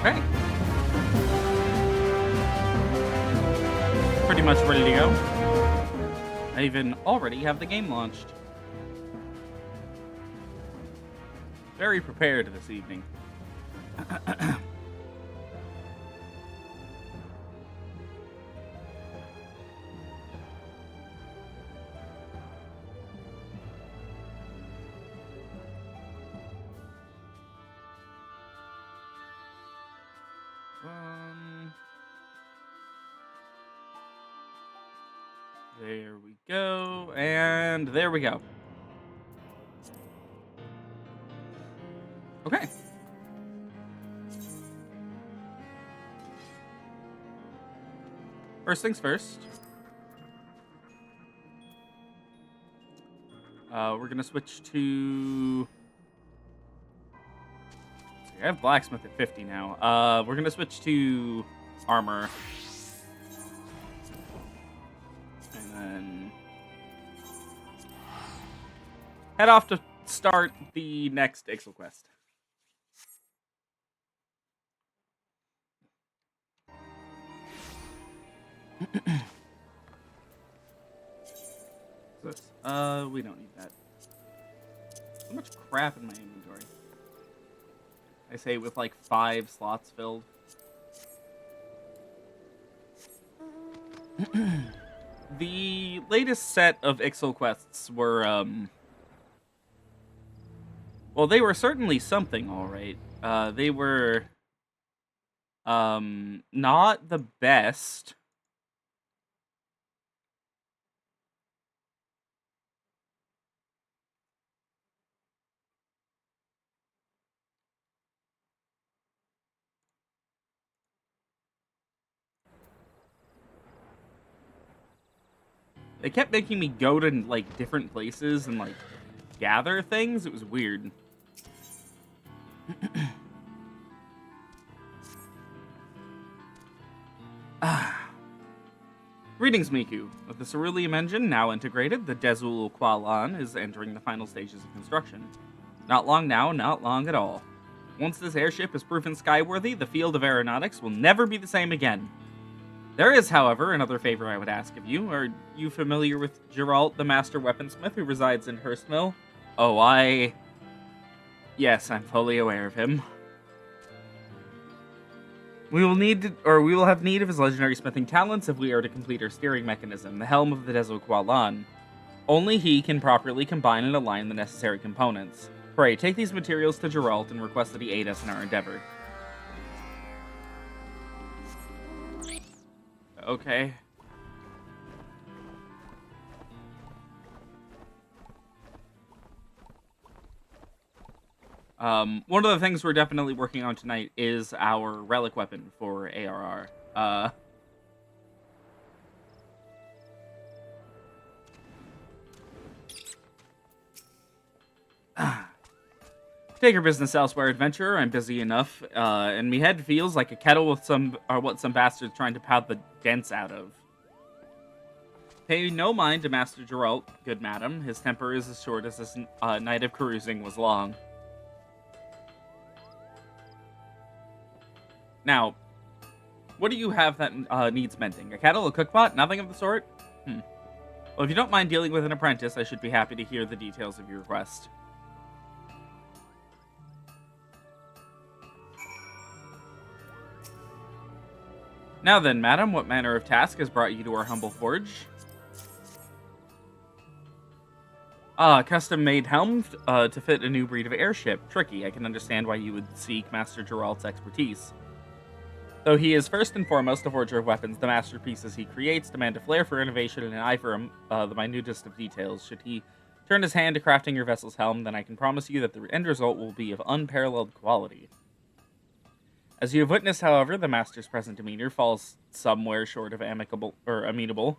Okay. Pretty much ready to go. I even already have the game launched. Very prepared this evening. There we go, and there we go. Okay. First things first. We're gonna switch to... I have blacksmith at 50 now. We're gonna switch to armor. And then head off to start the next Ixali Quest. This. We don't need that. So much crap in my inventory. I say with like 5 slots filled. The latest set of Ixali Quests were, well, they were certainly something, alright. They were, not the best. They kept making me go to, like, different places and, like, gather things. It was weird. Greetings, Miku. With the Cerulean engine now integrated, the Dezul Qualan is entering the final stages of construction. Not long now, not long at all. Once this airship is proven skyworthy, the field of aeronautics will never be the same again. There is, however, another favor I would ask of you. Are you familiar with Geralt, the master weaponsmith who resides in Hurstmill? Oh, Yes, I'm fully aware of him. We will have need of his legendary smithing talents if we are to complete our steering mechanism, the helm of the Dezul Qualan. Only he can properly combine and align the necessary components. Pray, take these materials to Geralt and request that he aid us in our endeavor. Okay. One of the things we're definitely working on tonight is our relic weapon for ARR. Take your business elsewhere, adventurer. I'm busy enough, and me head feels like a kettle with what some bastard's trying to pound the dents out of. Pay no mind to Master Geralt, good madam. His temper is as short as his night of carousing was long. Now, what do you have that needs mending? A kettle, a cookpot? Nothing of the sort? Well, if you don't mind dealing with an apprentice, I should be happy to hear the details of your request. Now then, madam, what manner of task has brought you to our humble forge? Custom-made helm to fit a new breed of airship. Tricky. I can understand why you would seek Master Geralt's expertise. Though he is first and foremost a forger of weapons, the masterpieces he creates demand a flair for innovation and an eye for the minutest of details. Should he turn his hand to crafting your vessel's helm, then I can promise you that the end result will be of unparalleled quality. As you have witnessed, however, the master's present demeanor falls somewhere short of amenable.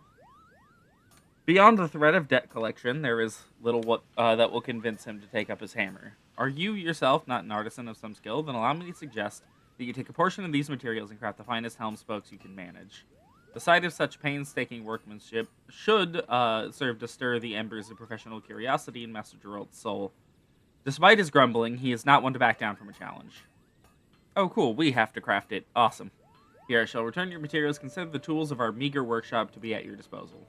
Beyond the threat of debt collection, there is little that will convince him to take up his hammer. Are you yourself not an artisan of some skill? Then allow me to suggest that you take a portion of these materials and craft the finest helm spokes you can manage. The sight of such painstaking workmanship should serve to stir the embers of professional curiosity in Master Geralt's soul. Despite his grumbling, he is not one to back down from a challenge. Oh, cool. We have to craft it. Awesome. Here, I shall return your materials. Consider the tools of our meager workshop to be at your disposal.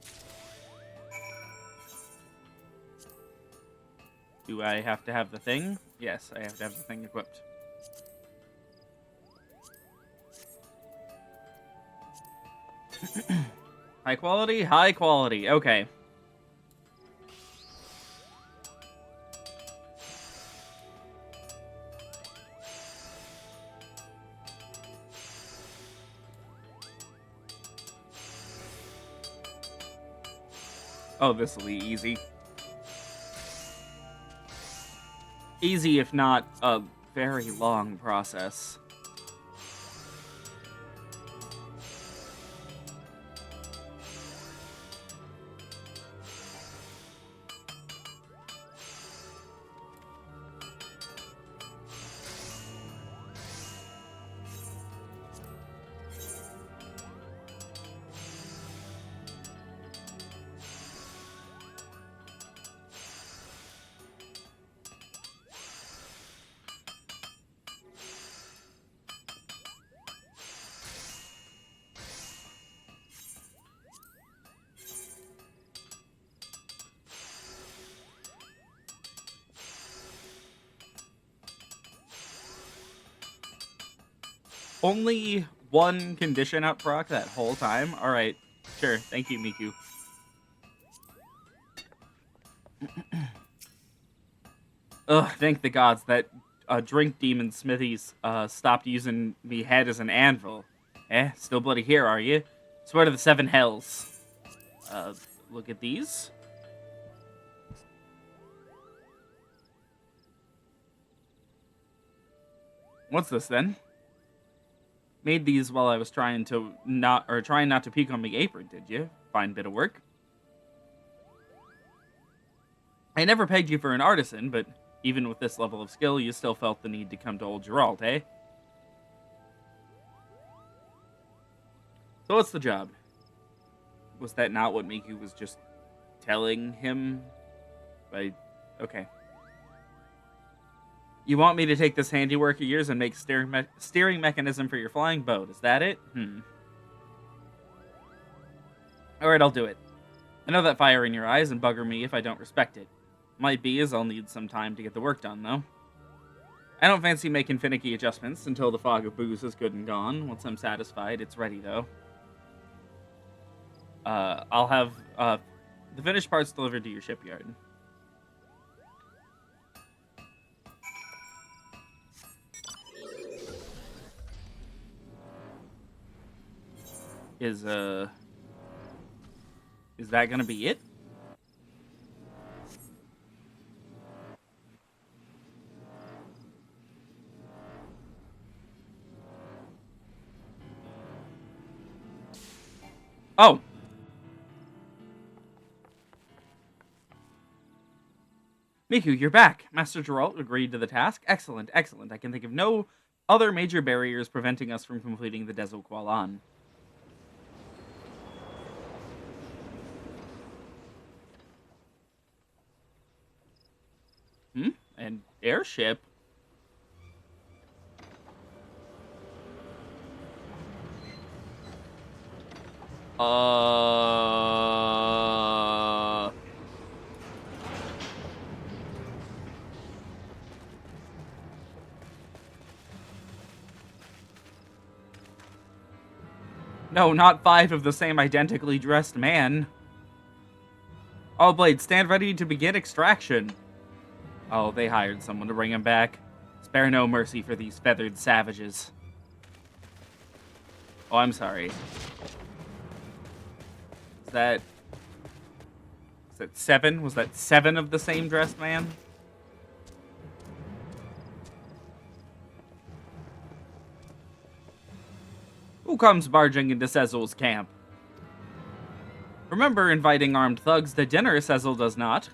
Do I have to have the thing? Yes, I have to have the thing equipped. High quality? High quality. Okay. Oh, this will be easy. Easy, if not a very long process. Only one condition out proc that whole time? Alright, sure. Thank you, Miku. Ugh, thank the gods that drink demon smithies stopped using me head as an anvil. Still bloody here, are you? Swear to the seven hells. Look at these. What's this then? Made these while I was trying not to peek on my apron, did you? Fine bit of work. I never pegged you for an artisan, but even with this level of skill, you still felt the need to come to old Geralt, eh? So what's the job? Was that not what Miku was just telling him? Okay. You want me to take this handiwork of yours and make steering mechanism for your flying boat, is that it? Alright, I'll do it. I know that fire in your eyes and bugger me if I don't respect it. Might be as I'll need some time to get the work done, though. I don't fancy making finicky adjustments until the fog of booze is good and gone. Once I'm satisfied, it's ready, though. I'll have the finished parts delivered to your shipyard. Is that gonna be it? Oh! Miku, you're back! Master Geralt agreed to the task. Excellent, excellent. I can think of no other major barriers preventing us from completing the Dezo Qualan. An airship? No, not 5 of the same identically dressed man. All blades, stand ready to begin extraction. Oh, they hired someone to bring him back. Spare no mercy for these feathered savages. Oh, I'm sorry. Is that 7? Was that 7 of the same dressed man? Who comes barging into Sezel's camp? Remember inviting armed thugs to dinner, Sezel does not.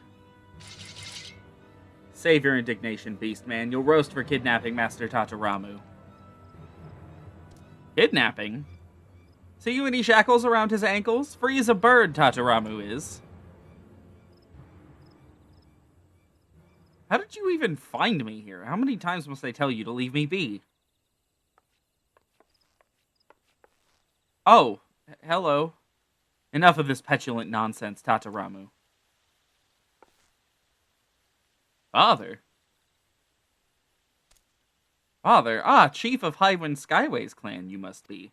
Save your indignation, beast man. You'll roast for kidnapping Master Tataramu. Kidnapping? See you any shackles around his ankles? Free as a bird, Tataramu is. How did you even find me here? How many times must I tell you to leave me be? Oh, hello. Enough of this petulant nonsense, Tataramu. Father? Father? Ah, chief of Highwind Skyways clan, you must be.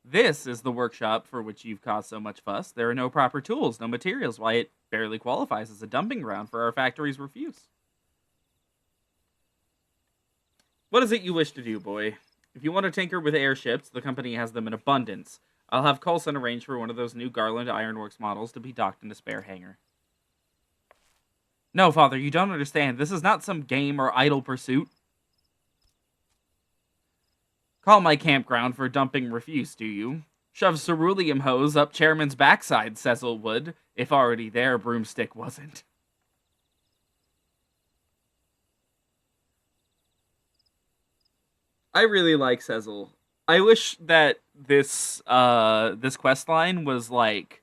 This is the workshop for which you've caused so much fuss. There are no proper tools, no materials, why it barely qualifies as a dumping ground for our factory's refuse. What is it you wish to do, boy? If you want to tinker with airships, the company has them in abundance. I'll have Coulson arrange for one of those new Garland Ironworks models to be docked in a spare hangar. No, Father, you don't understand. This is not some game or idle pursuit. Call my campground for dumping refuse, do you? Shove ceruleum hose up chairman's backside, Sezel would, if already there broomstick wasn't. I really like Sezel. I wish that this quest line was like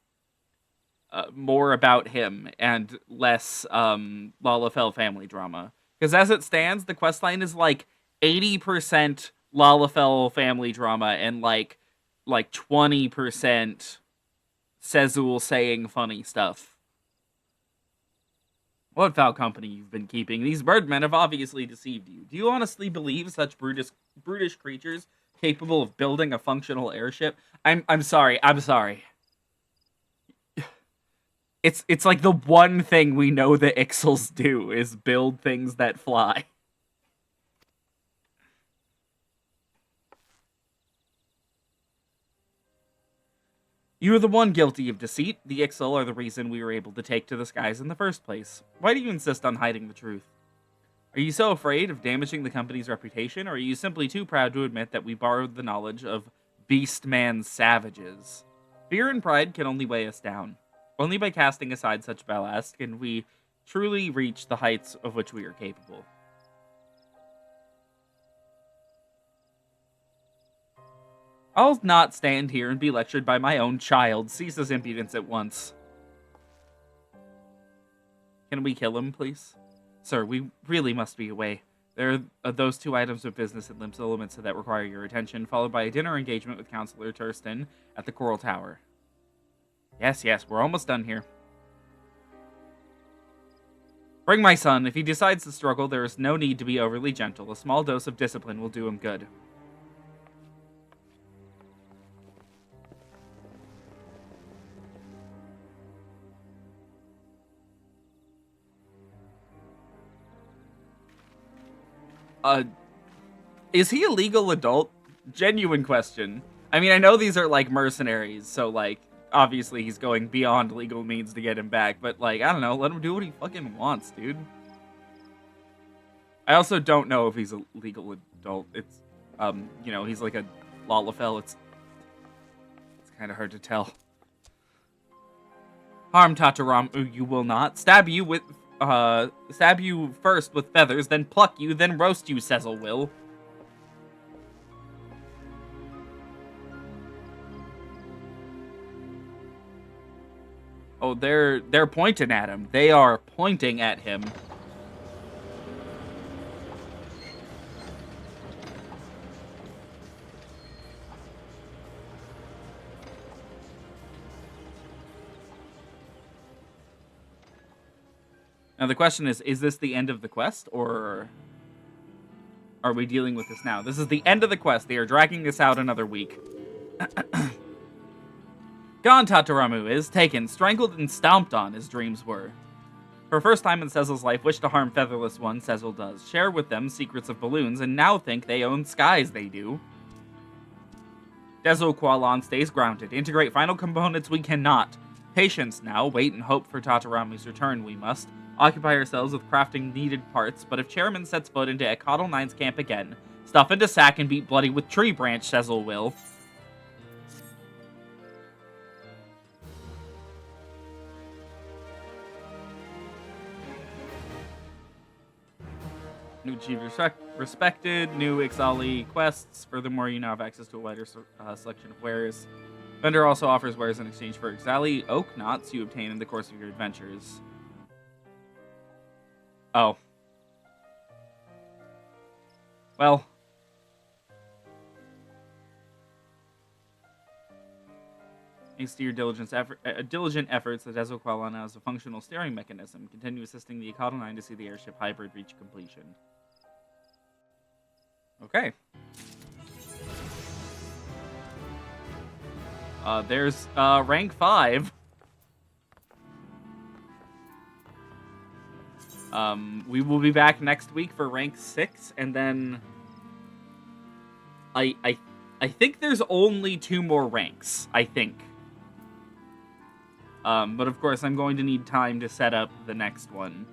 more about him and less Lalafell family drama. Because as it stands, the quest line is like 80% Lalafell family drama and like 20% Sezel saying funny stuff. What foul company you've been keeping. These birdmen have obviously deceived you. Do you honestly believe such brutish creatures capable of building a functional airship? I'm sorry. It's like the one thing we know the Ixals do is build things that fly. You are the one guilty of deceit. The Ixal are the reason we were able to take to the skies in the first place. Why do you insist on hiding the truth? Are you so afraid of damaging the company's reputation, or are you simply too proud to admit that we borrowed the knowledge of Beastman savages? Fear and pride can only weigh us down. Only by casting aside such ballast can we truly reach the heights of which we are capable. I'll not stand here and be lectured by my own child. Cease his impudence at once. Can we kill him, please? Sir, we really must be away. There are those 2 items of business at Lim's Elements that require your attention, followed by a dinner engagement with Counselor Turston at the Coral Tower. Yes, we're almost done here. Bring my son. If he decides to struggle, there is no need to be overly gentle. A small dose of discipline will do him good. Is he a legal adult? Genuine question. I mean, I know these are, like, mercenaries, so, like, obviously he's going beyond legal means to get him back, but, like, I don't know, let him do what he fucking wants, dude. I also don't know if he's a legal adult. It's, you know, he's like a Lalafell. It's kind of hard to tell. Harm Tataramu you will not. Stab you first with feathers, then pluck you, then roast you, Sezel will. Oh, they're pointing at him. They are pointing at him. Now the question is this the end of the quest, or are we dealing with this now? This is the end of the quest. They are dragging this out another week. Gone Tataramu is taken, strangled, and stomped on, his dreams were. For first time in Cecil's life, wish to harm Featherless One, Cecil does. Share with them secrets of balloons, and now think they own skies, they do. Dezo Qualan stays grounded. Integrate final components we cannot. Patience now, wait and hope for Tataramu's return we must. Occupy ourselves with crafting needed parts, but if Chairman sets foot into Ekadal 9's camp again, stuff into sack and beat bloody with tree branch, Cecil will. New achievers respected, new Ixali quests. Furthermore, you now have access to a wider selection of wares. Vendor also offers wares in exchange for Ixali oak knots you obtain in the course of your adventures. Oh. Well. Thanks to your diligent efforts, the Dezo Qualan has a functional steering mechanism. Continue assisting the Ekadal 9 to see the airship hybrid reach completion. Okay. There's rank 5. We will be back next week for rank 6, and then I think there's only 2 more ranks, I think. But of course I'm going to need time to set up the next one.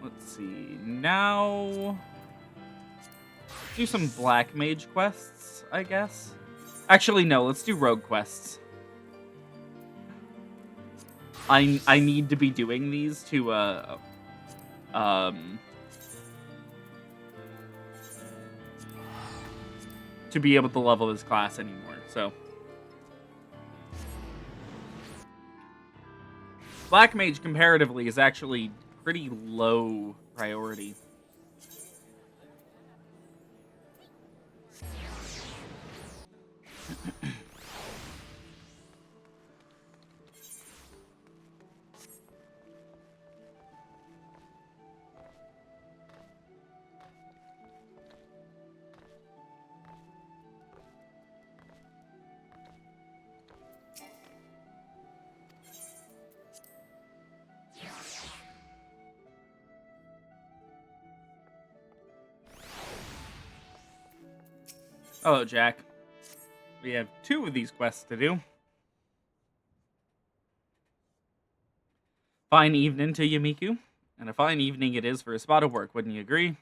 Let's see. Now do some Black Mage quests, I guess. Actually, no, let's do rogue quests. I need to be doing these to be able to level this class anymore, so. Black Mage, comparatively, is actually pretty low priority. Hello, Jack. We have 2 of these quests to do. Fine evening to you, Miku. And a fine evening it is for a spot of work, wouldn't you agree?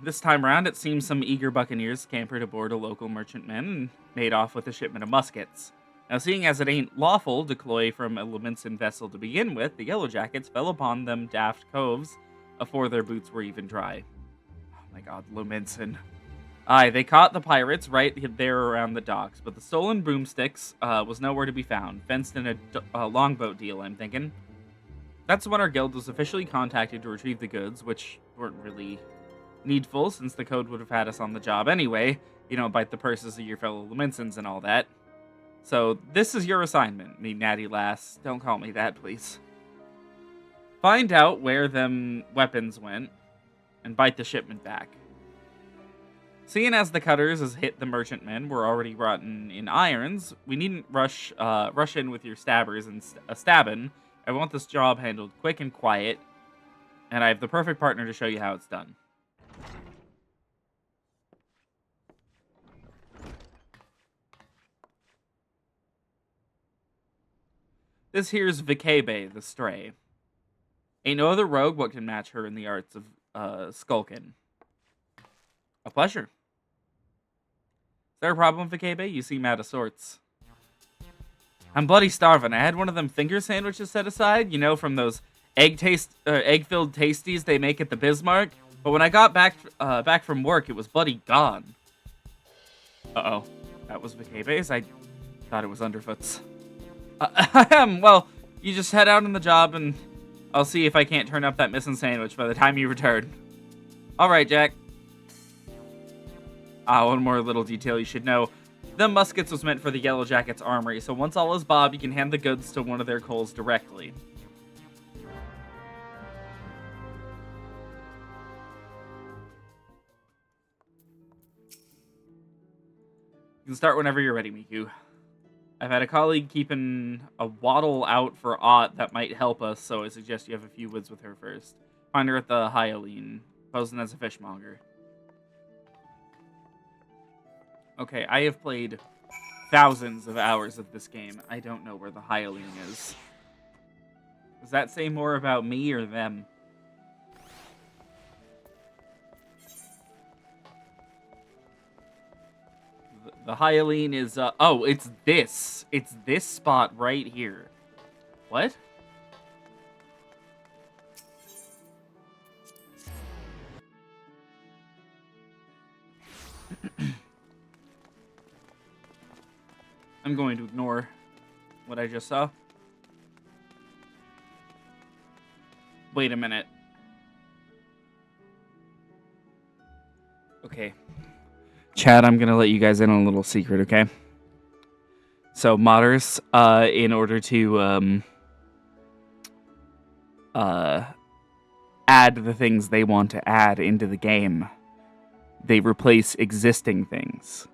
This time around, it seems some eager buccaneers scampered aboard a local merchantman and made off with a shipment of muskets. Now, seeing as it ain't lawful to cloy from a Laminson vessel to begin with, the Yellow Jackets fell upon them daft coves afore their boots were even dry. Oh my god, Laminson. Aye, they caught the pirates right there around the docks, but the stolen broomsticks was nowhere to be found. Fenced in a longboat deal, I'm thinking. That's when our guild was officially contacted to retrieve the goods, which weren't really needful, since the code would have had us on the job anyway. You know, bite the purses of your fellow Laminsons and all that. So, this is your assignment, me natty lass. Don't call me that, please. Find out where them weapons went, and bite the shipment back. Seeing as the cutters has hit the merchantmen were already rotten in irons, we needn't rush in with your stabbers and stabbing. I want this job handled quick and quiet, and I have the perfect partner to show you how it's done. This here's Vikebe, the Stray. Ain't no other rogue what can match her in the arts of skulking. A pleasure. Is there a problem, Vikebe? You seem out of sorts. I'm bloody starving. I had one of them finger sandwiches set aside, you know, from those egg-filled tasties they make at the Bismarck. But when I got back from work, it was bloody gone. Uh-oh. That was Vacabe's? I thought it was Underfoot's. Well, you just head out on the job, and I'll see if I can't turn up that missing sandwich by the time you return. Alright, Jack. One more little detail you should know. The muskets was meant for the Yellow Jackets' armory, so once all is Bob, you can hand the goods to one of their Coles directly. You can start whenever you're ready, Miku. I've had a colleague keeping a waddle out for aught that might help us, so I suggest you have a few words with her first. Find her at the Hyalene, posing as a fishmonger. Okay, I have played thousands of hours of this game. I don't know where the Hyalene is. Does that say more about me or them? The Hyalene is, oh, it's this. It's this spot right here. What? I'm going to ignore what I just saw. Wait a minute. Okay. Chad, I'm going to let you guys in on a little secret, okay? So, modders, in order to add the things they want to add into the game, they replace existing things.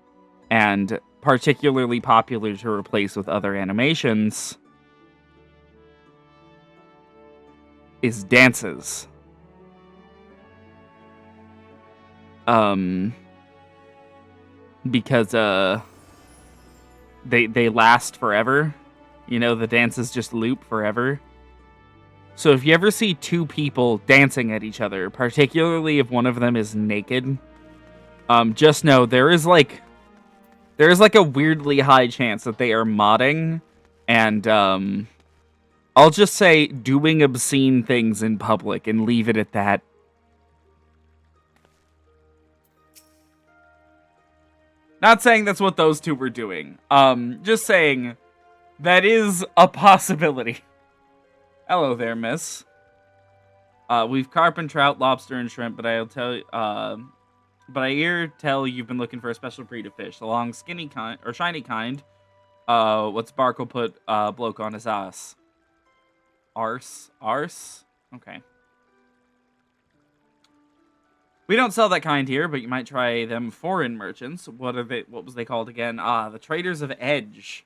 And particularly popular to replace with other animations is dances. Because they last forever. You know, the dances just loop forever. So if you ever see two people dancing at each other, particularly if one of them is naked, just know there is like a weirdly high chance that they are modding, and I'll just say doing obscene things in public and leave it at that. Not saying that's what those two were doing. Just saying that is a possibility. Hello there, miss. We've carp and trout, lobster and shrimp, but I'll tell you, but I hear tell you've been looking for a special breed of fish, the long, skinny kind or shiny kind. What Sparkle put bloke on his ass. Arse? Okay. We don't sell that kind here, but you might try them foreign merchants. What was they called again? The Traders of Edge.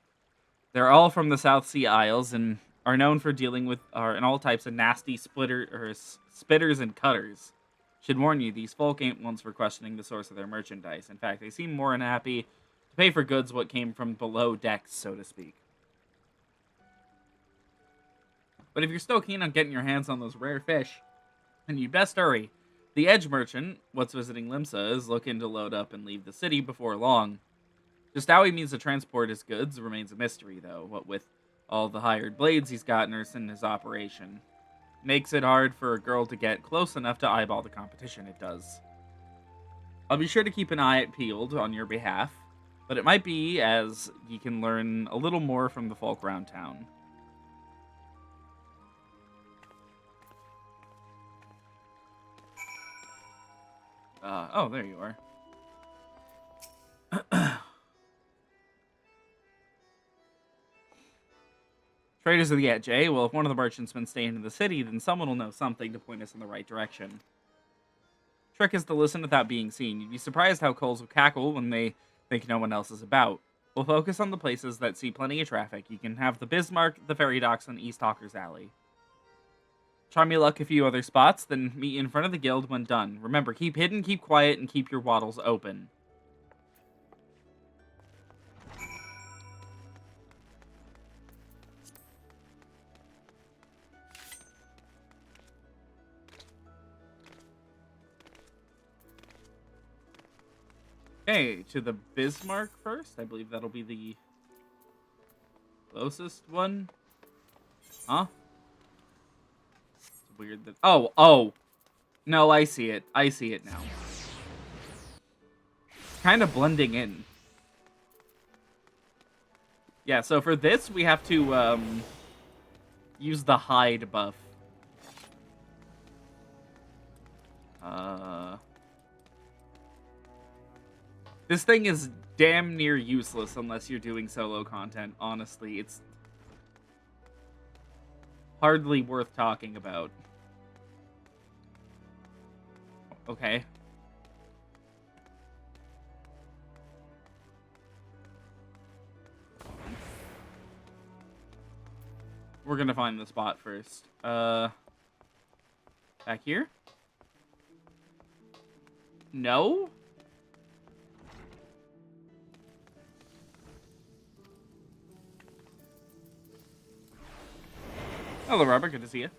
They're all from the South Sea Isles and are known for dealing with in all types of nasty spitters and cutters. Should warn you, these folk ain't ones for questioning the source of their merchandise. In fact, they seem more than happy to pay for goods what came from below decks, so to speak. But if you're still keen on getting your hands on those rare fish, then you best hurry. The Edge merchant, what's visiting Limsa, is looking to load up and leave the city before long. Just how he means to transport his goods remains a mystery, though, what with all the hired blades he's got nursing his operation. Makes it hard for a girl to get close enough to eyeball the competition it does. I'll be sure to keep an eye peeled on your behalf, but it might be as you can learn a little more from the folk around town. Oh, there you are. Traders of the Edge, eh? Well, if one of the merchants been staying in the city, then someone will know something to point us in the right direction. Trick is to listen without being seen. You'd be surprised how Coles will cackle when they think no one else is about. We'll focus on the places that see plenty of traffic. You can have the Bismarck, the Ferry Docks, and East Hawker's Alley. Try me luck a few other spots, then meet in front of the guild when done. Remember, keep hidden, keep quiet, and keep your waddles open. Okay, to the Bismarck first. I believe that'll be the closest one. Huh? It's weird that... Oh! No, I see it. I see it now. Kind of blending in. Yeah, so for this, we have to use the hide buff. This thing is damn near useless unless you're doing solo content, honestly. It's hardly worth talking about. Okay. We're gonna find the spot first. Back here? No? Hello, Robert. Good to see you.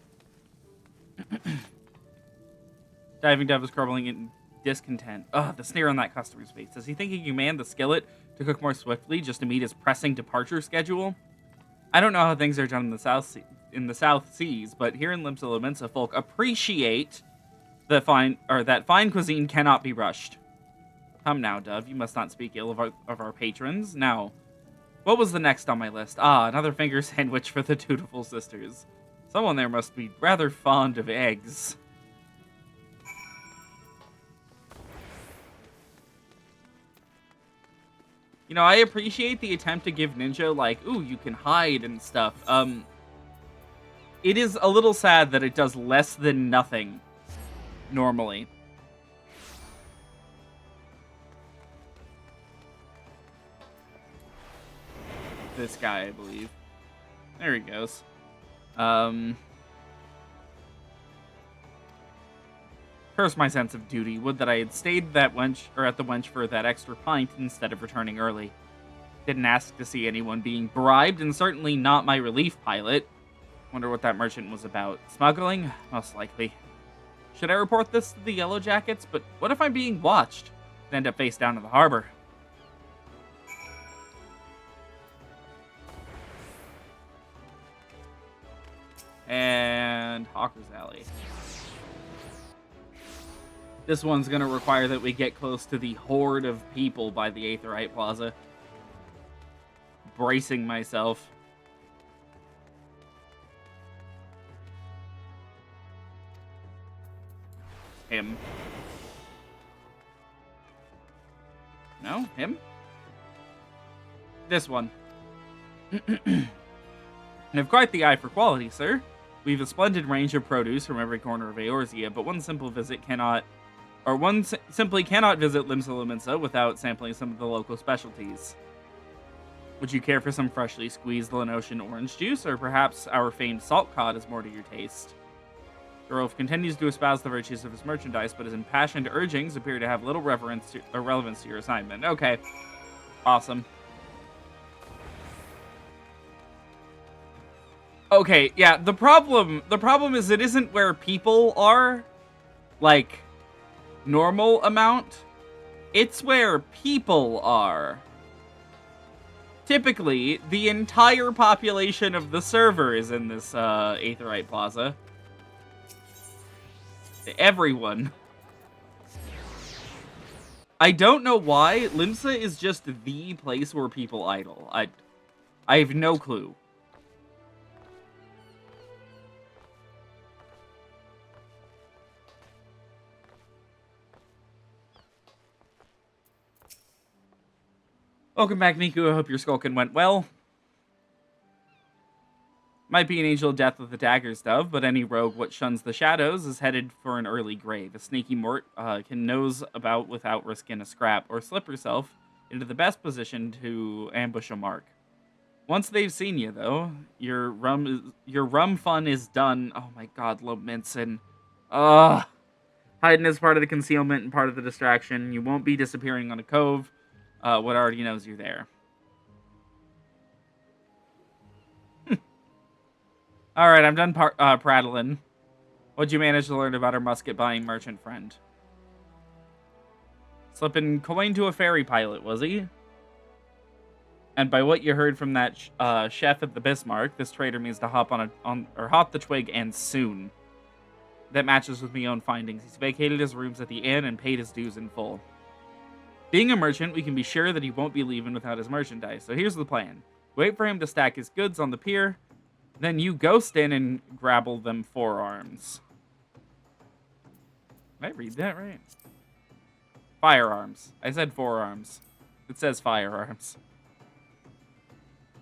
Diving Dove is crumbling in discontent. Ugh, the sneer on that customer's face. Does he think he can command the skillet to cook more swiftly just to meet his pressing departure schedule? I don't know how things are done in the South Seas, but here in Limsa Lominsa, folk appreciate that fine cuisine cannot be rushed. Come now, Dove. You must not speak ill of our patrons. Now, what was the next on my list? Ah, another finger sandwich for the dutiful sisters. Someone there must be rather fond of eggs. You know, I appreciate the attempt to give Ninja, like, ooh, you can hide and stuff. It is a little sad that it does less than nothing, normally. This guy, I believe. There he goes. Curse my sense of duty. Would that I had stayed at the wench for that extra pint instead of returning early. Didn't ask to see anyone being bribed, and certainly not my relief pilot. Wonder what that merchant was about. Smuggling? Most likely. Should I report this to the Yellow Jackets? But what if I'm being watched? I'd end up face down in the harbor. And Hawker's Alley. This one's going to require that we get close to the horde of people by the Aetherite Plaza. Bracing myself. Him. No? Him? This one. You have quite the eye for quality, sir. We've a splendid range of produce from every corner of Eorzea, but one simply cannot visit Limsa Lominsa without sampling some of the local specialties. Would you care for some freshly squeezed Lenosian orange juice, or perhaps our famed salt cod is more to your taste? Gerolf continues to espouse the virtues of his merchandise, but his impassioned urgings appear to have little relevance to your assignment. Okay. Awesome. Okay, yeah, the problem is it isn't where people are, like, normal amount. It's where people are. Typically, the entire population of the server is in this, Aetherite Plaza. Everyone. I don't know why. Limsa is just the place where people idle. I have no clue. Welcome back, Miku. I hope your skulking went well. Might be an angel of death with a dagger's dove, but any rogue what shuns the shadows is headed for an early grave. A sneaky mort can nose about without risking a scrap, or slip herself into the best position to ambush a mark. Once they've seen you, though, your rum fun is done. Oh my god, Lominson. Hiding is part of the concealment and part of the distraction. You won't be disappearing on a cove. What already knows you're there. Alright, I'm done prattling. What'd you manage to learn about our musket-buying merchant friend? Slipping coin to a ferry pilot, was he? And by what you heard from that chef at the Bismarck, this trader means to hop the twig and soon. that matches with my own findings. He's vacated his rooms at the inn and paid his dues in full. Being a merchant, we can be sure that he won't be leaving without his merchandise. So here's the plan. Wait for him to stack his goods on the pier, then you ghost in and grapple them forearms. Did I read that right? Firearms. I said forearms. It says firearms.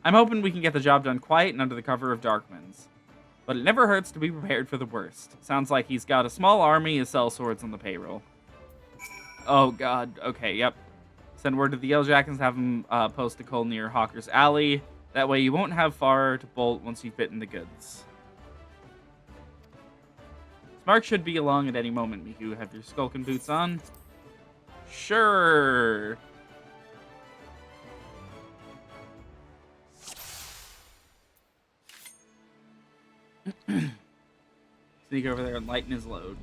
I'm hoping we can get the job done quiet and under the cover of Darkwinds. But it never hurts to be prepared for the worst. Sounds like he's got a small army of sellswords on the payroll. Oh god, okay, yep. Send word to the Yellowjackets and have them post a coal near Hawker's Alley. That way you won't have far to bolt once you've bitten the goods. Smark should be along at any moment, Miku. Have your skulking boots on? Sure. Sneak over there and lighten his load.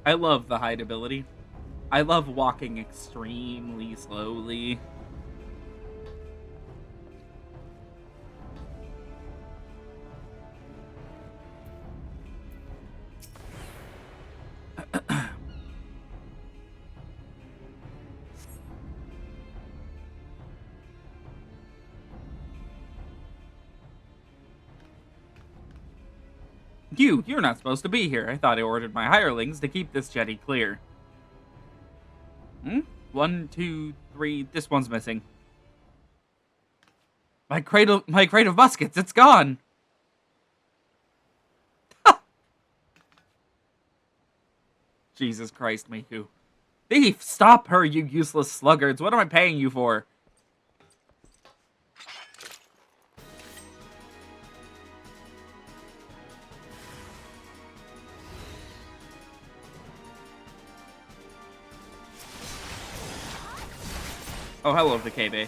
I love the hide ability. I love walking extremely slowly. You're not supposed to be here. I thought I ordered my hirelings to keep this jetty clear. 1, 2, 3. This one's missing. My crate of muskets. It's gone. Jesus Christ, Miku. Thief, stop her, you useless sluggards. What am I paying you for? Oh, hello, the KB.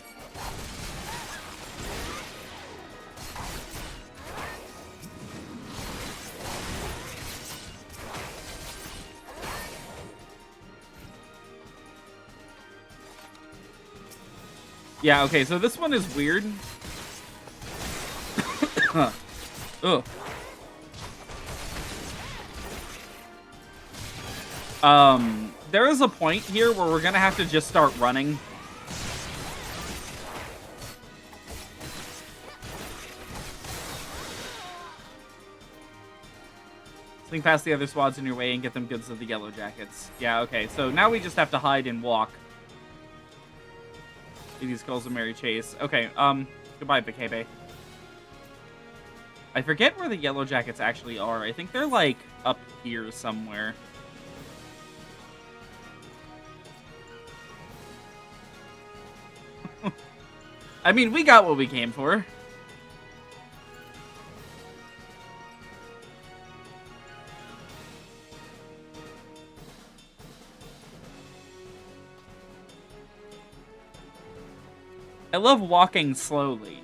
Yeah, okay, so this one is weird. Ugh. There is a point here where we're gonna have to just start running. Sling past the other squads in your way and get them goods of the Yellowjackets. Yeah, okay, so now we just have to hide and walk. These calls a merry chase. Okay, goodbye, Bikebe. I forget where the Yellowjackets actually are. I think they're, like, up here somewhere. I mean, we got what we came for. I love walking slowly.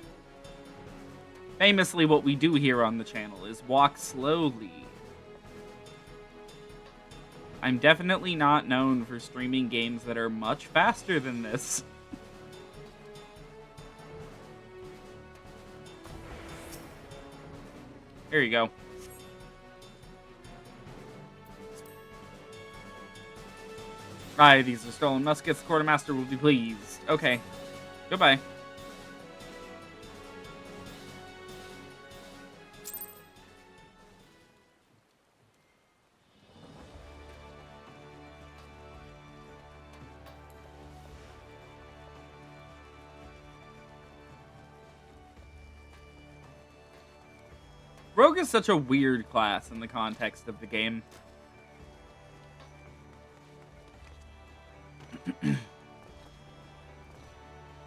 Famously, what we do here on the channel is walk slowly. I'm definitely not known for streaming games that are much faster than this. Here you go. Aye, these are stolen muskets. The quartermaster will be pleased. Okay. Goodbye. Rogue is such a weird class in the context of the game.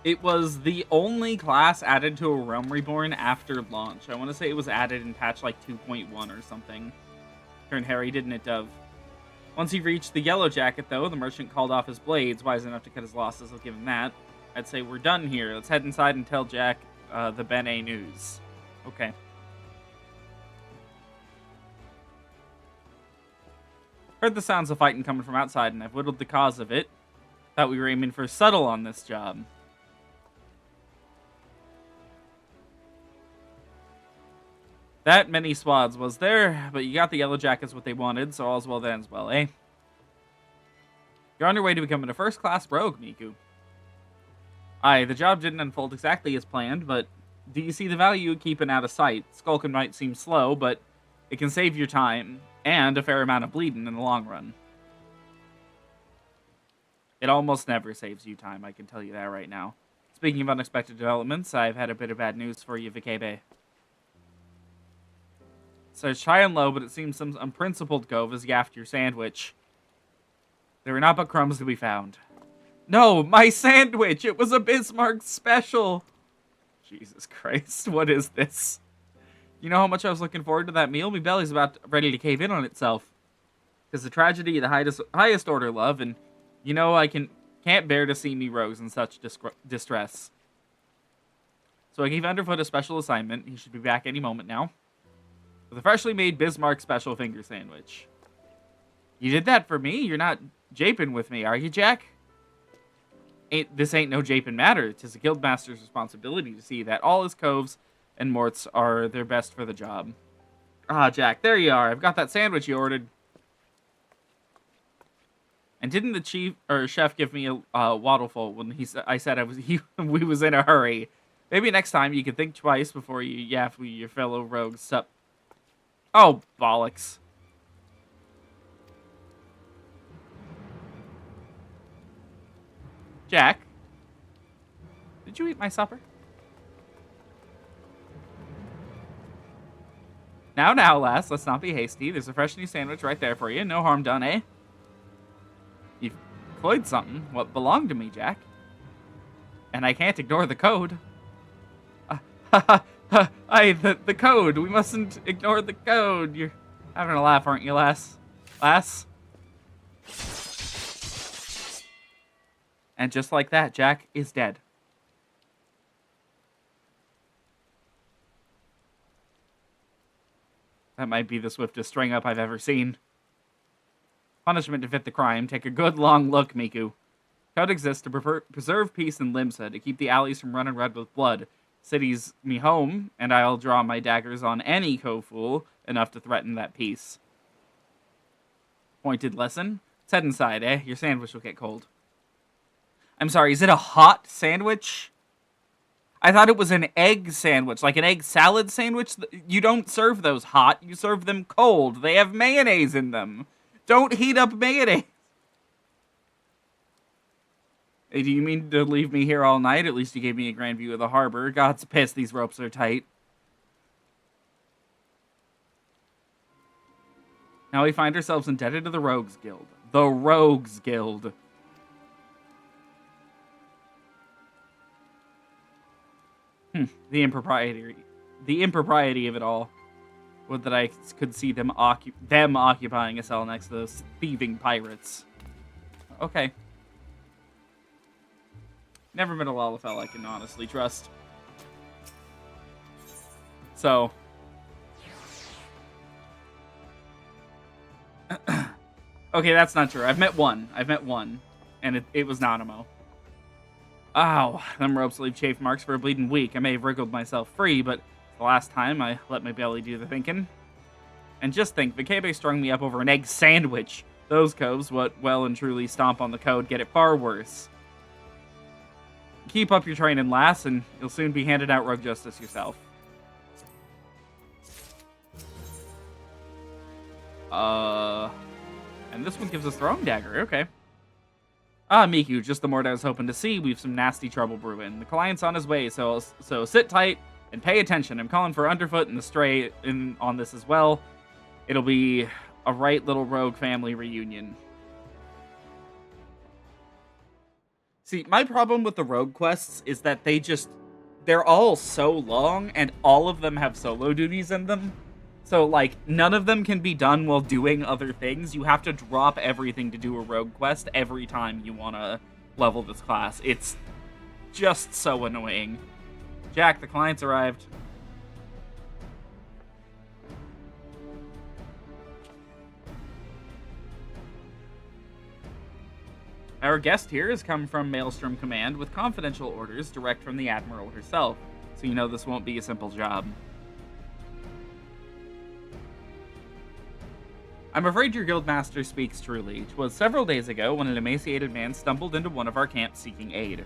It was the only class added to a Realm Reborn after launch. I want to say it was added in patch like 2.1 or something. Turned Harry, didn't it, Dove? Once he reached the Yellowjacket, though, the merchant called off his blades, wise enough to cut his losses. I'll give him that. I'd say we're done here. Let's head inside and tell Jack the Bene news. Okay. Heard the sounds of fighting coming from outside, and I've whittled the cause of it. Thought we were aiming for subtle on this job. That many swads was there, but you got the yellow jackets what they wanted, so all's well that ends well, eh? You're on your way to becoming a first-class rogue, Miku. Aye, the job didn't unfold exactly as planned, but do you see the value of keeping out of sight? Skulking might seem slow, but it can save your time, and a fair amount of bleeding in the long run. It almost never saves you time, I can tell you that right now. Speaking of unexpected developments, I've had a bit of bad news for you, Vikebe. Searched high and low, but it seems some unprincipled cove has yaffed your sandwich. There were not but crumbs to be found. No, my sandwich! It was a Bismarck special! Jesus Christ, what is this? You know how much I was looking forward to that meal? My belly's about ready to cave in on itself. Because the tragedy of the highest order love, and you know I can't bear to see me rogues in such distress. So I gave Underfoot a special assignment. He should be back any moment now. With a freshly made Bismarck special finger sandwich. You did that for me? You're not japing with me, are you, Jack? This ain't no japing matter. 'Tis a guildmaster's responsibility to see that all his coves and morts are their best for the job. Ah, Jack, there you are. I've got that sandwich you ordered. And didn't the chef give me a waddleful when I said we was in a hurry? Maybe next time you could think twice before you yaff with your fellow rogues. Sup? Oh, bollocks. Jack, did you eat my supper? Now, lass, let's not be hasty. There's a fresh new sandwich right there for you. No harm done, eh? You've cloyed something. What belonged to me, Jack? And I can't ignore the code. The code. We mustn't ignore the code. You're having a laugh, aren't you, lass? Lass? And just like that, Jack is dead. That might be the swiftest string-up I've ever seen. Punishment to fit the crime. Take a good long look, Miku. Code exists to preserve peace in Limsa, to keep the alleys from running red with blood. City's me home, and I'll draw my daggers on any co-fool enough to threaten that peace. Pointed lesson? Let's head inside, eh? Your sandwich will get cold. I'm sorry, is it a hot sandwich? I thought it was an egg sandwich, like an egg salad sandwich. You don't serve those hot, you serve them cold. They have mayonnaise in them. Don't heat up mayonnaise. Hey, do you mean to leave me here all night? At least you gave me a grand view of the harbor. God's pissed, these ropes are tight. Now we find ourselves indebted to the Rogues Guild. The Rogues Guild. The impropriety of it all. Would that I could see them occupying a cell next to those thieving pirates. Okay. Never been a Lalafell I can honestly trust. So. Okay, that's not true. I've met one. And it was Nanamo. Ow, them ropes leave chafe marks for a bleeding week. I may have wriggled myself free, but the last time I let my belly do the thinking. And just think, Vikebe strung me up over an egg sandwich. Those coves, what well and truly stomp on the code, get it far worse. Keep up your training, lass, and you'll soon be handed out rogue justice yourself. And this one gives us Throwing Dagger, okay. Ah, Miku, just the mort I was hoping to see. We've some nasty trouble brewing. The client's on his way, so sit tight and pay attention. I'm calling for Underfoot and the Stray on this as well. It'll be a right little rogue family reunion. See, my problem with the rogue quests is that they're all so long, and all of them have solo duties in them. So, like, none of them can be done while doing other things. You have to drop everything to do a rogue quest every time you want to level this class. It's just so annoying. Jack, the client's arrived. Our guest here has come from Maelstrom Command with confidential orders direct from the Admiral herself, so you know this won't be a simple job. I'm afraid your guildmaster speaks truly. 'Twas several days ago when an emaciated man stumbled into one of our camps seeking aid.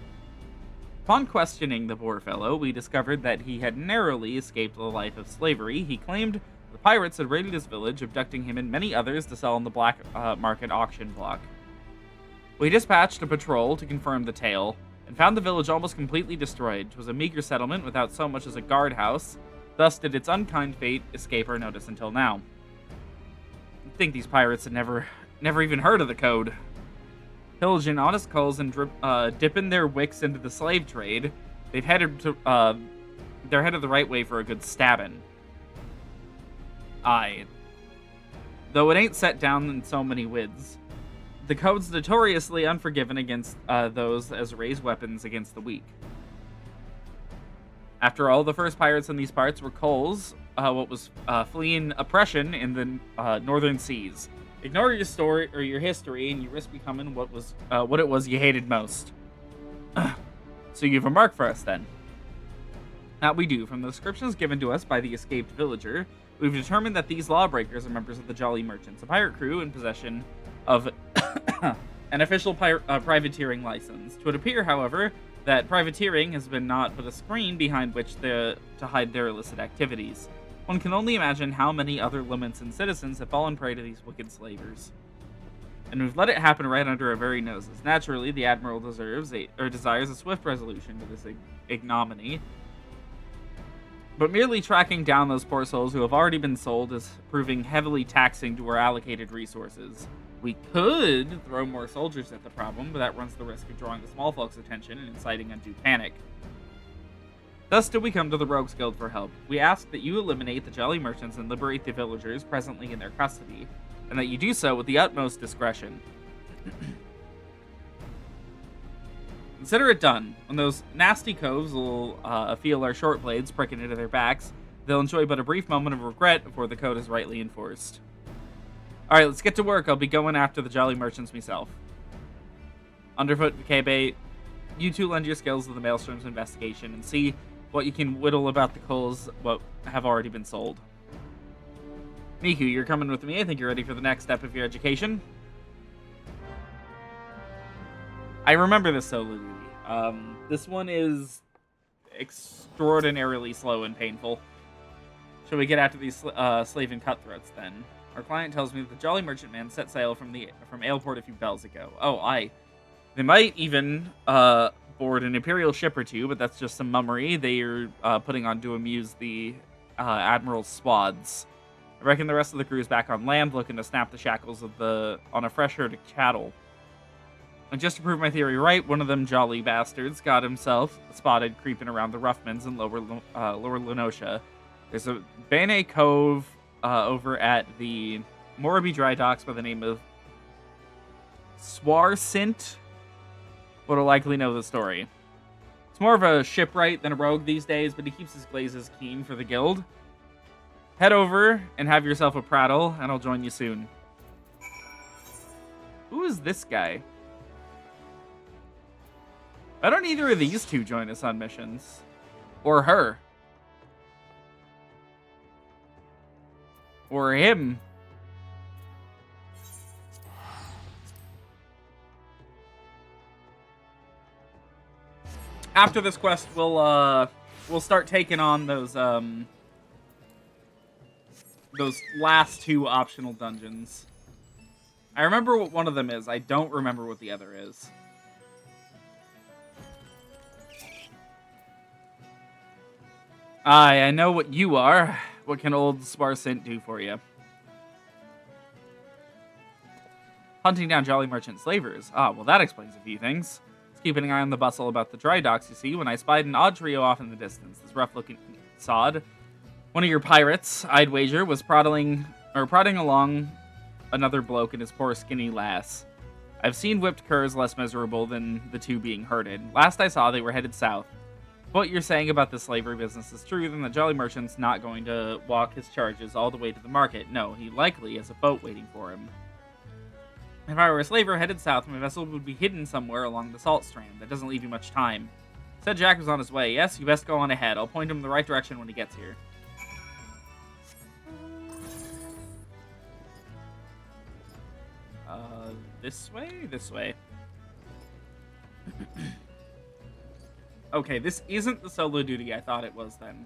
Upon questioning the poor fellow, we discovered that he had narrowly escaped the life of slavery. He claimed the pirates had raided his village, abducting him and many others to sell on the black market auction block. We dispatched a patrol to confirm the tale, and found the village almost completely destroyed. 'Twas a meager settlement without so much as a guardhouse, thus did its unkind fate escape our notice until now. You'd think these pirates had never even heard of the code. Pillaging honest culls and dipping their wicks into the slave trade, they're headed the right way for a good stabbing. Aye. Though it ain't set down in so many wids. The code's notoriously unforgiving against those as raise weapons against the weak. After all, the first pirates in these parts were culls, what was fleeing oppression in the northern seas. Ignore your story or your history, and you risk becoming what it was you hated most. So you've a mark for us, then. That we do. From the descriptions given to us by the escaped villager, we've determined that these lawbreakers are members of the Jolly Merchants, a pirate crew in possession of an official privateering license. 'Twould appear, however, that privateering has been naught but a screen behind which to hide their illicit activities. One can only imagine how many other Lumenson citizens have fallen prey to these wicked slavers. And we've let it happen right under our very noses. Naturally, the Admiral desires a swift resolution to this ignominy. But merely tracking down those poor souls who have already been sold is proving heavily taxing to our allocated resources. We could throw more soldiers at the problem, but that runs the risk of drawing the small folks' attention and inciting undue panic. Thus do we come to the Rogues Guild for help. We ask that you eliminate the Jolly Merchants and liberate the villagers presently in their custody, and that you do so with the utmost discretion. Consider it done. When those nasty coves will feel our short blades pricking into their backs, they'll enjoy but a brief moment of regret before the code is rightly enforced. Alright, let's get to work. I'll be going after the Jolly Merchants myself. Underfoot, Kebe, you two lend your skills to the Maelstrom's investigation and see what you can whittle about the culls what have already been sold. Miku, you're coming with me. I think you're ready for the next step of your education. I remember this so vividly. This one is extraordinarily slow and painful. Shall we get after these slave and cutthroats then? Our client tells me that the Jolly Merchantman set sail from Aleport a few bells ago. Oh, aye. They might even board an Imperial ship or two, but that's just some mummery they're putting on to amuse the Admiral's swads. I reckon the rest of the crew is back on land, looking to snap the shackles on a fresh herd of cattle. And just to prove my theory right, one of them jolly bastards got himself spotted creeping around the Ruffmans in lower Lunotia. There's a Bene Cove over at the Moraby Dry Docks by the name of Swarsint. What'll likely know the story. It's more of a shipwright than a rogue these days, but he keeps his glazes keen for the guild. Head over and have yourself a prattle, and I'll join you soon. Who is this guy? Why don't either of these two join us on missions? Or her? Or him? After this quest, we'll start taking on those last two optional dungeons. I remember what one of them is. I don't remember what the other is. I know what you are. What can old Sparsint do for you? Hunting down Jolly Merchant slavers. Ah, well that explains a few things. Keeping an eye on the bustle about the dry docks, you see, when I spied an odd trio off in the distance. This rough-looking sod, one of your pirates, I'd wager, was prodding along another bloke and his poor skinny lass. I've seen whipped curs less miserable than the two being herded. Last I saw, they were headed south. If what you're saying about the slavery business is true, then the Jolly Merchant's not going to walk his charges all the way to the market. No, he likely has a boat waiting for him. If I were a slaver headed south, my vessel would be hidden somewhere along the salt strand. That doesn't leave you much time. Said Jack was on his way. Yes, you best go on ahead. I'll point him in the right direction when he gets here. This way? This way. Okay, this isn't the solo duty I thought it was then.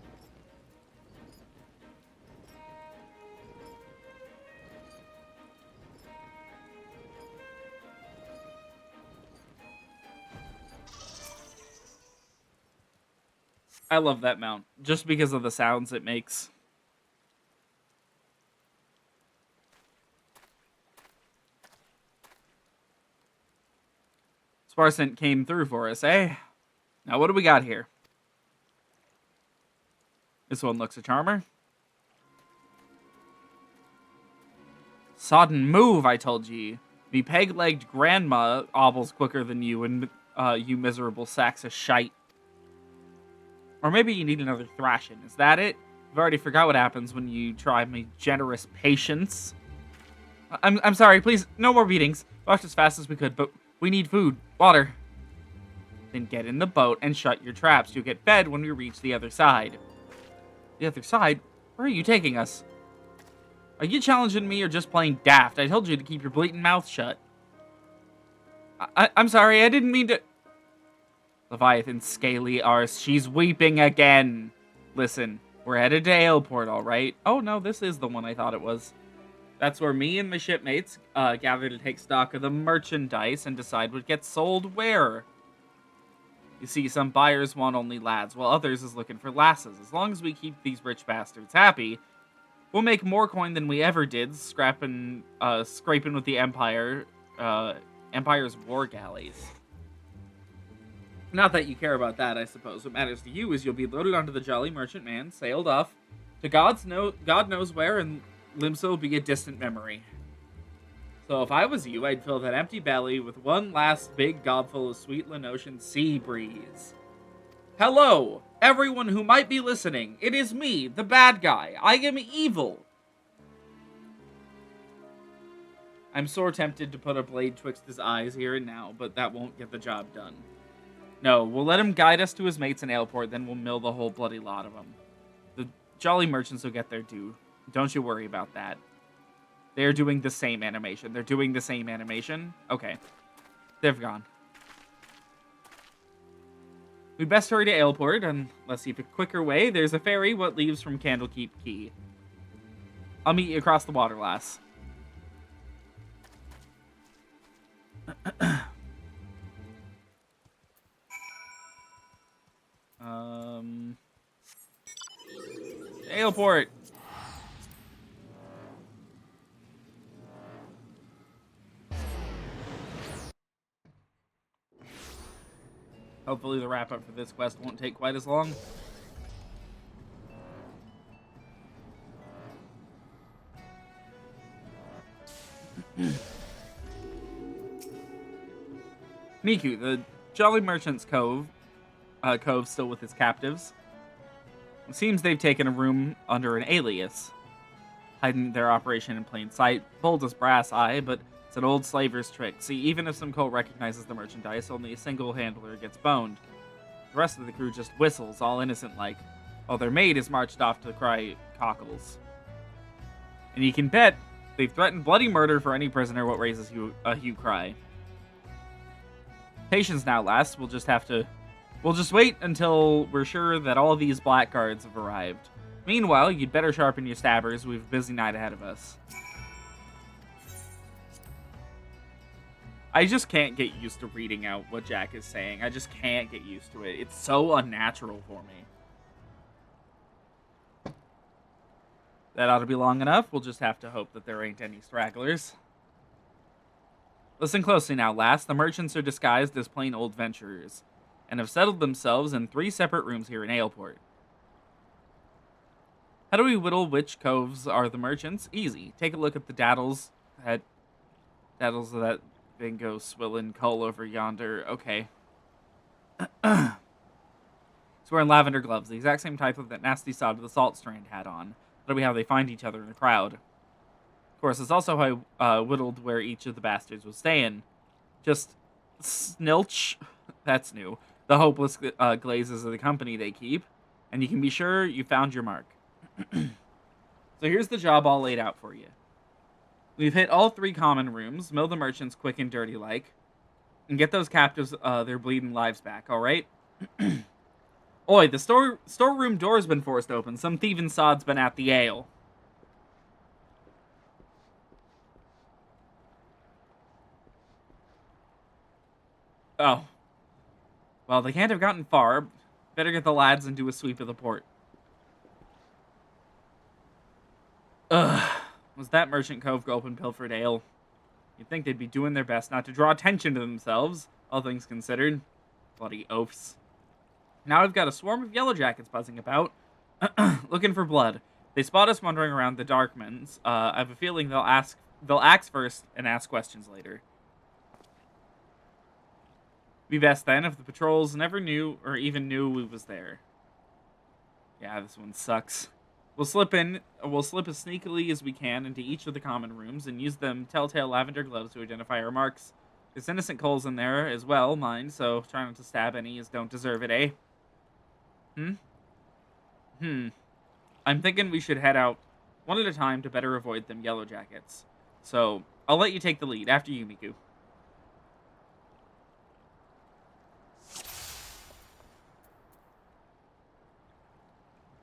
I love that mount, just because of the sounds it makes. Sparcent came through for us, eh? Now what do we got here? This one looks a charmer. Sodden move, I told ye. Me peg-legged grandma obbles quicker than you, and you miserable sacks of shite. Or maybe you need another thrashing. Is that it? I've already forgot what happens when you try my generous patience. I'm sorry, please, no more beatings. Walked as fast as we could, but we need food, water. Then get in the boat and shut your traps. You'll get fed when we reach the other side. The other side? Where are you taking us? Are you challenging me or just playing daft? I told you to keep your bleating mouth shut. I'm sorry, I didn't mean to... Leviathan scaly arse, she's weeping again. Listen, we're headed to Aleport, alright? Oh no, this is the one I thought it was. That's where me and my shipmates gather to take stock of the merchandise and decide what gets sold where. You see, some buyers want only lads, while others is looking for lasses. As long as we keep these rich bastards happy, we'll make more coin than we ever did, scraping with the Empire's war galleys. Not that you care about that, I suppose. What matters to you is you'll be loaded onto the Jolly Merchantman, sailed off to God knows where, and Limsa will be a distant memory. So if I was you, I'd fill that empty belly with one last big gobful of sweet Lenosian sea breeze. Hello, everyone who might be listening. It is me, the bad guy. I am evil. I'm sore tempted to put a blade twixt his eyes here and now, but that won't get the job done. No, we'll let him guide us to his mates in Aleport, then we'll mill the whole bloody lot of them. The Jolly Merchants will get their due. Don't you worry about that. They're doing the same animation. They're doing the same animation? Okay. They've gone. We'd best hurry to Aleport, unless you have a quicker way. There's a ferry what leaves from Candlekeep Quay. I'll meet you across the water, lass. Aleport. Hopefully the wrap-up for this quest won't take quite as long. Miku, the Jolly Merchant's Cove still with his captives. It seems they've taken a room under an alias, hiding their operation in plain sight. Bold as brass, aye, but it's an old slaver's trick. See, even if some coal recognizes the merchandise, only a single handler gets boned. The rest of the crew just whistles, all innocent-like, while their mate is marched off to cry cockles. And you can bet they've threatened bloody murder for any prisoner what raises a hue cry. Patience now, lass. We'll just wait until we're sure that all these blackguards have arrived. Meanwhile, you'd better sharpen your stabbers. We have a busy night ahead of us. I just can't get used to reading out what Jack is saying. I just can't get used to it. It's so unnatural for me. That ought to be long enough. We'll just have to hope that there ain't any stragglers. Listen closely now, lass. The merchants are disguised as plain old venturers, and have settled themselves in 3 separate rooms here in Aleport. How do we whittle which coves are the merchants? Easy. Take a look at the daddles of that bingo swillin' cull over yonder. Okay. He's wearing lavender gloves, the exact same type of that nasty sod of the salt strand had on. That'll be how they find each other in a crowd. Of course, it's also how I whittled where each of the bastards was staying. Just snilch. That's new. The hopeless glazes of the company they keep. And you can be sure you found your mark. So here's the job all laid out for you. We've hit all 3 common rooms, mill the merchants quick and dirty like, and get those captives their bleeding lives back, alright? Oi, the storeroom door's been forced open. Some thieving sod's been at the ale. Oh. Well, they can't have gotten far. Better get the lads and do a sweep of the port. Ugh. Was that Merchant Cove open Pilfered Ale? You'd think they'd be doing their best not to draw attention to themselves, all things considered. Bloody oafs. Now I've got a swarm of yellow jackets buzzing about, looking for blood. They spot us wandering around the Darkmans. I have a feeling they'll axe first and ask questions later. Be best then if the patrols never knew or even knew we was there. Yeah, this one sucks. We'll slip as sneakily as we can into each of the common rooms and use them telltale lavender gloves to identify our marks. There's innocent coals in there as well, mind, so try not to stab any as don't deserve it, eh? I'm thinking we should head out one at a time to better avoid them yellow jackets. So, I'll let you take the lead. After you, Miku.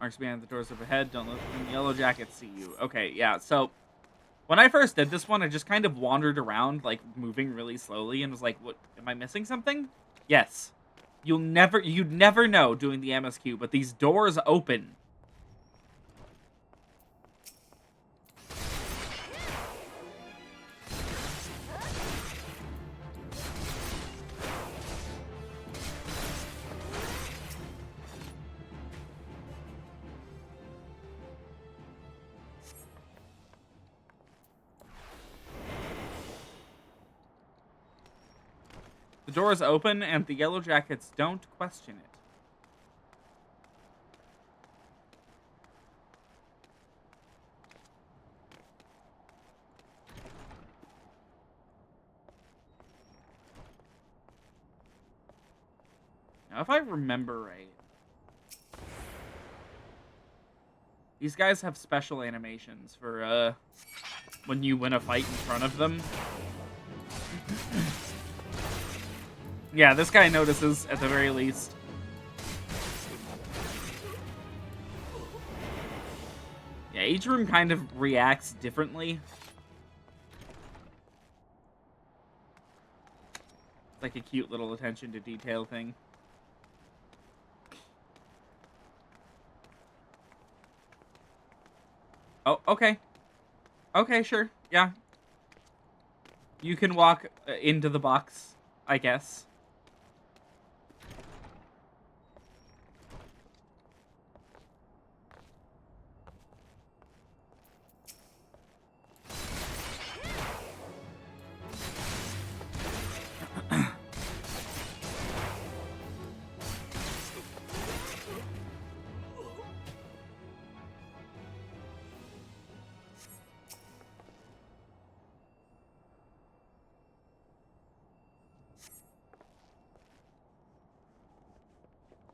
Marks behind the doors overhead. Don't let the yellow jackets see you. Okay, yeah, so when I first did this one, I just kind of wandered around, like, moving really slowly and was like, what, am I missing something? Yes. You'd never know doing the MSQ, but these doors open. The doors open, and the yellow jackets don't question it. Now, if I remember right, these guys have special animations for, when you win a fight in front of them. Yeah, this guy notices, at the very least. Yeah, each room kind of reacts differently. It's like a cute little attention to detail thing. Oh, okay. Okay, sure. Yeah. You can walk into the box, I guess.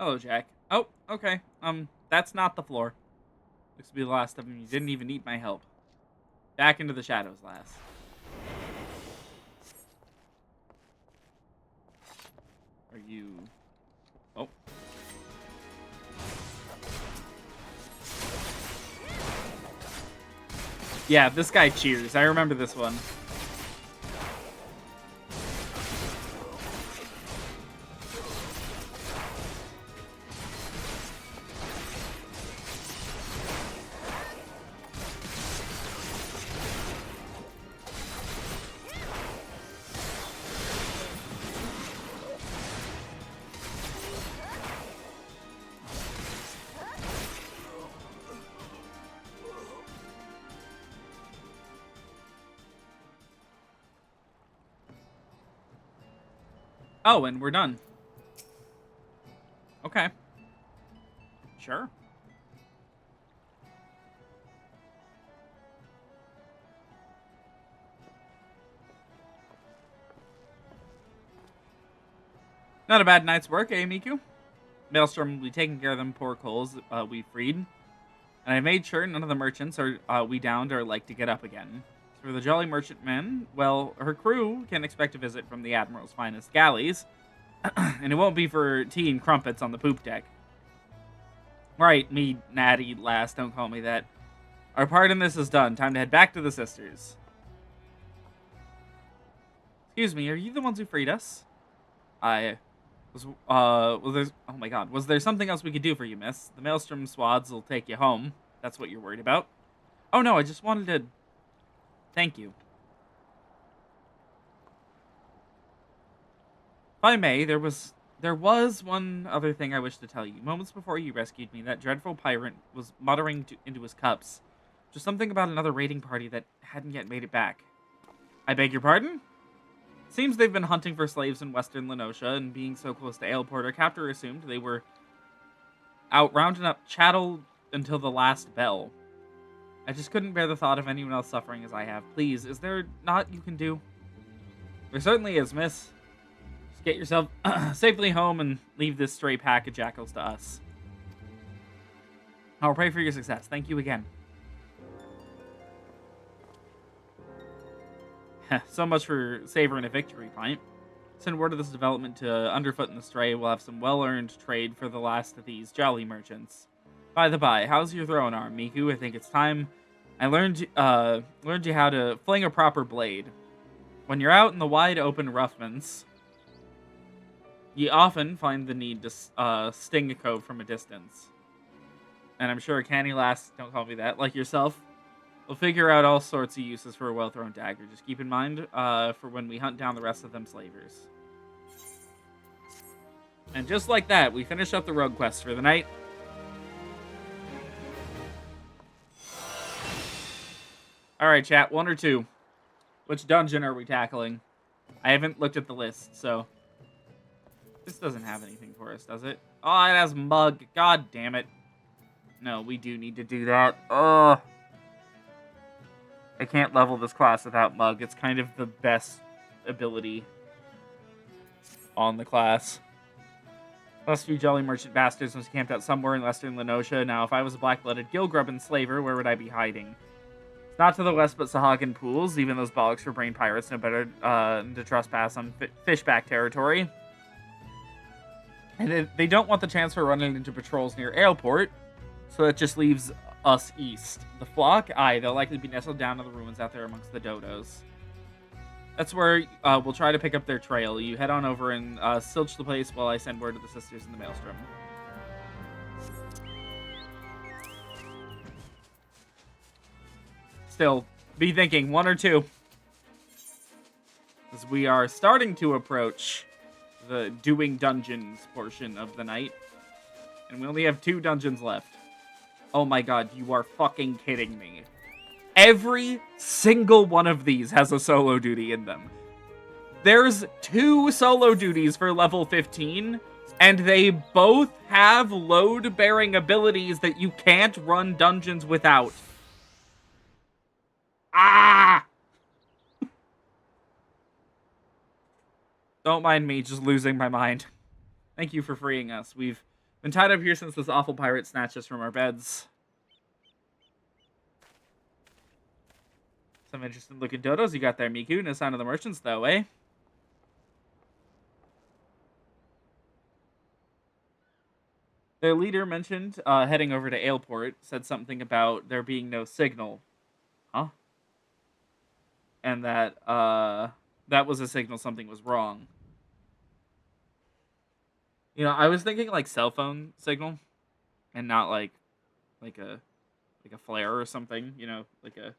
Hello, Jack. Oh, okay. That's not the floor. Looks to be the last of them. You didn't even need my help. Back into the shadows, lass. Are you... Oh. Yeah, this guy cheers. I remember this one. Oh, and we're done. Okay. Sure. Not a bad night's work, eh, Miku? Maelstrom will be taking care of them poor coals we freed. And I made sure none of the merchants we downed are like to get up again. As for the Jolly Merchantman, well, her crew can expect a visit from the Admiral's finest galleys. And it won't be for tea and crumpets on the poop deck. Right, me natty lass, don't call me that. Our part in this is done. Time to head back to the sisters. Excuse me, are you the ones who freed us? Was there something else we could do for you, miss? The Maelstrom swaths will take you home. That's what you're worried about. Oh no, I just wanted to... Thank you. If I may, there was one other thing I wish to tell you. Moments before you rescued me, that dreadful pirate was muttering into his cups. Just something about another raiding party that hadn't yet made it back. I beg your pardon? Seems they've been hunting for slaves in western Lenosha, and being so close to Aleport, our captor assumed they were out rounding up chattel until the last bell. I just couldn't bear the thought of anyone else suffering as I have. Please, is there naught you can do? There certainly is, miss. Just get yourself safely home and leave this stray pack of jackals to us. I'll pray for your success. Thank you again. So much for savoring a victory pint. Send word of this development to Underfoot and the Stray. We'll have some well-earned trade for the last of these jolly merchants. By the by, how's your throwing arm, Miku? I think it's time I learned you how to fling a proper blade. When you're out in the wide open roughlands, you often find the need to sting a cove from a distance. And I'm sure a canny lass, don't call me that, like yourself, we'll figure out all sorts of uses for a well-thrown dagger. Just keep in mind for when we hunt down the rest of them slavers. And just like that, we finish up the rogue quest for the night. Alright, chat. 1 or 2? Which dungeon are we tackling? I haven't looked at the list, so... This doesn't have anything for us, does it? Oh, it has Mug. God damn it. No, we do need to do that. Ugh. I can't level this class without Mug. It's kind of the best ability on the class. Last few jolly merchant bastards was camped out somewhere in western Lenosha. Now, if I was a black-blooded gill-grubbing slaver, where would I be hiding? It's not to the west, but Sahagan Pools. Even those bollocks for brain pirates know better to trespass on fishback territory. And they don't want the chance for running into patrols near Aleport, so that just leaves us east. The flock? Aye, they'll likely be nestled down in the ruins out there amongst the dodos. That's where we'll try to pick up their trail. You head on over and silch the place while I send word to the sisters in the Maelstrom. Still, be thinking 1 or 2. As we are starting to approach the doing dungeons portion of the night. And we only have 2 dungeons left. Oh my god, you are fucking kidding me. Every single one of these has a solo duty in them. There's 2 solo duties for level 15, and they both have load-bearing abilities that you can't run dungeons without. Ah! Don't mind me just losing my mind. Thank you for freeing us. We've been tied up here since this awful pirate snatched us from our beds. Some interesting looking dodos you got there, Miku. No sign of the merchants, though, eh? Their leader mentioned heading over to Aleport, said something about there being no signal. Huh? And that that was a signal something was wrong. You know, I was thinking like cell phone signal, and not like a flare or something. You know, like a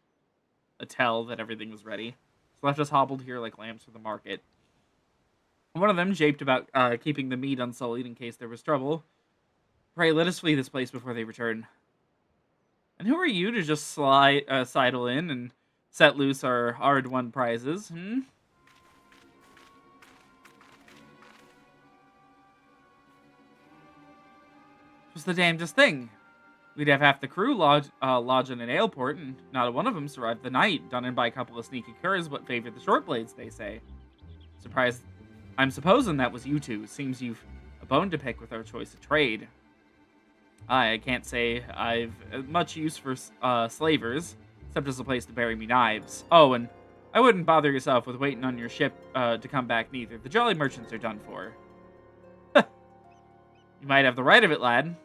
tell that everything was ready. So left us hobbled here like lambs for the market. One of them japed about keeping the meat unsullied in case there was trouble. Pray, let us flee this place before they return. And who are you to just sidle in and set loose our hard-won prizes, hmm? What's the damnedest thing? We'd have half the crew lodge in an Aleport, and not one of them survived the night, done in by a couple of sneaky curs, but favored the short blades, they say. Surprised I'm supposing that was you two. Seems you've a bone to pick with our choice of trade. I can't say I've much use for slavers, except as a place to bury me knives. Oh, and I wouldn't bother yourself with waiting on your ship to come back neither. The jolly merchants are done for. You might have the right of it, lad.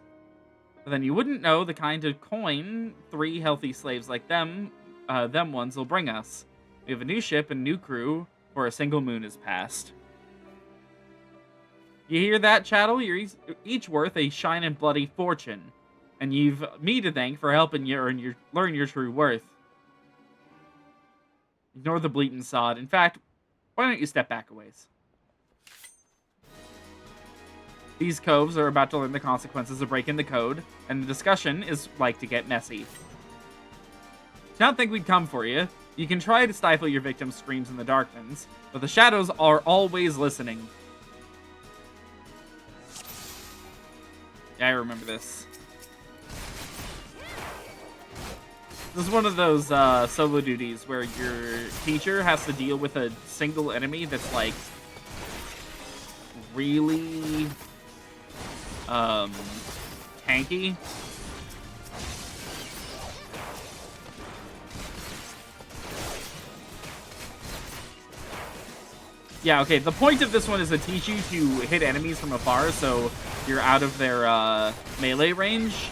But then you wouldn't know the kind of coin 3 healthy slaves like them ones will bring us. We have a new ship and new crew, for a single moon has passed. You hear that, chattel? You're each worth a shine and bloody fortune. And you've me to thank for helping you learn your true worth. Ignore the bleating sod. In fact, why don't you step back a ways? These coves are about to learn the consequences of breaking the code, and the discussion is like to get messy. Do not think we'd come for you. You can try to stifle your victim's screams in the darkness, but the shadows are always listening. Yeah, I remember this. This is one of those solo duties where your teacher has to deal with a single enemy that's like really tanky. Yeah, okay, the point of this one is to teach you to hit enemies from afar, so you're out of their melee range.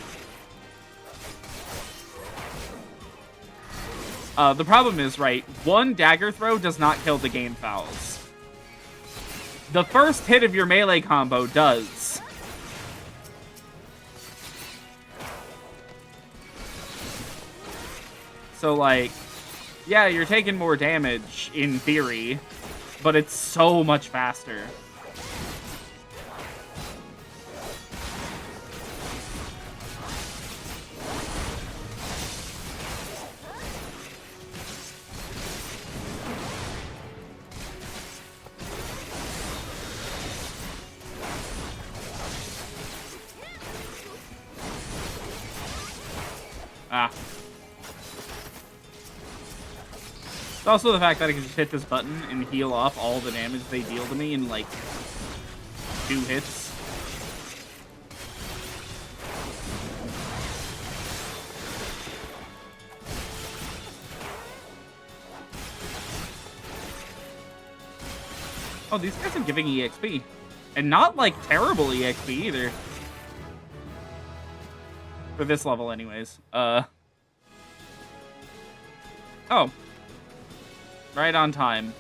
The problem is, right, one dagger throw does not kill the game fouls. The first hit of your melee combo does. So, like, yeah, you're taking more damage, in theory, but it's so much faster. Ah. It's also the fact that I can just hit this button and heal off all the damage they deal to me in, like, 2 hits. Oh, these guys are giving EXP. And not, like, terrible EXP either. For this level, anyways. Oh. Right on time.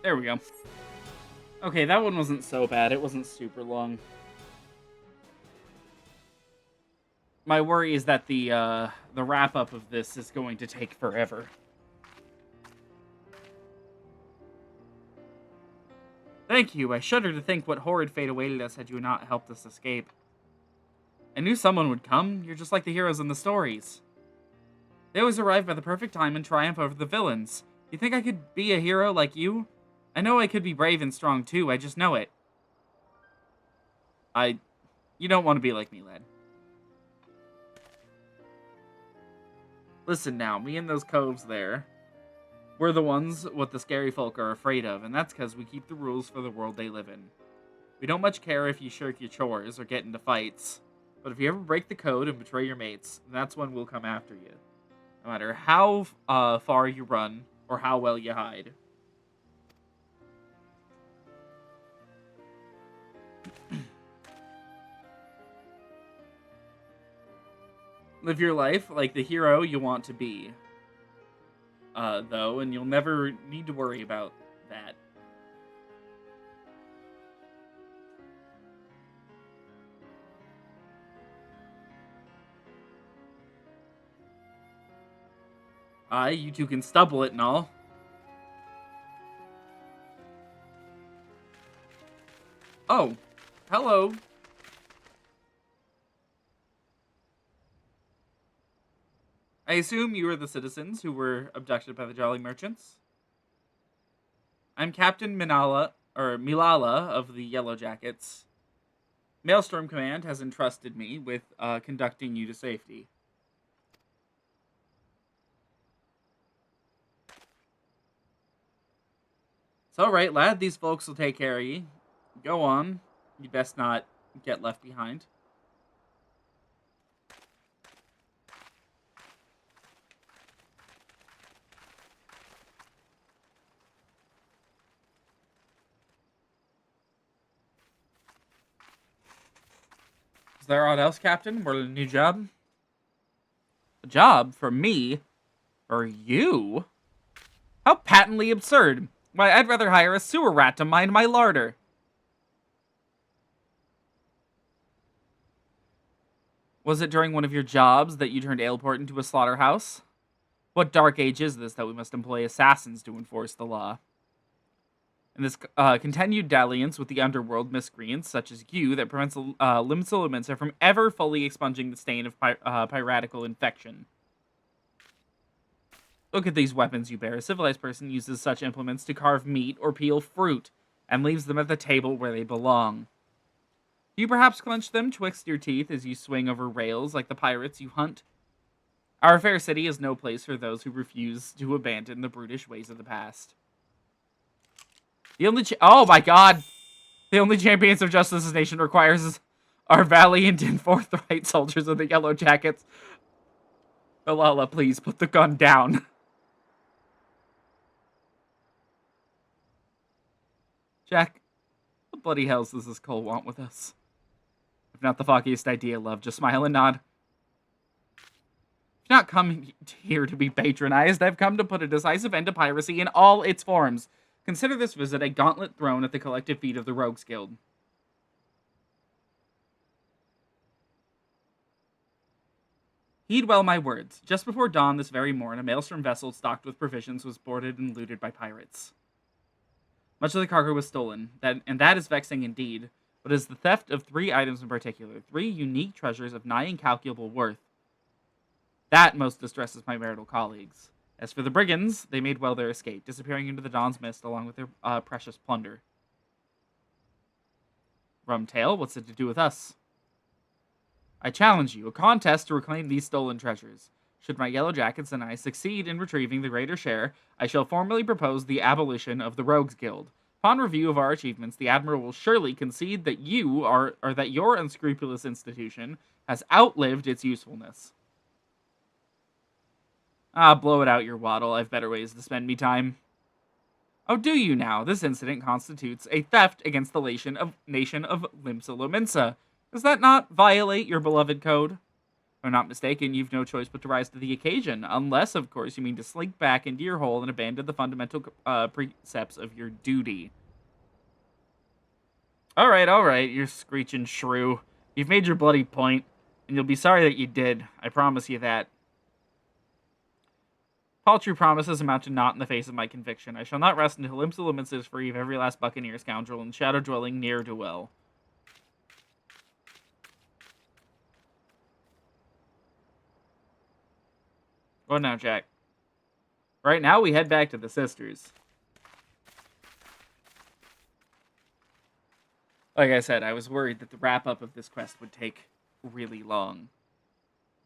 There we go. Okay, that one wasn't so bad. It wasn't super long. My worry is that the wrap-up of this is going to take forever. Thank you. I shudder to think what horrid fate awaited us had you not helped us escape. I knew someone would come. You're just like the heroes in the stories. They always arrive by the perfect time and triumph over the villains. You think I could be a hero like you? I know I could be brave and strong too. I just know it. You don't want to be like me, lad. Listen now, me and those coves there, we're the ones what the scary folk are afraid of, and that's because we keep the rules for the world they live in. We don't much care if you shirk your chores or get into fights, but if you ever break the code and betray your mates, that's when we'll come after you. No matter how far you run or how well you hide. Live your life like the hero you want to be. Though, and you'll never need to worry about that. You two can stubble it and all. Oh, hello. I assume you are the citizens who were abducted by the Jolly Merchants? I'm Captain Minala Milala of the Yellow Jackets, Maelstrom Command has entrusted me with conducting you to safety. It's alright, lad. These folks will take care of you. Go on. You best not get left behind. Is there aught else, Captain? What a new job? A job? For me? For you? How patently absurd. Why, I'd rather hire a sewer rat to mind my larder. Was it during one of your jobs that you turned Aleport into a slaughterhouse? What dark age is this that we must employ assassins to enforce the law? In this continued dalliance with the underworld miscreants, such as you, that prevents Limsa from ever fully expunging the stain of piratical infection. Look at these weapons you bear. A civilized person uses such implements to carve meat or peel fruit, and leaves them at the table where they belong. Do you perhaps clench them twixt your teeth as you swing over rails like the pirates you hunt? Our fair city is no place for those who refuse to abandon the brutish ways of the past. The only oh my god! The only champions of justice this nation requires are valiant and forthright soldiers of the Yellow Jackets. Malala, please put the gun down. Jack, what bloody hells does this Cole want with us? If not the foggiest idea, love, just smile and nod. I've not come here to be patronized. I've come to put a decisive end to piracy in all its forms. Consider this visit a gauntlet thrown at the collective feet of the Rogues Guild. Heed well my words. Just before dawn this very morn, a maelstrom vessel stocked with provisions was boarded and looted by pirates. Much of the cargo was stolen, and that is vexing indeed, but it is the theft of 3 items in particular, 3 unique treasures of nigh incalculable worth. That most distresses my marital colleagues. As for the brigands, they made well their escape, disappearing into the dawn's mist along with their precious plunder. Rumtail, what's it to do with us? I challenge you, a contest to reclaim these stolen treasures. Should my Yellow Jackets and I succeed in retrieving the greater share, I shall formally propose the abolition of the Rogues Guild. Upon review of our achievements, the Admiral will surely concede that that your unscrupulous institution has outlived its usefulness. Ah, blow it out, your waddle. I've better ways to spend me time. Oh, do you now? This incident constitutes a theft against the nation of Limsa Lominsa. Does that not violate your beloved code? If I'm not mistaken, you've no choice but to rise to the occasion, unless, of course, you mean to slink back into your hole and abandon the fundamental precepts of your duty. Alright, you're screeching shrew. You've made your bloody point, and you'll be sorry that you did. I promise you that. Paltry promises amount to naught in the face of my conviction. I shall not rest until Limsa Lominsa is free of every last buccaneer, scoundrel, and shadow-dwelling ne'er-do-well. What now, Jack? Right now, we head back to the Sisters. Like I said, I was worried that the wrap-up of this quest would take really long.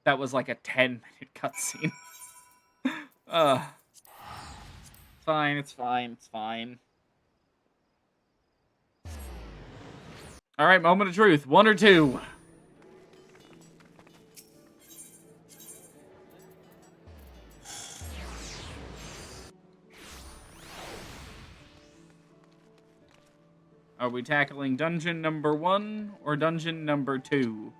That was like a 10-minute cutscene. It's fine. Alright, moment of truth. 1 or 2? Are we tackling dungeon number 1 or dungeon number 2?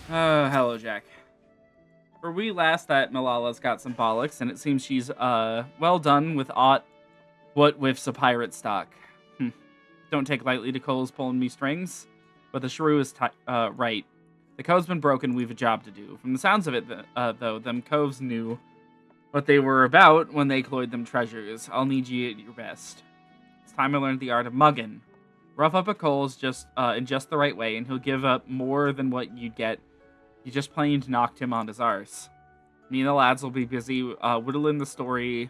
Hello, Jack. For we last that Malala's got some bollocks, and it seems she's, well done with aught what whiffs a pirate stock. Don't take lightly to Cole's pulling me strings, but the shrew is right. The code's been broken, we've a job to do. From the sounds of it, though, them coves knew what they were about when they cloyed them treasures. I'll need ye at your best. time I learned the art of muggin'. Rough up a Cole's in just the right way, and he'll give up more than what you'd get. You just plain knocked him on his arse. Me and the lads will be busy whittling the story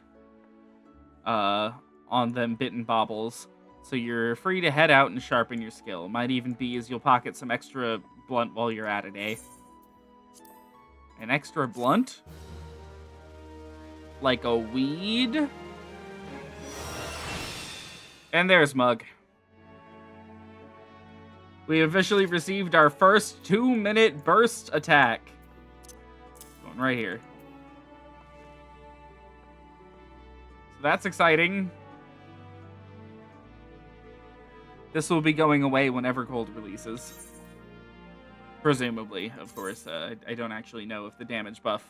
on them bitten baubles, so you're free to head out and sharpen your skill. Might even be as you'll pocket some extra blunt while you're at it, eh? An extra blunt? Like a weed? And there's Mug. We officially received our first 2-minute burst attack. Going right here. So that's exciting. This will be going away whenever Gold releases. Presumably, of course. I don't actually know if the damage buff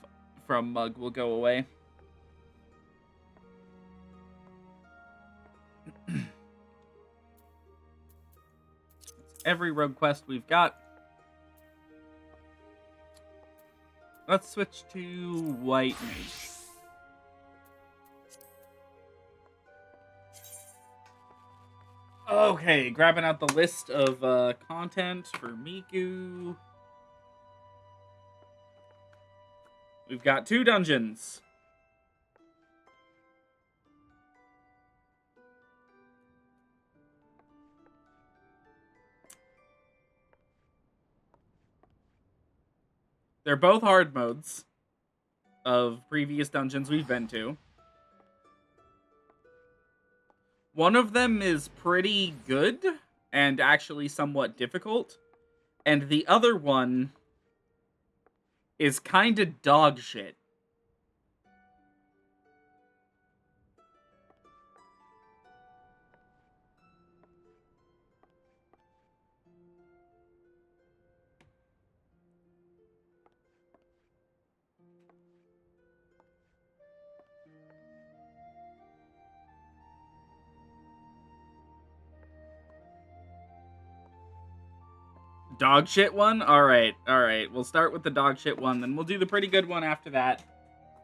from Mug will go away. Every rogue quest we've got. Let's switch to White Mage. Okay, grabbing out the list of content for Miku. We've got 2 dungeons. They're both hard modes of previous dungeons we've been to. One of them is pretty good and actually somewhat difficult. And the other one is kind of dog shit. Dog shit one? Alright. We'll start with the dog shit one, then we'll do the pretty good one after that.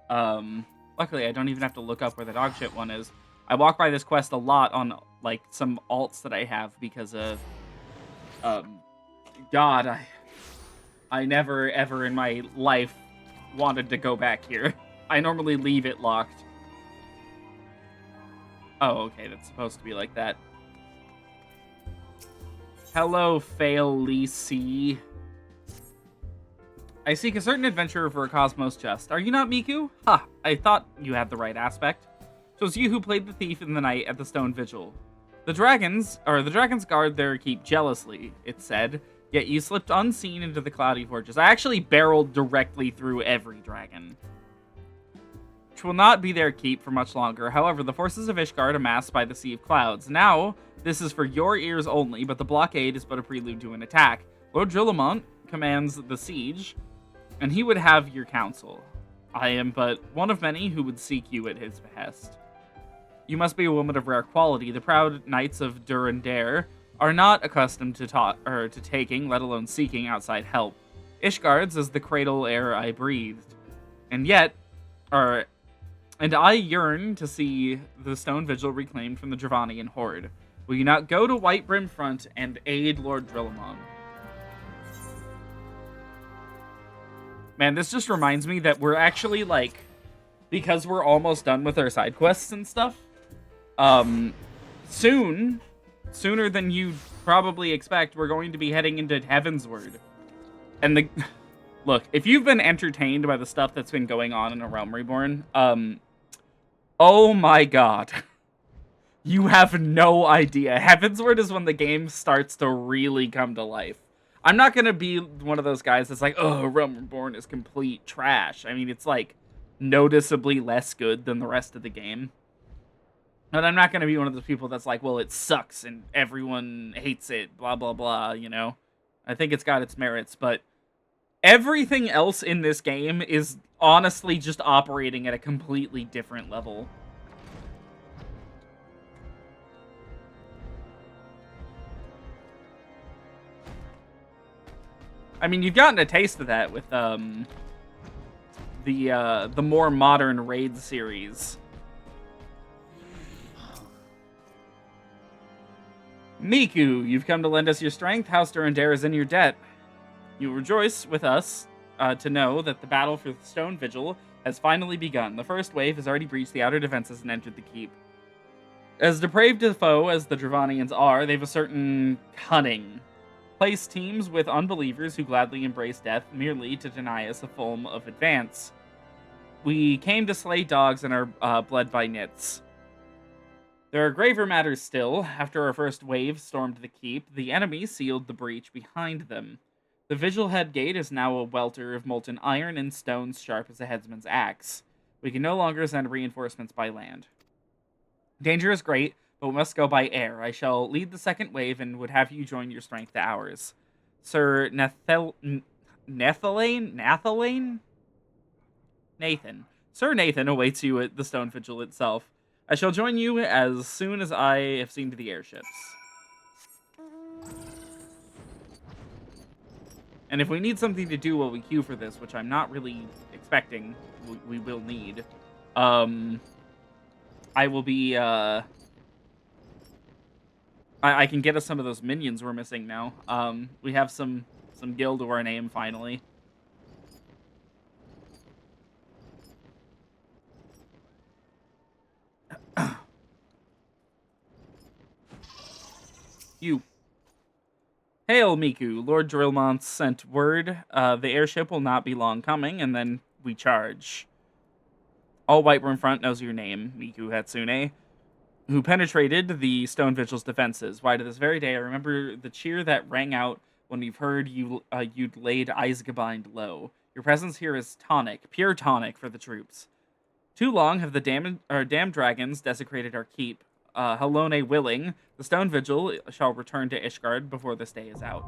Luckily, I don't even have to look up where the dog shit one is. I walk by this quest a lot on, like, some alts that I have because of, God, I never, ever in my life wanted to go back here. I normally leave it locked. Oh, okay, that's supposed to be like that. Hello, Fail-Lisi. I seek a certain adventurer for a cosmos chest. Are you not Miku? Ha! I thought you had the right aspect. 'Twas you who played the thief in the night at the stone vigil. The dragons guard their keep jealously, it said, yet you slipped unseen into the cloudy fortress. I actually barreled directly through every dragon. Which will not be their keep for much longer. However, the forces of Ishgard amassed by the Sea of Clouds. Now, this is for your ears only, but the blockade is but a prelude to an attack. Lord Drillamont commands the siege, and he would have your counsel. I am but one of many who would seek you at his behest. You must be a woman of rare quality. The proud knights of Durandare are not accustomed to taking, let alone seeking, outside help. Ishgard's is the cradle air I breathed. And I yearn to see the stone vigil reclaimed from the Dravanian horde. Will you not go to White Brim Front and aid Lord Drillamon? Man, this just reminds me that we're actually, like, because we're almost done with our side quests and stuff, sooner than you probably expect, we're going to be heading into Heavensward. And look, if you've been entertained by the stuff that's been going on in A Realm Reborn, oh my god. You have no idea. Heavensward is when the game starts to really come to life. I'm not going to be one of those guys that's like, oh, Realm Reborn is complete trash. I mean, it's, like, noticeably less good than the rest of the game. But I'm not going to be one of those people that's like, well, it sucks and everyone hates it, blah, blah, blah, you know? I think it's got its merits, but everything else in this game is honestly just operating at a completely different level. I mean, you've gotten a taste of that with the more modern Raid series. Miku, you've come to lend us your strength. House Durandare is in your debt. You rejoice with us to know that the battle for the Stone Vigil has finally begun. The first wave has already breached the outer defenses and entered the keep. As depraved a foe as the Dravanians are, they've a certain cunning. Place teams with unbelievers who gladly embrace death merely to deny us a form of advance. We came to slay dogs and are bled by nits. There are graver matters still. After our first wave stormed the keep, the enemy sealed the breach behind them. The Vigil head gate is now a welter of molten iron and stones sharp as a headsman's axe. We can no longer send reinforcements by land. Danger is great, but we must go by air. I shall lead the second wave and would have you join your strength to ours. Sir Nathan? Sir Nathan awaits you at the Stone Vigil itself. I shall join you as soon as I have seen to the airships. And if we need something to do while we queue for this, which I'm not really expecting we will need, I will be, I can get us some of those minions we're missing now. We have some guild to our name, finally. You. Hail, Miku. Lord Drillmont sent word. The airship will not be long coming, and then we charge. All Whiterun front knows your name, Miku Hatsune, who penetrated the Stone Vigil's defenses. Why, to this very day, I remember the cheer that rang out when we've heard you'd laid Eisgebind low. Your presence here is tonic, pure tonic for the troops. Too long have the damned dragons desecrated our keep. Halone willing, the Stone Vigil shall return to Ishgard before this day is out.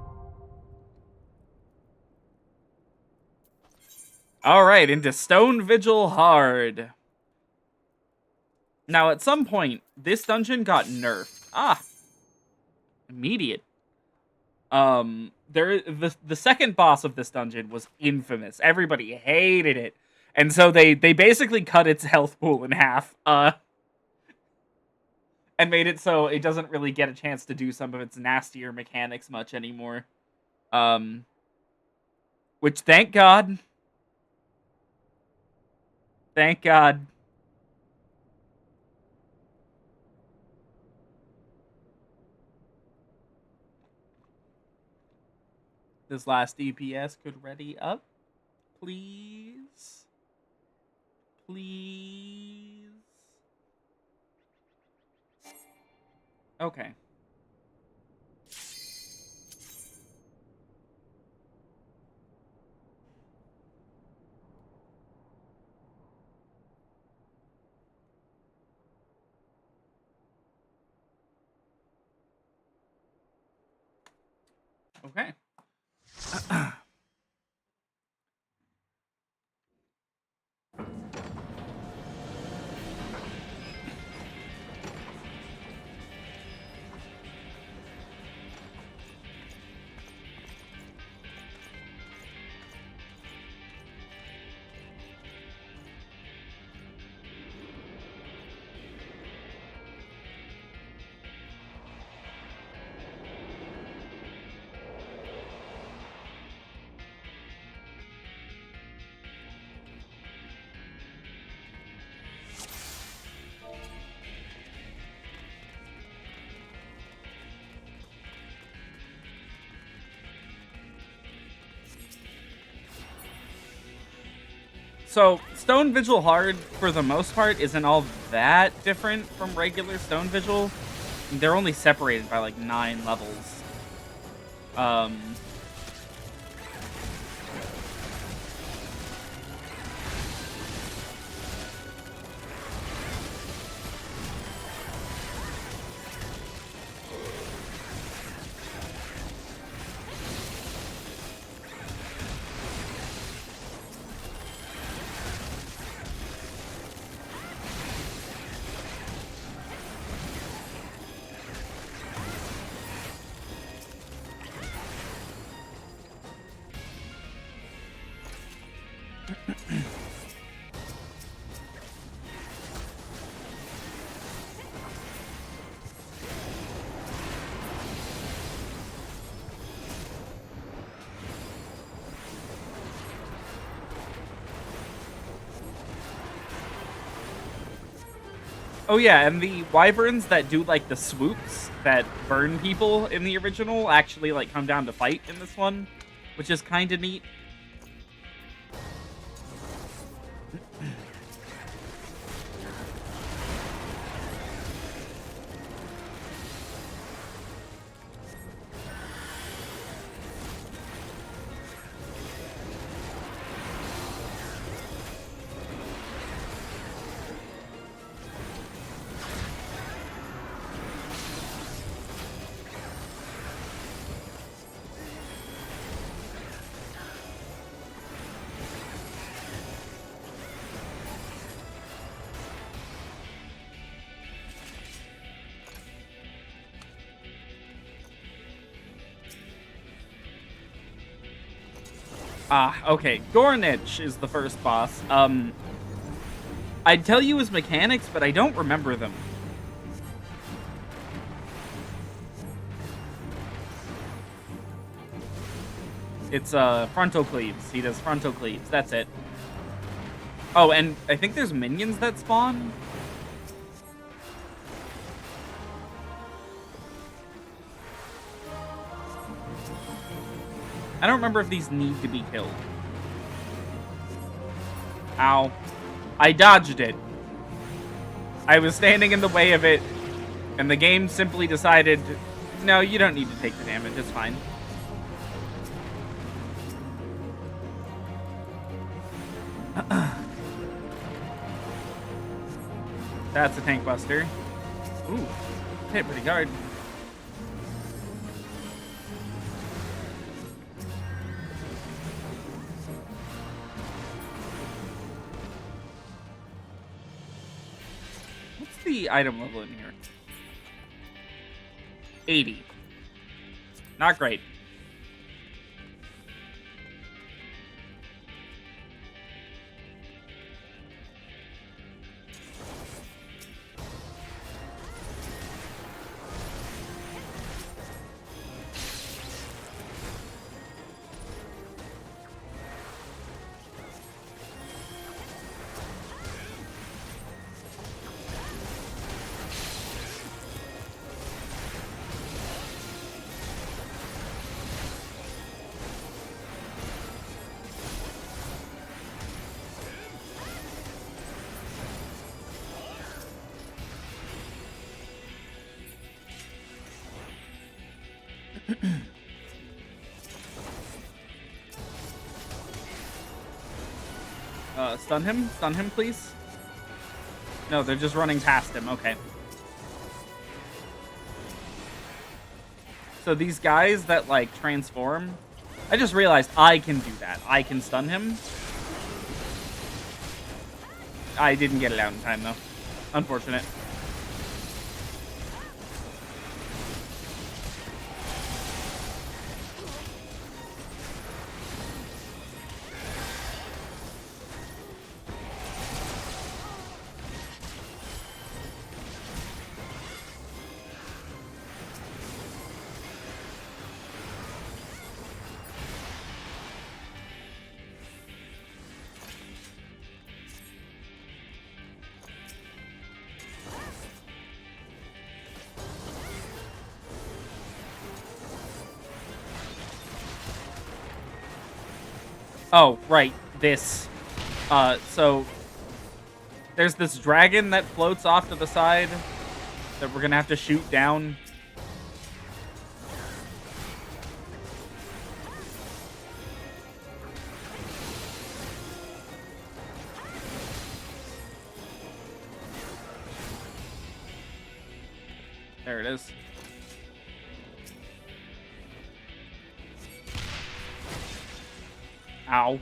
Alright, into Stone Vigil hard. Now, at some point, this dungeon got nerfed. Immediate. The second boss of this dungeon was infamous. Everybody hated it. And so they basically cut its health pool in half. And made it so it doesn't really get a chance to do some of its nastier mechanics much anymore. Which, thank God. Thank God. This last DPS could ready up. Please. Please. Okay. Okay. So, Stone Vigil Hard, for the most part, isn't all that different from regular Stone Vigil. They're only separated by, like, 9 levels. Oh yeah, and the wyverns that do like the swoops that burn people in the original actually like come down to fight in this one, which is kind of neat. Ah, okay. Gornich is the first boss. I'd tell you his mechanics, but I don't remember them. It's frontal cleaves. He does frontal cleaves. That's it. Oh, and I think there's minions that spawn. I don't remember if these need to be killed. Ow. I dodged it. I was standing in the way of it, and the game simply decided, no, you don't need to take the damage. It's fine. That's a tank buster. Ooh, hit pretty hard. What's the item level in here? 80. Not great. Stun him? Stun him, please? No, they're just running past him. Okay. So these guys that, like, transform... I just realized I can do that. I can stun him. I didn't get it out in time, though. Unfortunate. Oh, right. This. So there's this dragon that floats off to the side that we're gonna have to shoot down. There it is. Ow.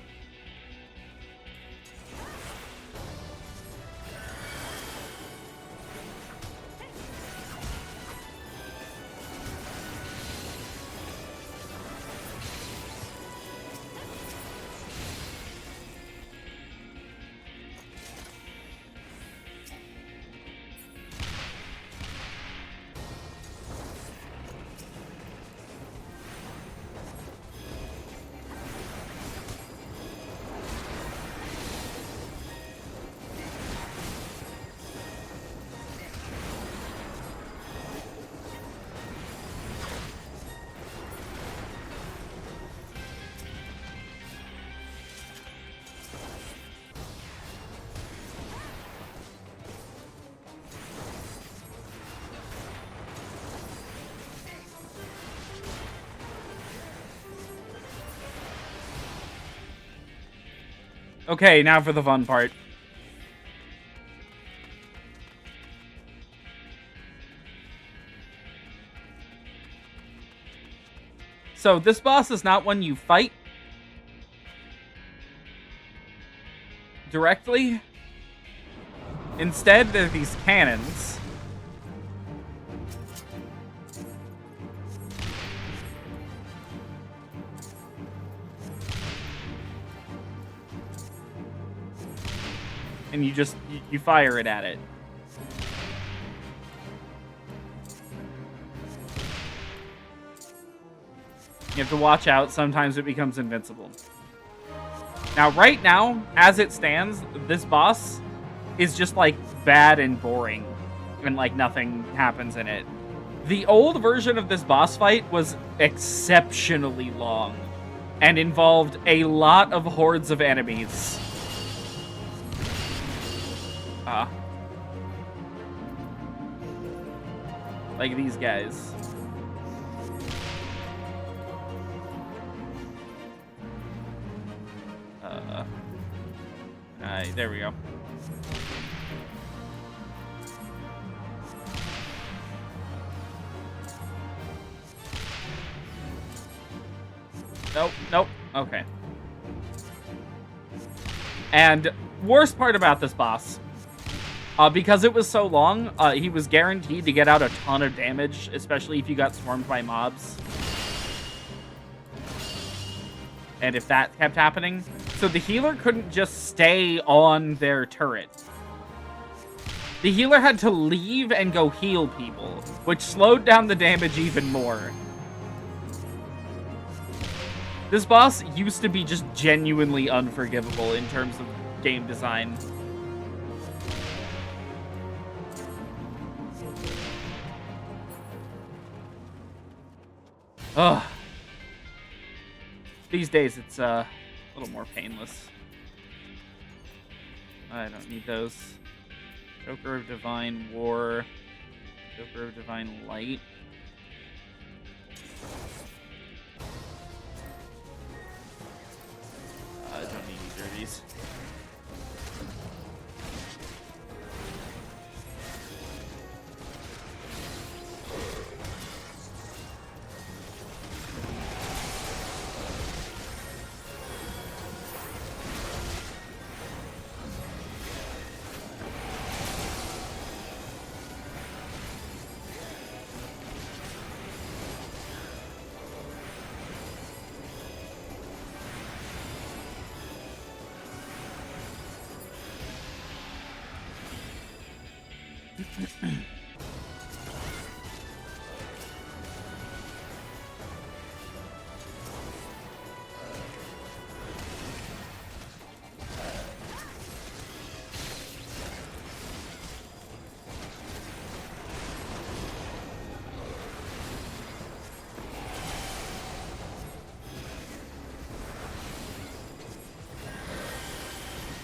Okay, now for the fun part. So this boss is not one you fight directly. Instead, there are these cannons. And you fire it at it. You have to watch out. Sometimes it becomes invincible. Now, right now, as it stands, this boss is just, like, bad and boring. And, like, nothing happens in it. The old version of this boss fight was exceptionally long. And involved a lot of hordes of enemies. Like these guys. There we go. Nope. Okay. And worst part about this boss, because it was so long, he was guaranteed to get out a ton of damage, especially if you got swarmed by mobs. And if that kept happening. So the healer couldn't just stay on their turret. The healer had to leave and go heal people, which slowed down the damage even more. This boss used to be just genuinely unforgivable in terms of game design. Ugh. These days, it's a little more painless. I don't need those. Joker of Divine War. Joker of Divine Light. I don't need either of these.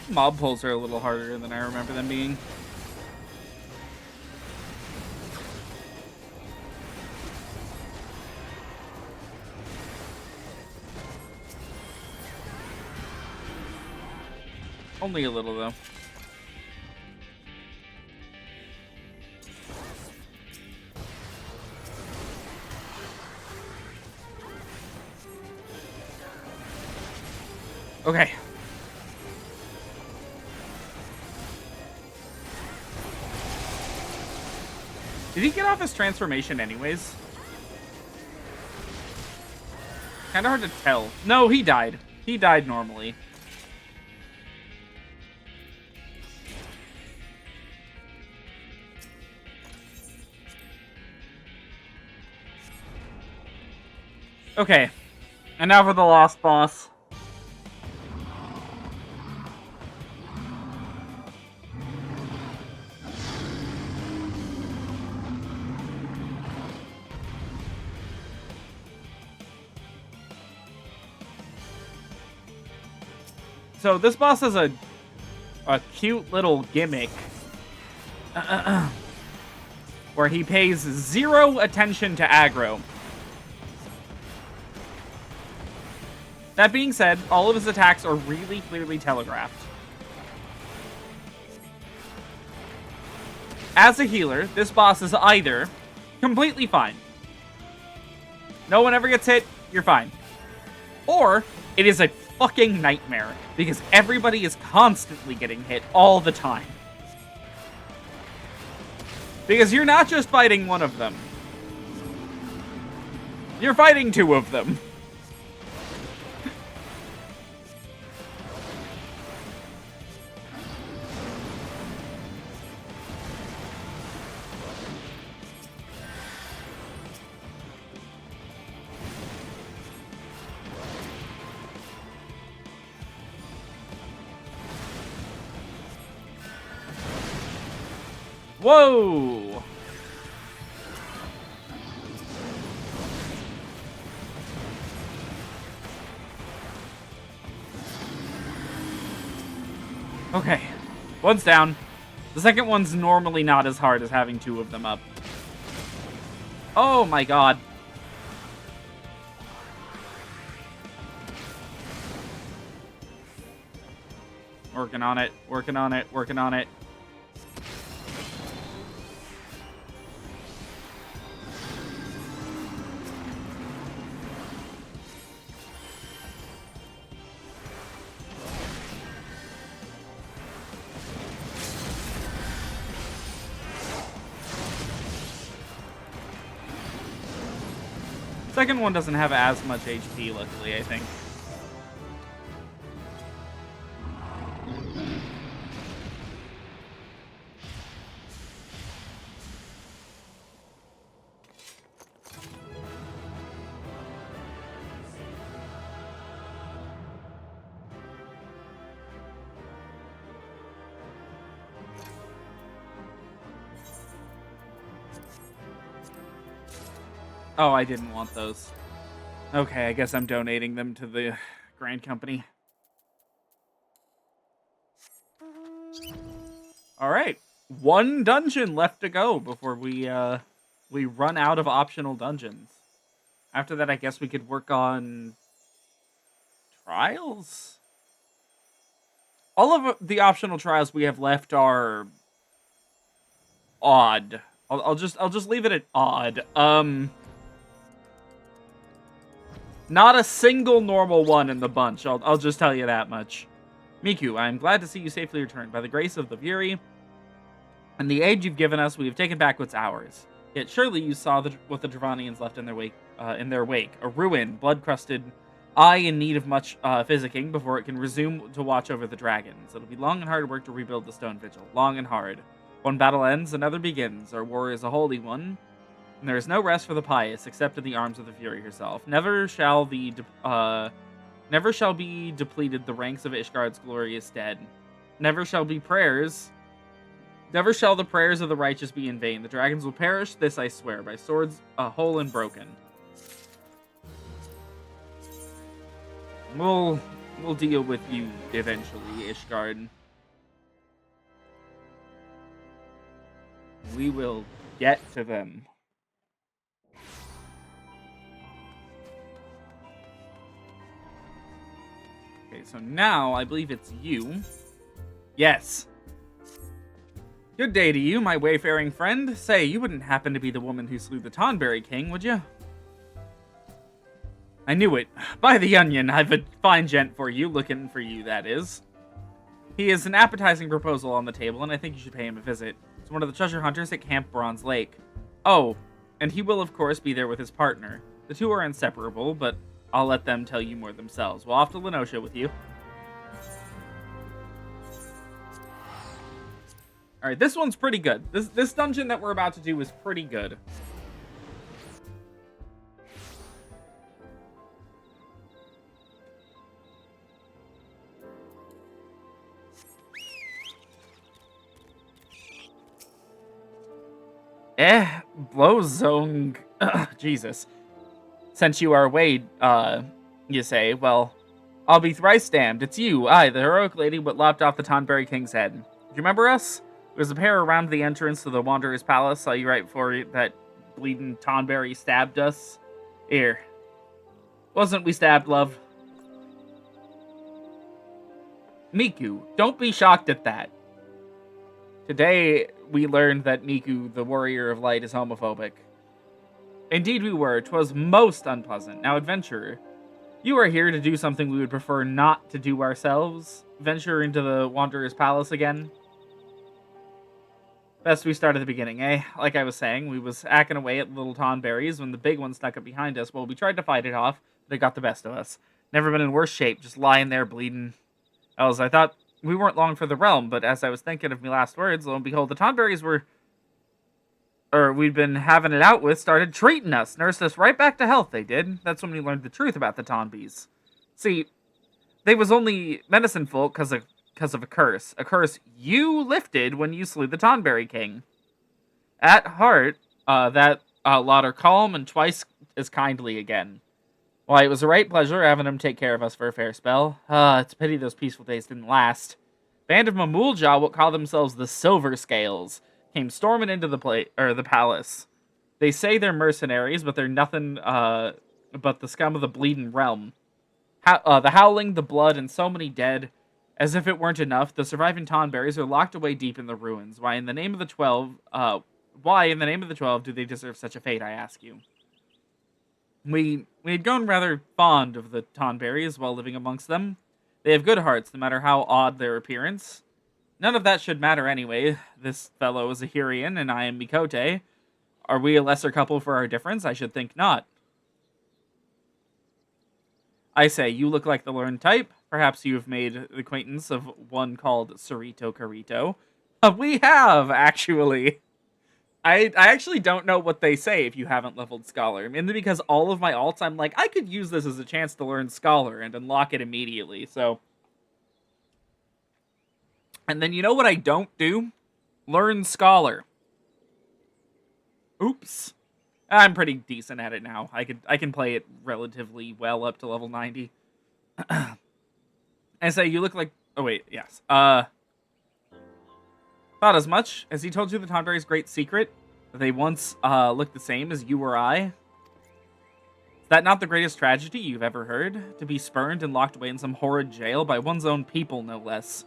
Mob pulls are a little harder than I remember them being. Only a little, though. Okay. Did he get off his transformation anyways? Kinda hard to tell. No, he died. He died normally. Okay. And now for the last boss. So this boss has a cute little gimmick where he pays 0 attention to aggro. That being said, all of his attacks are really clearly telegraphed. As a healer, this boss is either completely fine. No one ever gets hit, you're fine. Or it is a fucking nightmare because everybody is constantly getting hit all the time. Because you're not just fighting one of them. You're fighting two of them. Whoa! Okay, one's down. The second one's normally not as hard as having two of them up. Oh my god. Working on it, working on it, working on it. Second one doesn't have as much HP, luckily, I think. Oh, I didn't want those. Okay, I guess I'm donating them to the Grand Company. Alright. One dungeon left to go before we run out of optional dungeons. After that, I guess we could work on trials? All of the optional trials we have left are odd. I'll just leave it at odd. Not a single normal one in the bunch. I'll just tell you that much. Miku, I am glad to see you safely returned. By the grace of the Fury and the aid you've given us, we have taken back what's ours. Yet surely you saw what the Dravanians left in their wake. A ruin, blood-crusted, eye in need of much physicking before it can resume to watch over the dragons. It'll be long and hard work to rebuild the Stone Vigil. Long and hard. One battle ends, another begins. Our war is a holy one. And there is no rest for the pious, except in the arms of the Fury herself. Never shall be depleted the ranks of Ishgard's glorious dead. Never shall the prayers of the righteous be in vain. The dragons will perish, this I swear, by swords whole and broken. We'll deal with you eventually, Ishgard. We will get to them. Okay, so now I believe it's you. Yes. Good day to you, my wayfaring friend. Say, you wouldn't happen to be the woman who slew the Tonberry King, would you? I knew it. By the onion, I've a fine gent for you, looking for you, that is. He is an appetizing proposal on the table, and I think you should pay him a visit. He's one of the treasure hunters at Camp Bronze Lake. Oh, and he will, of course, be there with his partner. The two are inseparable, but I'll let them tell you more themselves. We'll off to Lenosha with you. Alright, this one's pretty good. This dungeon that we're about to do is pretty good. Blowzong. Jesus. Since you are away, you say, well, I'll be thrice damned. It's you, I, the heroic lady what lopped off the Tonberry King's head. Do you remember us? It was a pair around the entrance to the Wanderer's Palace. Saw you right before that bleeding Tonberry stabbed us. Here. Wasn't we stabbed, love? Miku, don't be shocked at that. Today, we learned that Miku, the warrior of light, is homophobic. Indeed we were. 'Twas most unpleasant. Now, adventurer, you are here to do something we would prefer not to do ourselves. Venture into the Wanderer's Palace again. Best we start at the beginning, eh? Like I was saying, we was hacking away at little tonberries when the big one snuck up behind us. Well, we tried to fight it off, but it got the best of us. Never been in worse shape, just lying there bleeding. Else, I thought we weren't long for the realm, but as I was thinking of me last words, lo and behold, the tonberries we'd been having it out with started treating us, nursed us right back to health, they did. That's when we learned the truth about the Tonbees. See, they was only medicine folk because of a curse you lifted when you slew the Tonberry King. At heart, that lot are calm and twice as kindly again. Why, it was a right pleasure having him take care of us for a fair spell. It's a pity those peaceful days didn't last. Band of Mamulja, what call themselves the Silver Scales, came storming into the palace. They say they're mercenaries, but they're nothing but the scum of the bleeding realm. The howling, the blood, and so many dead. As if it weren't enough, the surviving Tonberries are locked away deep in the ruins. Why in the name of the 12 do they deserve such a fate, I ask you? We had grown rather fond of the Tonberries while living amongst them. They have good hearts, no matter how odd their appearance. None of that should matter anyway. This fellow is a Hirian, and I am Mikote. Are we a lesser couple for our difference? I should think not. I say, you look like the learned type. Perhaps you have made the acquaintance of one called Sarito Carito. We have, actually. I actually don't know what they say if you haven't leveled Scholar. Mainly because all of my alts, I'm like, I could use this as a chance to learn Scholar and unlock it immediately, so. And then you know what I don't do? Learn Scholar. Oops. I'm pretty decent at it now. I can play it relatively well up to level 90. I say, you look like... Oh, wait, yes. Thought as much. Has he told you the Tonberry's great secret? That they once looked the same as you or I? Is that not the greatest tragedy you've ever heard? To be spurned and locked away in some horrid jail by one's own people, no less.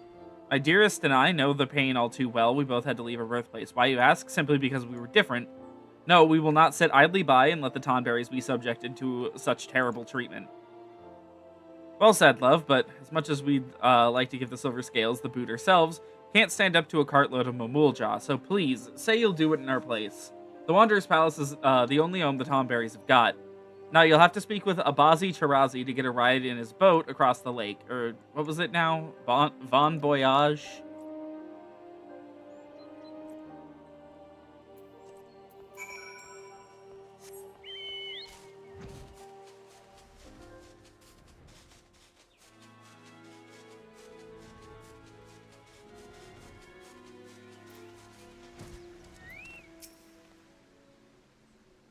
My dearest and I know the pain all too well. We both had to leave our birthplace. Why, you ask? Simply because we were different. No, we will not sit idly by and let the Tonberries be subjected to such terrible treatment. Well said, love, but as much as we'd like to give the Silver Scales the boot ourselves, can't stand up to a cartload of Mamulja, so please, say you'll do it in our place. The Wanderer's Palace is the only home the Tonberries have got. Now, you'll have to speak with Abazi Charazi to get a ride in his boat across the lake. Or, what was it now? Bon Voyage?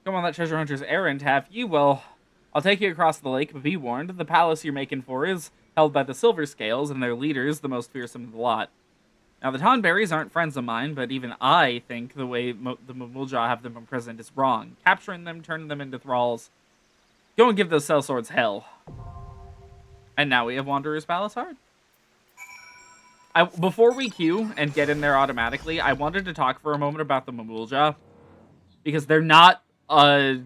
Come on that treasure hunter's errand, have you? Well, I'll take you across the lake, but be warned, the palace you're making for is held by the Silver Scales, and their leader's the most fearsome of the lot. Now, the Tonberries aren't friends of mine, but even I think the way the Mamulja have them imprisoned is wrong. Capturing them, turning them into thralls. Go and give those sellswords hell. And now we have Wanderer's Palace hard. Before we queue and get in there automatically, I wanted to talk for a moment about the Mamulja. Because they're not a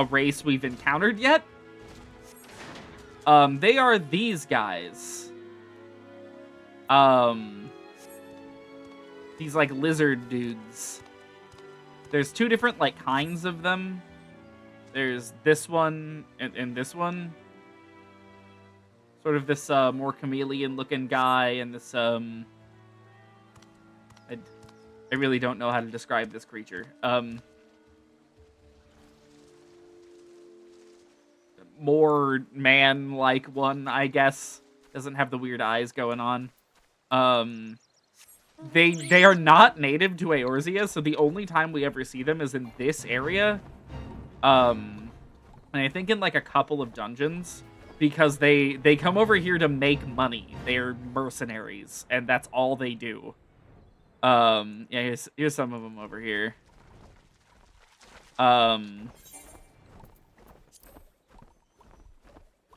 race we've encountered yet. They are these guys. These, like, lizard dudes. There's two different, like, kinds of them. There's this one and this one. Sort of this, more chameleon-looking guy and this, I really don't know how to describe this creature. More man-like one, I guess. Doesn't have the weird eyes going on. They are not native to Eorzea, so the only time we ever see them is in this area. And I think in like a couple of dungeons, because they come over here to make money. They're mercenaries, and that's all they do. Yeah, here's some of them over here.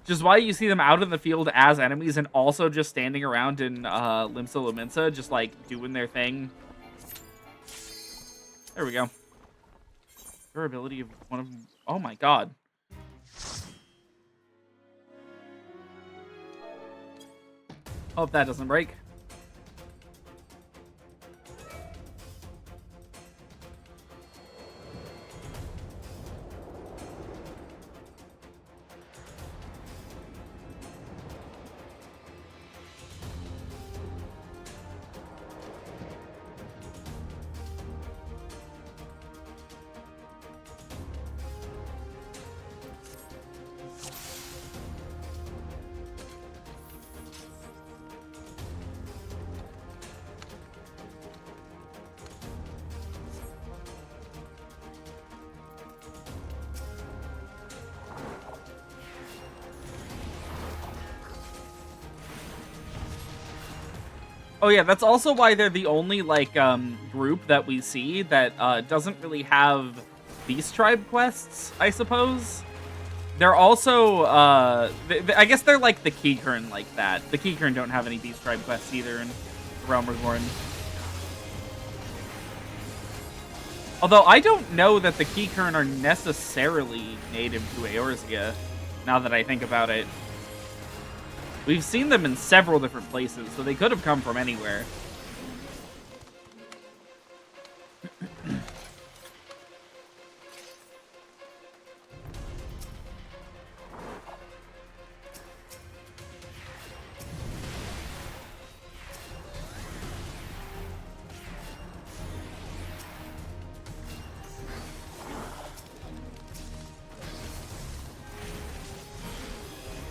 Which is why you see them out in the field as enemies and also just standing around in Limsa Lominsa, just like doing their thing. There we go. Durability of one of them. Oh my god. Hope that doesn't break. Oh yeah, that's also why they're the only, like, group that we see that doesn't really have Beast Tribe quests, I suppose. They're also, I guess they're like the Keycurn like that. The Keycurn don't have any Beast Tribe quests either in Realm Reborn. Although I don't know that the Keycurn are necessarily native to Eorzea, now that I think about it. We've seen them in several different places, so they could have come from anywhere.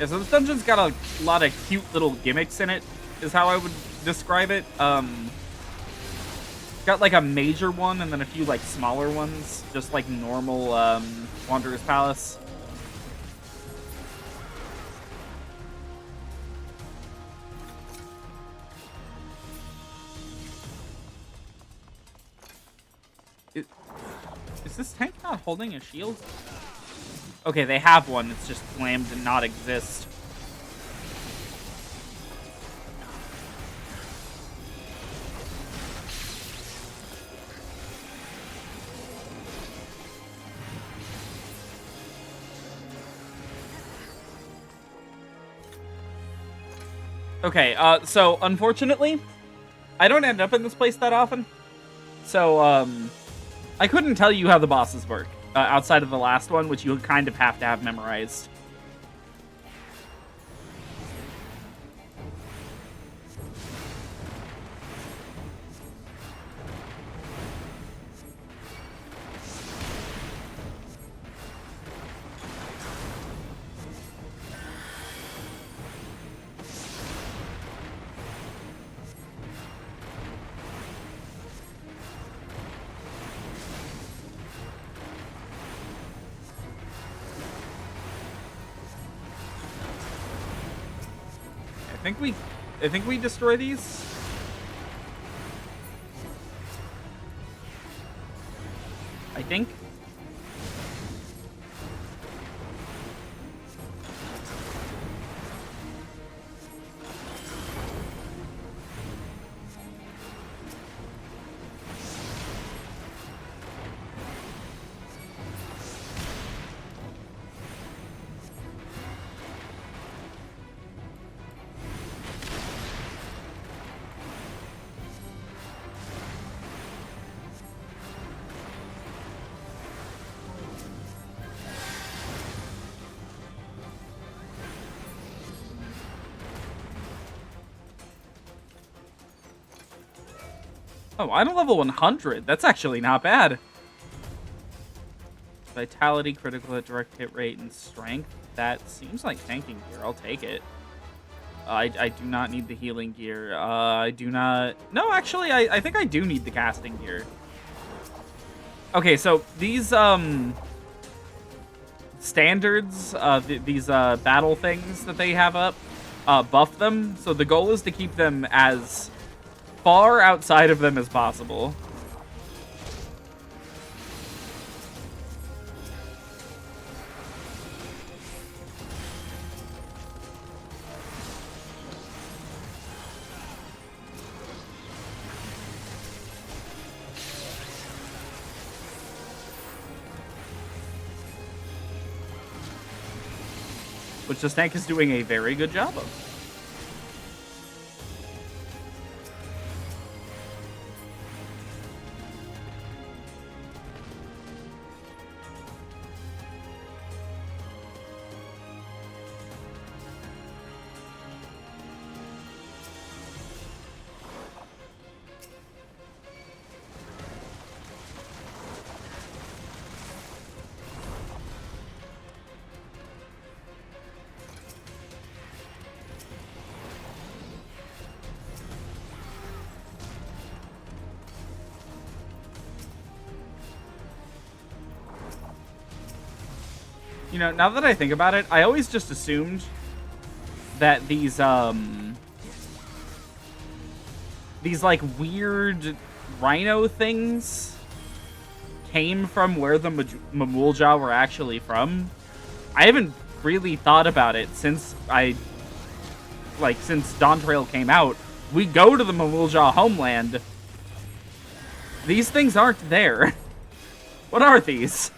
Yeah, so this dungeon's got a lot of cute little gimmicks in it, is how I would describe it. Got like a major one and then a few like smaller ones, just like normal Wanderer's Palace. Is this tank not holding a shield? Okay, they have one. It's just claimed to not exist. Okay, so unfortunately, I don't end up in this place that often. So, I couldn't tell you how the bosses work. Outside of the last one, which you kind of have to have memorized. I think we destroy these. I think. Oh, I'm a level 100. That's actually not bad. Vitality, critical hit, direct hit rate, and strength. That seems like tanking gear. I'll take it. I do not need the healing gear. I do not... No, actually, I think I do need the casting gear. Okay, so these, standards, these, battle things that they have up, buff them. So the goal is to keep them as far outside of them as possible. which this tank is doing a very good job of. You know, now that I think about it, I always just assumed that these like weird rhino things came from where the Mamulja were actually from. I haven't really thought about it since since Dawn Trail came out. We go to the Mamulja homeland. These things aren't there. What are these?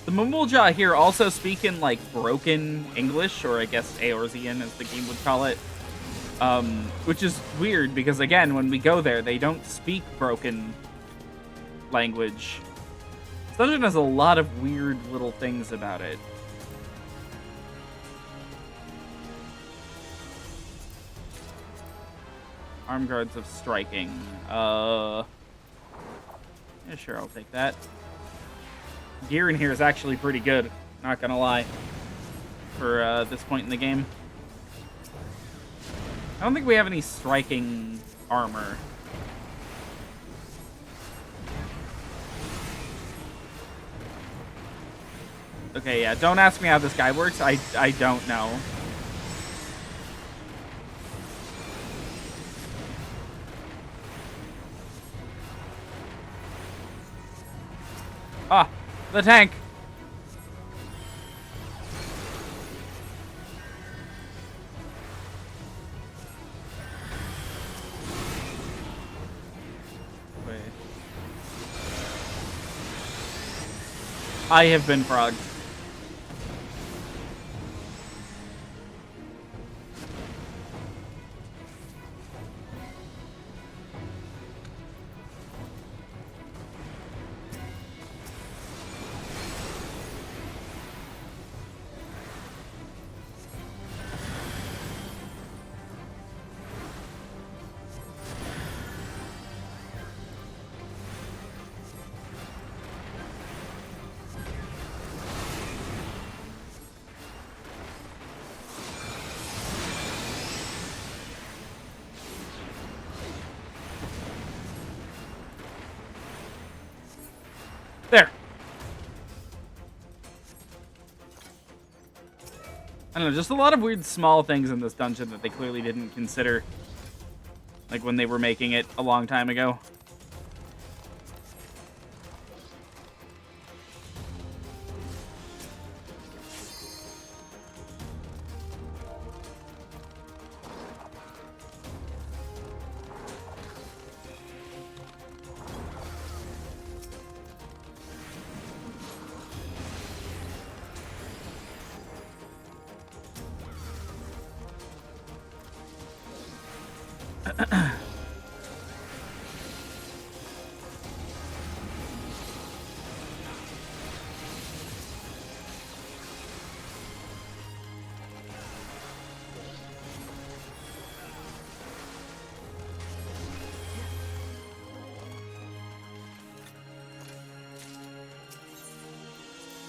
The Mamulja here also speak in, like, broken English, or I guess Eorzean, as the game would call it. Which is weird, because, again, when we go there, they don't speak broken language. This dungeon has a lot of weird little things about it. Arm guards of striking. Yeah, sure, I'll take that. Gear in here is actually pretty good, not gonna lie, for this point in the game. I don't think we have any striking armor. Okay, yeah, don't ask me how this guy works. I don't know. Ah, the tank. Wait. I have been frogged. There. I don't know, just a lot of weird small things in this dungeon that they clearly didn't consider, like when they were making it a long time ago.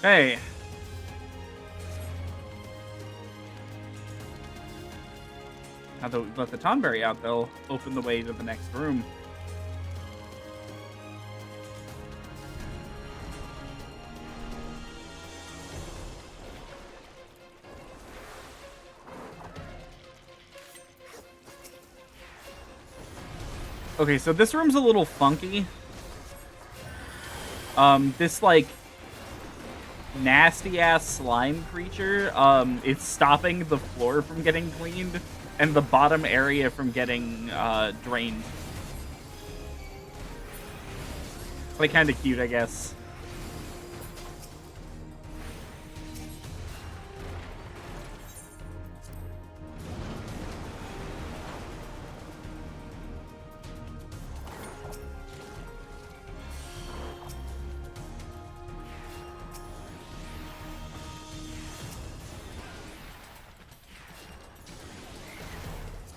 Hey. Now that we've let the Tonberry out, they'll open the way to the next room. Okay, so this room's a little funky. This, like, nasty-ass slime creature, it's stopping the floor from getting cleaned and the bottom area from getting, drained. Like, kind of cute, I guess.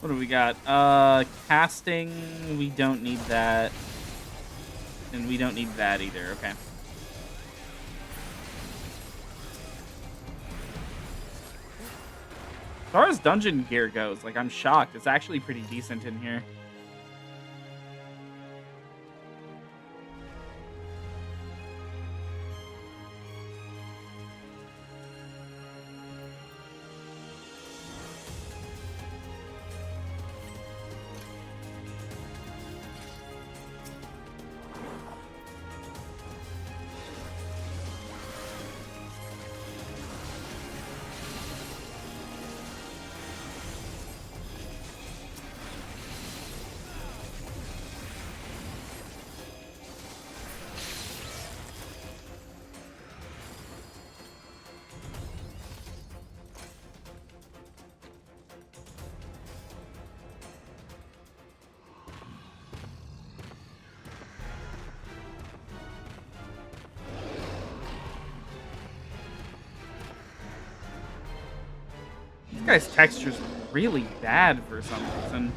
What do we got? Casting, we don't need that. And we don't need that either, okay. As far as dungeon gear goes, like, I'm shocked. It's actually pretty decent in here. This guy's texture's really bad for some reason.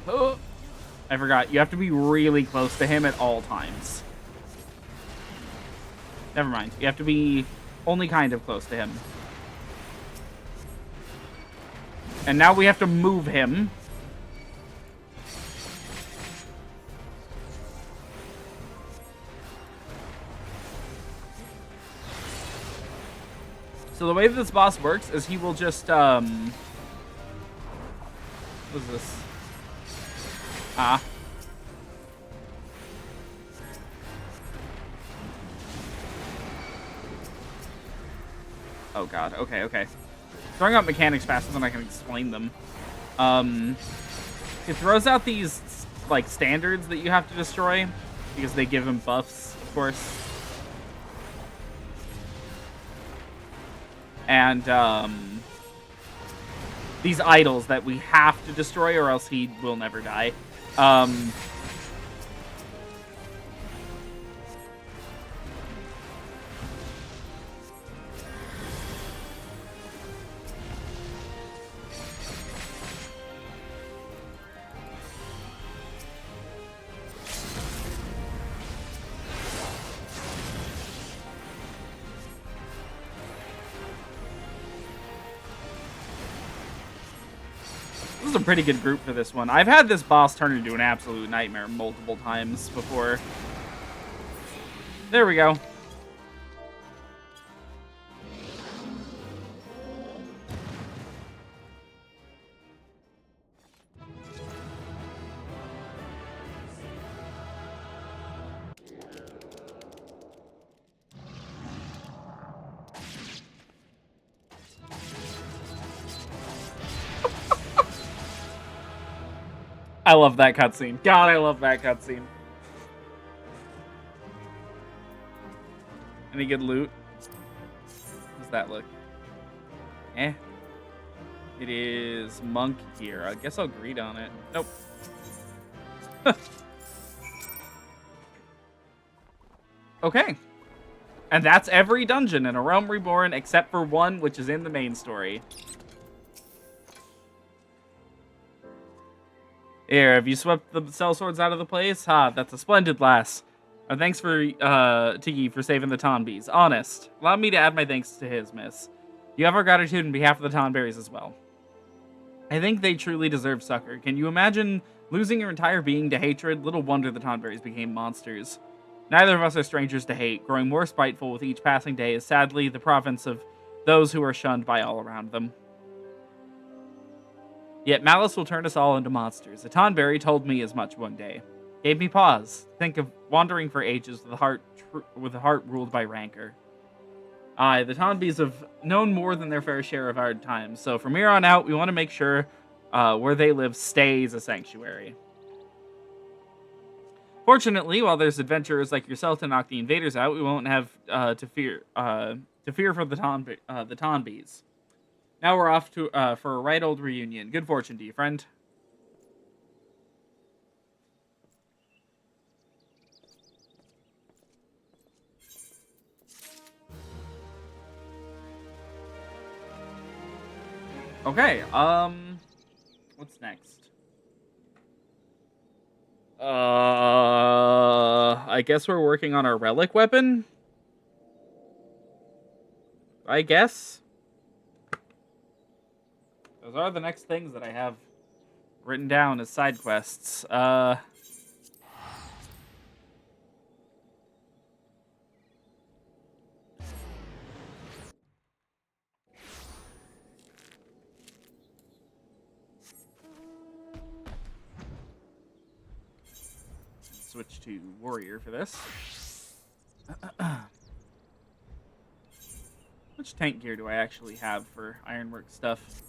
Oh, I forgot. You have to be really close to him at all times. Never mind. You have to be only kind of close to him. And now we have to move him. So the way that this boss works is he will just, what is this? Ah. Oh god, okay. Throwing out mechanics faster than I can explain them. It throws out these, like, standards that you have to destroy, because they give him buffs, of course. And, these idols that we have to destroy or else he will never die. This is a pretty good group for this one. I've had this boss turn into an absolute nightmare multiple times before. There we go. I love that cutscene. God, I love that cutscene. Any good loot? How's that look? Eh. It is monk gear. I guess I'll greed on it. Nope. Okay. And that's every dungeon in A Realm Reborn except for one, which is in the main story. Here, have you swept the sellswords out of the place? Ha, that's a splendid lass. Thanks for, Tiki for saving the Tonbees. Honest. Allow me to add my thanks to his, miss. You have our gratitude on behalf of the Tonberries as well. I think they truly deserve succor. Can you imagine losing your entire being to hatred? Little wonder the Tonberries became monsters. Neither of us are strangers to hate, growing more spiteful with each passing day is sadly the province of those who are shunned by all around them. Yet malice will turn us all into monsters. A Tonberry told me as much one day. Gave me pause. Think of wandering for ages with a heart ruled by rancor. Aye, the Tonbies have known more than their fair share of hard times, so from here on out, we want to make sure where they live stays a sanctuary. Fortunately, while there's adventurers like yourself to knock the invaders out, we won't have to fear for the Tonbies. Now we're off to for a right old reunion. Good fortune to you, friend. Okay, what's next? I guess we're working on our relic weapon? I guess? Those are the next things that I have written down as side quests. Switch to warrior for this. Which tank gear do I actually have for ironwork stuff?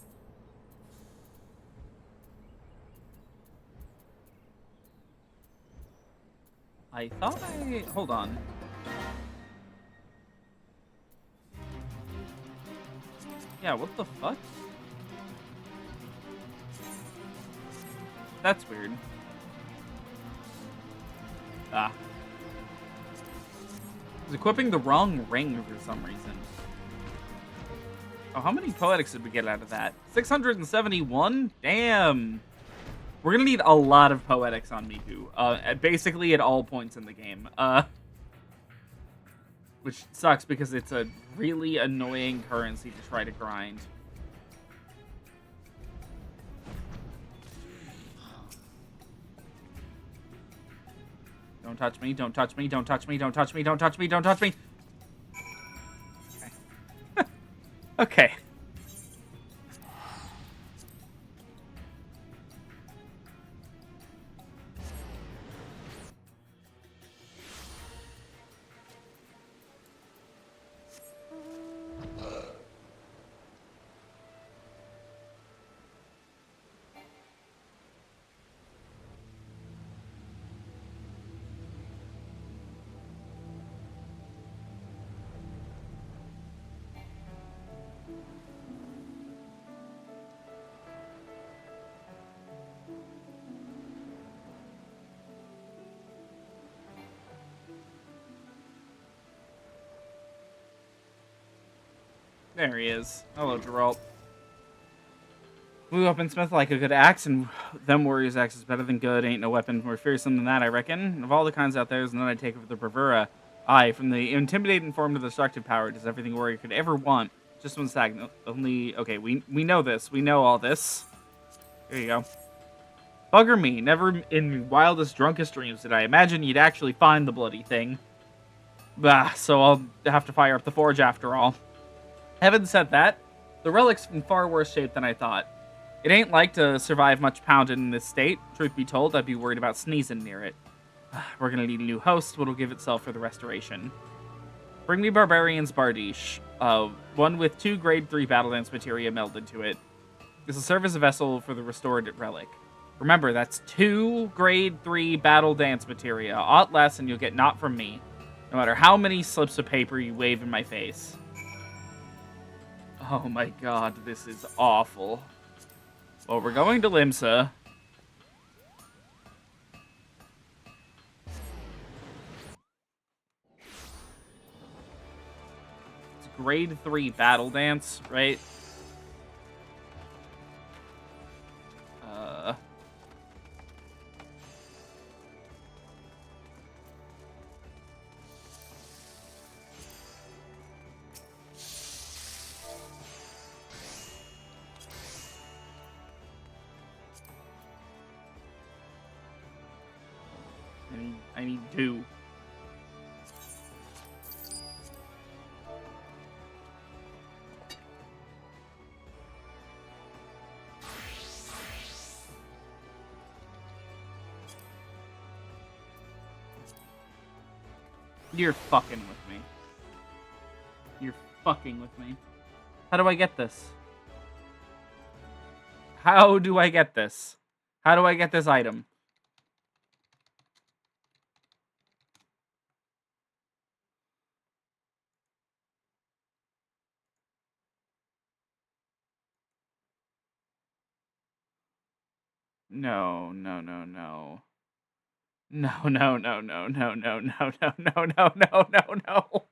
I thought hold on. Yeah, what the fuck? That's weird. Ah. I was equipping the wrong ring for some reason. Oh, how many poetics did we get out of that? 671? Damn. We're gonna need a lot of poetics on Miku. Basically at all points in the game. Which sucks because it's a really annoying currency to try to grind. Don't touch me, don't touch me, don't touch me, don't touch me, don't touch me, don't touch me! Okay. Okay. There he is. Hello, Geralt. Blue weaponsmith like a good axe, and them warrior's axe is better than good. Ain't no weapon more fearsome than that, I reckon. Of all the kinds out there, there's none I'd take over the bravura. Aye, from the intimidating form to the destructive power, it does everything a warrior could ever want. Just one stagnant. Only, okay, we know this. We know all this. Here you go. Bugger me. Never in wildest, drunkest dreams did I imagine you'd actually find the bloody thing. Bah, so I'll have to fire up the forge after all. Having said that, the relic's in far worse shape than I thought. It ain't like to survive much pounded in this state. Truth be told, I'd be worried about sneezing near it. We're gonna need a new host, what'll give itself for the restoration. Bring me Barbarian's Bardiche, one with 2 grade 3 battle dance materia melded to it. This will serve as a vessel for the restored relic. Remember, that's 2 grade 3 battle dance materia. Aught less and you'll get naught from me, no matter how many slips of paper you wave in my face. Oh my god, this is awful. Well, we're going to Limsa. It's grade 3 battle dance, right? I need 2. You're fucking with me. You're fucking with me. How do I get this? How do I get this? How do I get this item? No, no, no, no. No, no, no, no, no, no, no, no, no, no, no, no, no.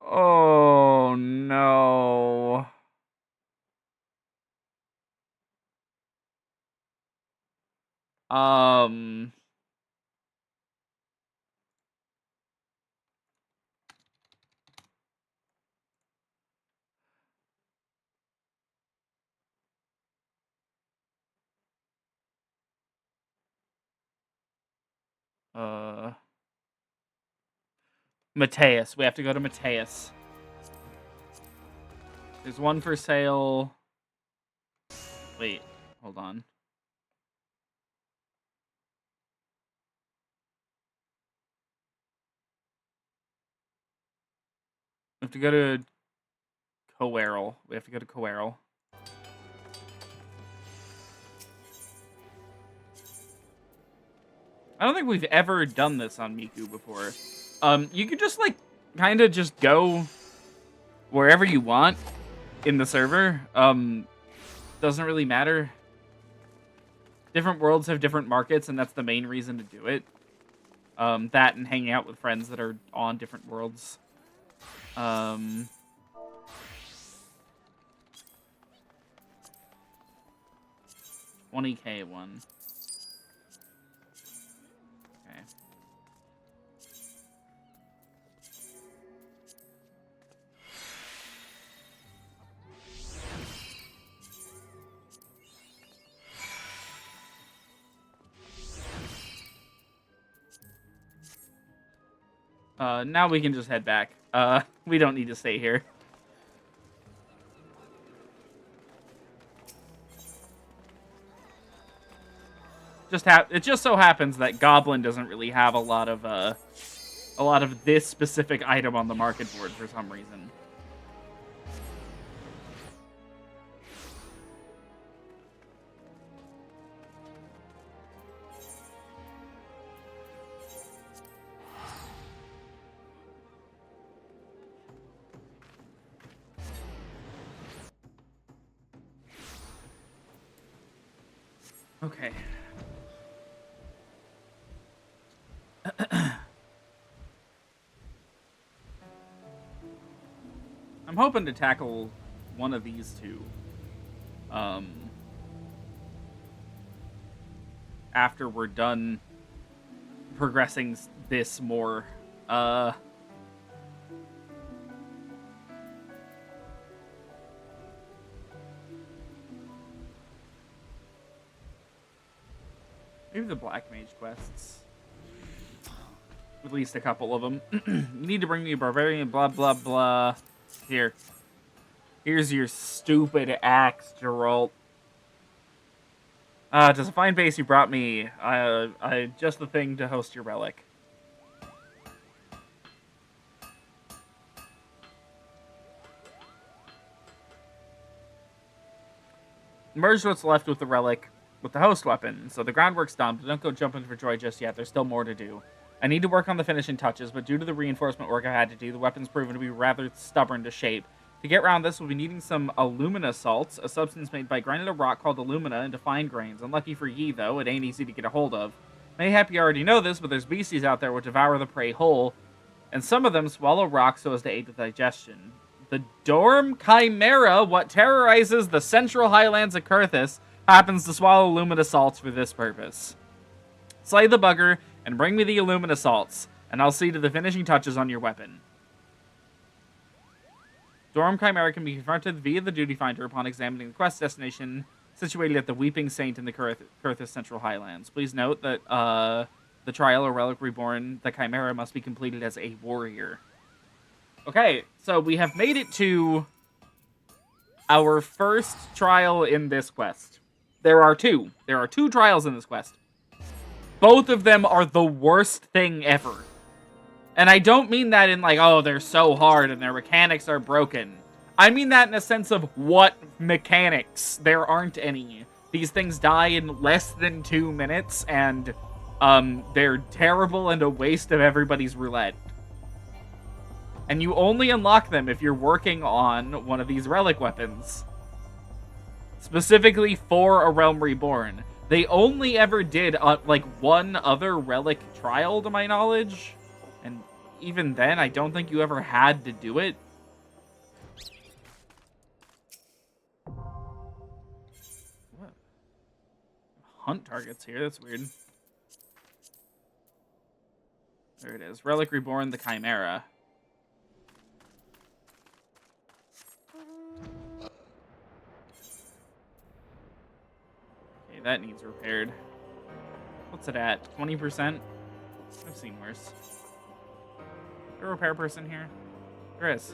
Oh, no. Um... Mateus. We have to go to Mateus. There's one for sale. Wait, hold on. We have to go to Coerl. We have to go to Coerl. I don't think we've ever done this on Miku before. You could just, like, kind of just go wherever you want in the server. Doesn't really matter. Different worlds have different markets, and that's the main reason to do it. That and hanging out with friends that are on different worlds. 20k one. Okay. Now we can just head back. We don't need to stay here. It just so happens that Goblin doesn't really have a lot of this specific item on the market board for some reason. Okay. I'm hoping to tackle one of these two. After we're done progressing this more. Maybe the Black Mage quests. At least a couple of them. You need to bring me a barbarian, blah, blah, blah. Here. Here's your stupid axe, Geralt. Does a fine base you brought me. Just the thing to host your relic. Merge what's left with the relic with the host weapon. So the groundwork's done, but don't go jumping for joy just yet. There's still more to do. I need to work on the finishing touches, but due to the reinforcement work I had to do, the weapon's proven to be rather stubborn to shape. To get around this, we'll be needing some alumina salts, a substance made by grinding a rock called alumina into fine grains. Unlucky for ye, though, it ain't easy to get a hold of. Mayhap you already know this, but there's beasties out there which devour the prey whole, and some of them swallow rocks so as to aid with digestion. The Dorm Chimera, what terrorizes the central highlands of Kurthis, happens to swallow alumina salts for this purpose. Slay the bugger, and bring me the alumina salts, and I'll see to the finishing touches on your weapon. Dorm Chimera can be confronted via the duty finder upon examining the quest destination situated at the Weeping Saint in the Kurthis Central Highlands. Please note that the trial of Relic Reborn, the Chimera, must be completed as a warrior. Okay, so we have made it to our first trial in this quest. There are two. There are two trials in this quest. Both of them are the worst thing ever. And I don't mean that in like, oh, they're so hard and their mechanics are broken. I mean that in a sense of what mechanics? There aren't any. These things die in less than 2 minutes, and they're terrible and a waste of everybody's roulette. And you only unlock them if you're working on one of these relic weapons. Specifically for a Realm Reborn. They only ever did, like, one other relic trial, to my knowledge. And even then, I don't think you ever had to do it. What? Hunt targets here, that's weird. There it is. Relic Reborn, the Chimera. That needs repaired. What's it at? 20%? I've seen worse. Is there a repair person here? There is.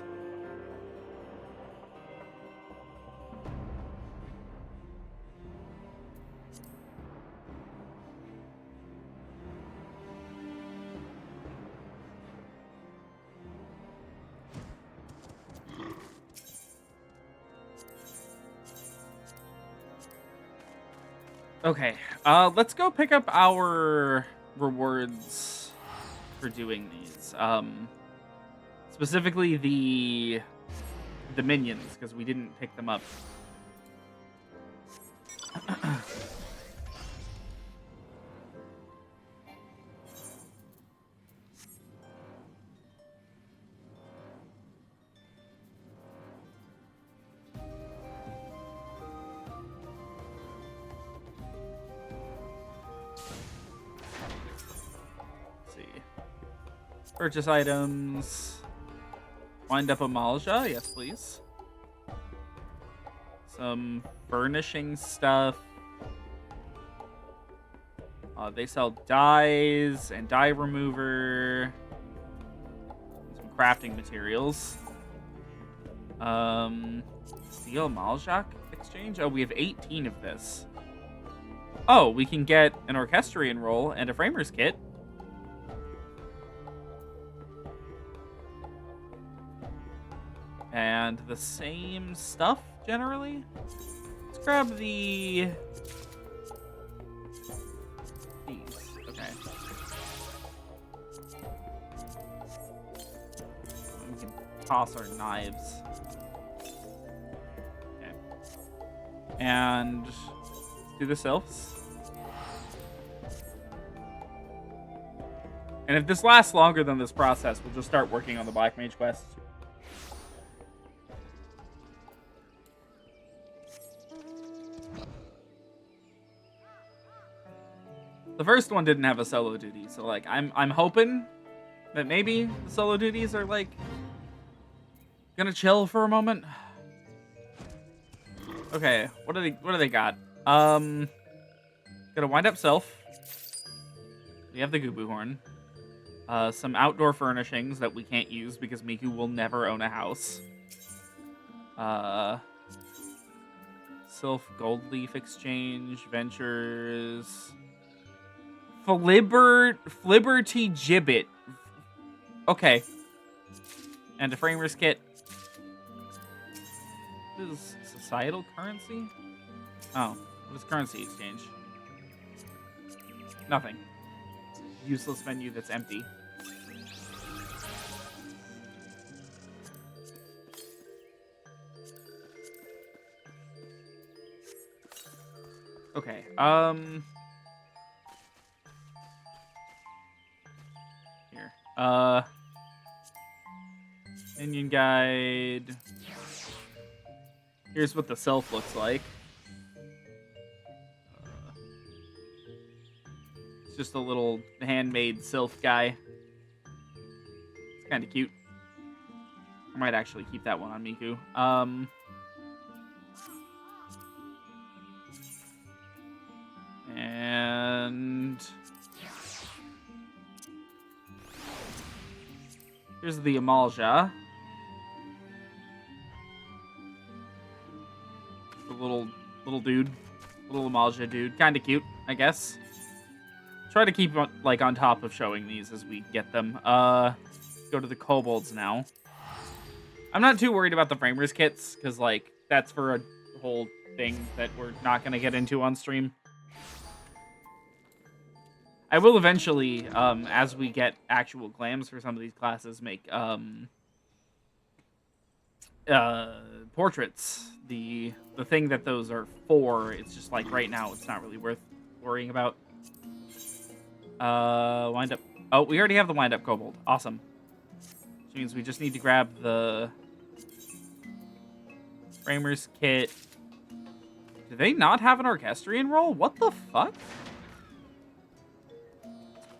Okay, let's go pick up our rewards for doing these. Specifically the minions, because we didn't pick them up. Purchase items. Wind up a Malja, yes please. Some furnishing stuff. They sell dyes and dye remover. Some crafting materials. Steel Maljak exchange? Oh, we have 18 of this. Oh, we can get an Orchestrion roll and a Framer's kit. And the same stuff, generally. Let's grab these. Okay. We can toss our knives. Okay. And let's do the sylphs. And if this lasts longer than this process, we'll just start working on the Black Mage quest. The first one didn't have a solo duty, so like I'm hoping that maybe the solo duties are like gonna chill for a moment. Okay, what do they got? Gonna wind up self. We have the Gubu horn. Some outdoor furnishings that we can't use because Miku will never own a house. Sylph gold leaf exchange, ventures. Flibberty Gibbet. Okay. And a Framer's kit. This is societal currency? Oh, what is currency exchange? Nothing. Useless menu that's empty. Okay, here. Minion guide. Here's what the self looks like. It's just a little handmade sylph guy. It's kind of cute. I might actually keep that one on Miku. Here's the Amalja. The little dude. Little Amalja dude. Kind of cute, I guess. Try to keep, like, on top of showing these as we get them. Go to the kobolds now. I'm not too worried about the framers kits, because, like, that's for a whole thing that we're not going to get into on stream. I will eventually, as we get actual glams for some of these classes, make portraits. The thing that those are for, it's just like right now, it's not really worth worrying about. Wind up. Oh, we already have the wind up kobold. Awesome. Which means we just need to grab the framers kit. Do they not have an orchestrion roll? What the fuck?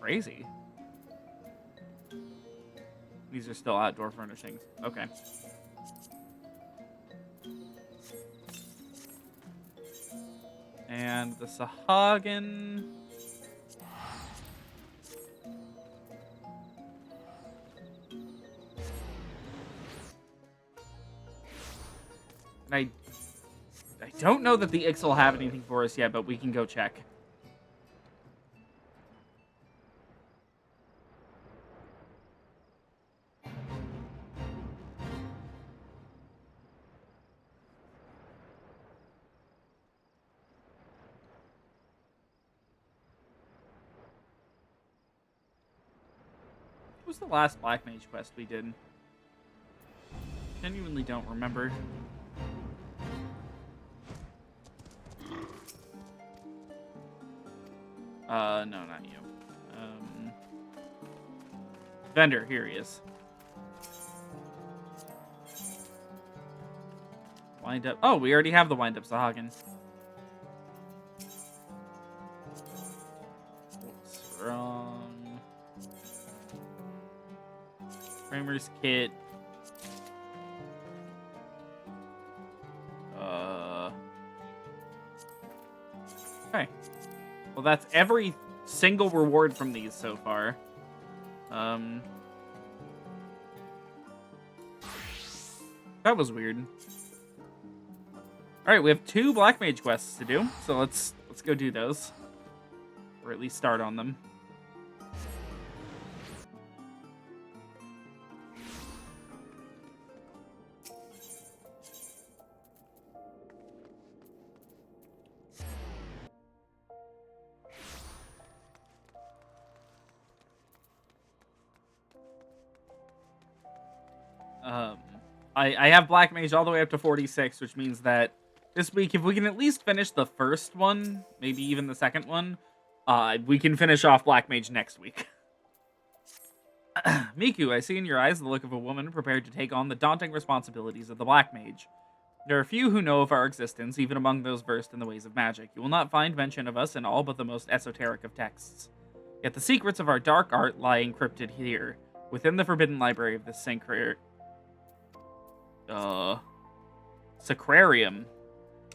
Crazy. These are still outdoor furnishings. Okay. And the Sahagin. I don't know that the Ix will have anything for us yet, but we can go check. What was the last Black Mage quest we did? Genuinely don't remember. No, not you. Vendor, here he is. Wind up. Oh, we already have the wind up Sahagin. What's wrong? Framers kit. Okay. Well, that's every single reward from these so far. That was weird. All right, we have 2 Black Mage quests to do, so let's go do those, or at least start on them. I have Black Mage all the way up to 46, which means that this week, if we can at least finish the first one, maybe even the second one, we can finish off Black Mage next week. Miku, I see in your eyes the look of a woman prepared to take on the daunting responsibilities of the Black Mage. There are few who know of our existence, even among those versed in the ways of magic. You will not find mention of us in all but the most esoteric of texts. Yet the secrets of our dark art lie encrypted here, within the forbidden library of this Sacrarium.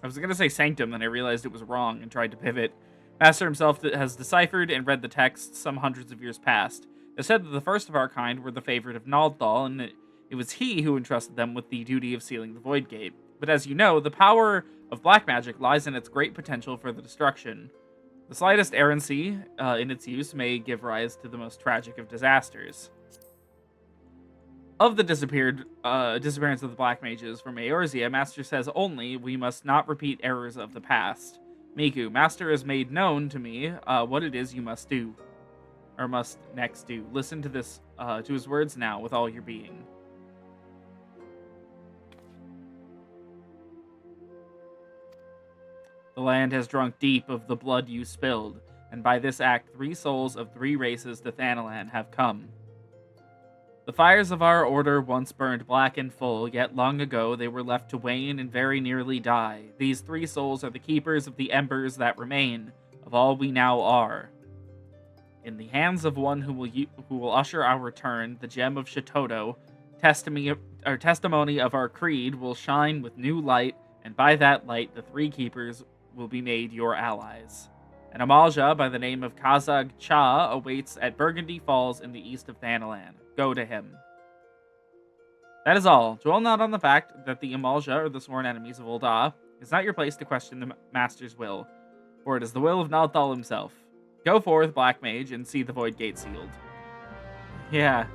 I was going to say sanctum, then I realized it was wrong and tried to pivot. Master himself has deciphered and read the texts some hundreds of years past. It said that the first of our kind were the favorite of Naldthal, and it was he who entrusted them with the duty of sealing the Void Gate. But as you know, the power of black magic lies in its great potential for the destruction. The slightest errancy in its use may give rise to the most tragic of disasters. Of the disappearance of the Black Mages from Eorzea, Master says only we must not repeat errors of the past. Miku, Master has made known to me what it is you must do. Or must next do. Listen to this, to his words now with all your being. The land has drunk deep of the blood you spilled, and by this act 3 souls of 3 races to Thanalan have come. The fires of our order once burned black and full, yet long ago they were left to wane and very nearly die. These 3 souls are the keepers of the embers that remain, of all we now are. In the hands of one who will usher our return, the gem of Shitoto, testimony of our creed will shine with new light, and by that light the 3 keepers will be made your allies. An Amalja by the name of Kazag Cha awaits at Burgundy Falls in the east of Thanalan. Go to him. That is all. Dwell not on the fact that the Amalja are the sworn enemies of Ul'dah. It's not your place to question the Master's will, for it is the will of Nalthal himself. Go forth, Black Mage, and see the Void Gate sealed. Yeah.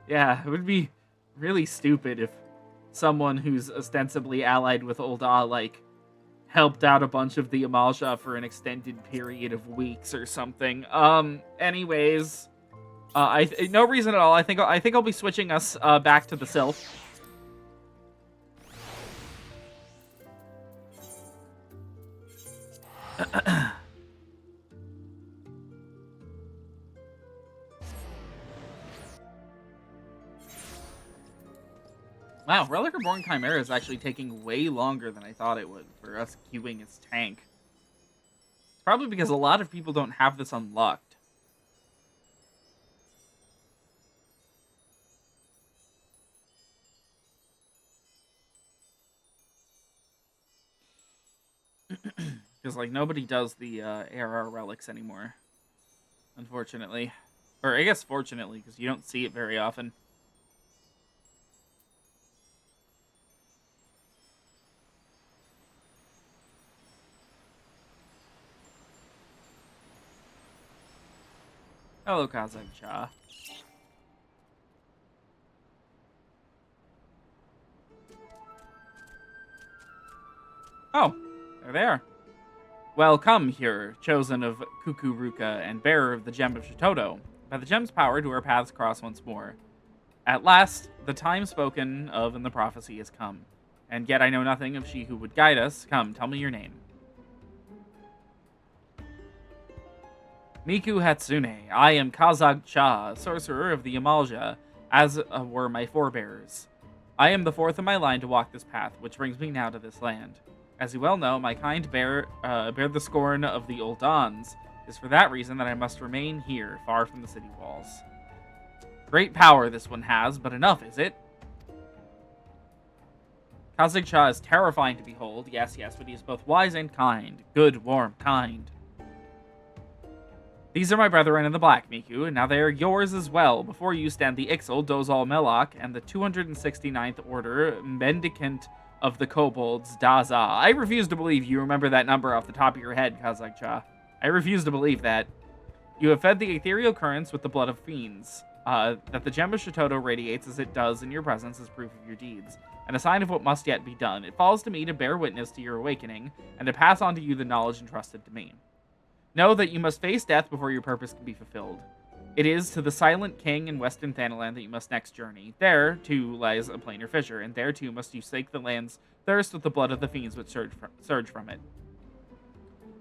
Yeah, it would be really stupid if someone who's ostensibly allied with Ul'dah, like, helped out a bunch of the Amalja for an extended period of weeks or something. Anyways, no reason at all. I think I'll be switching us back to the Sylph. Wow, Relic Reborn Chimera is actually taking way longer than I thought it would for us queuing its tank. It's probably because a lot of people don't have this unlocked. Because, like, nobody does the ARR relics anymore. Unfortunately. Or, I guess fortunately, because you don't see it very often. Hello, Kazak-cha. Oh, they're there. Well, come here, chosen of Kukuruka and bearer of the Gem of Shitoto. By the gem's power do our paths cross once more. At last, the time spoken of in the prophecy has come. And yet I know nothing of she who would guide us. Come, tell me your name. Miku Hatsune. I am Kazak-cha, sorcerer of the Amalja, as were my forebears. I am the fourth in my line to walk this path, which brings me now to this land. As you well know, my kind bear the scorn of the Uldans. It is for that reason that I must remain here, far from the city walls. Great power this one has, but enough, is it? Kazak-cha is terrifying to behold, yes, but he is both wise and kind. Good, warm, kind. These are my brethren in the black, Miku, and now they are yours as well. Before you stand the Ixal, Dozal Melok, and the 269th Order, Mendicant of the Kobolds, Daza. I refuse to believe you remember that number off the top of your head, Kazak-cha. I refuse to believe that. You have fed the ethereal currents with the blood of fiends. That the Gem of Shitoto radiates as it does in your presence is proof of your deeds, and a sign of what must yet be done. It falls to me to bear witness to your awakening, and to pass on to you the knowledge entrusted to me. Know that you must face death before your purpose can be fulfilled. It is to the Silent King in Western Thanaland that you must next journey. There, too, lies a planar fissure, and there, too, must you slake the land's thirst with the blood of the fiends which surge from it.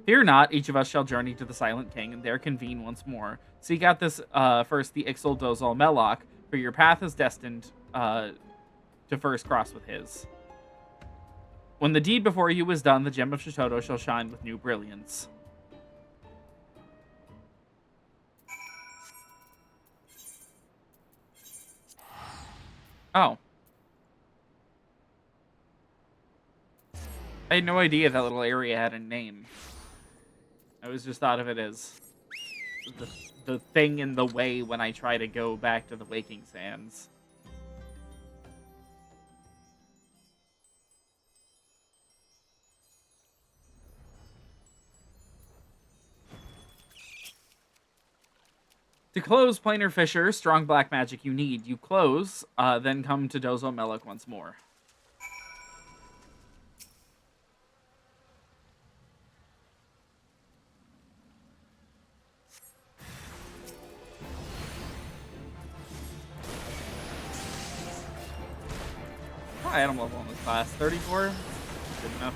Fear not, each of us shall journey to the Silent King, and there convene once more. Seek out this, first the Ixal Dozal Melok, for your path is destined, to first cross with his. When the deed before you is done, the Gem of Shitoto shall shine with new brilliance. Oh. I had no idea that little area had a name. I always just thought of it as the thing in the way when I try to go back to the Waking Sands. To close planar fissure, strong black magic you need. You close, then come to Dozal Melok once more. High item level in this class, 34. Good enough.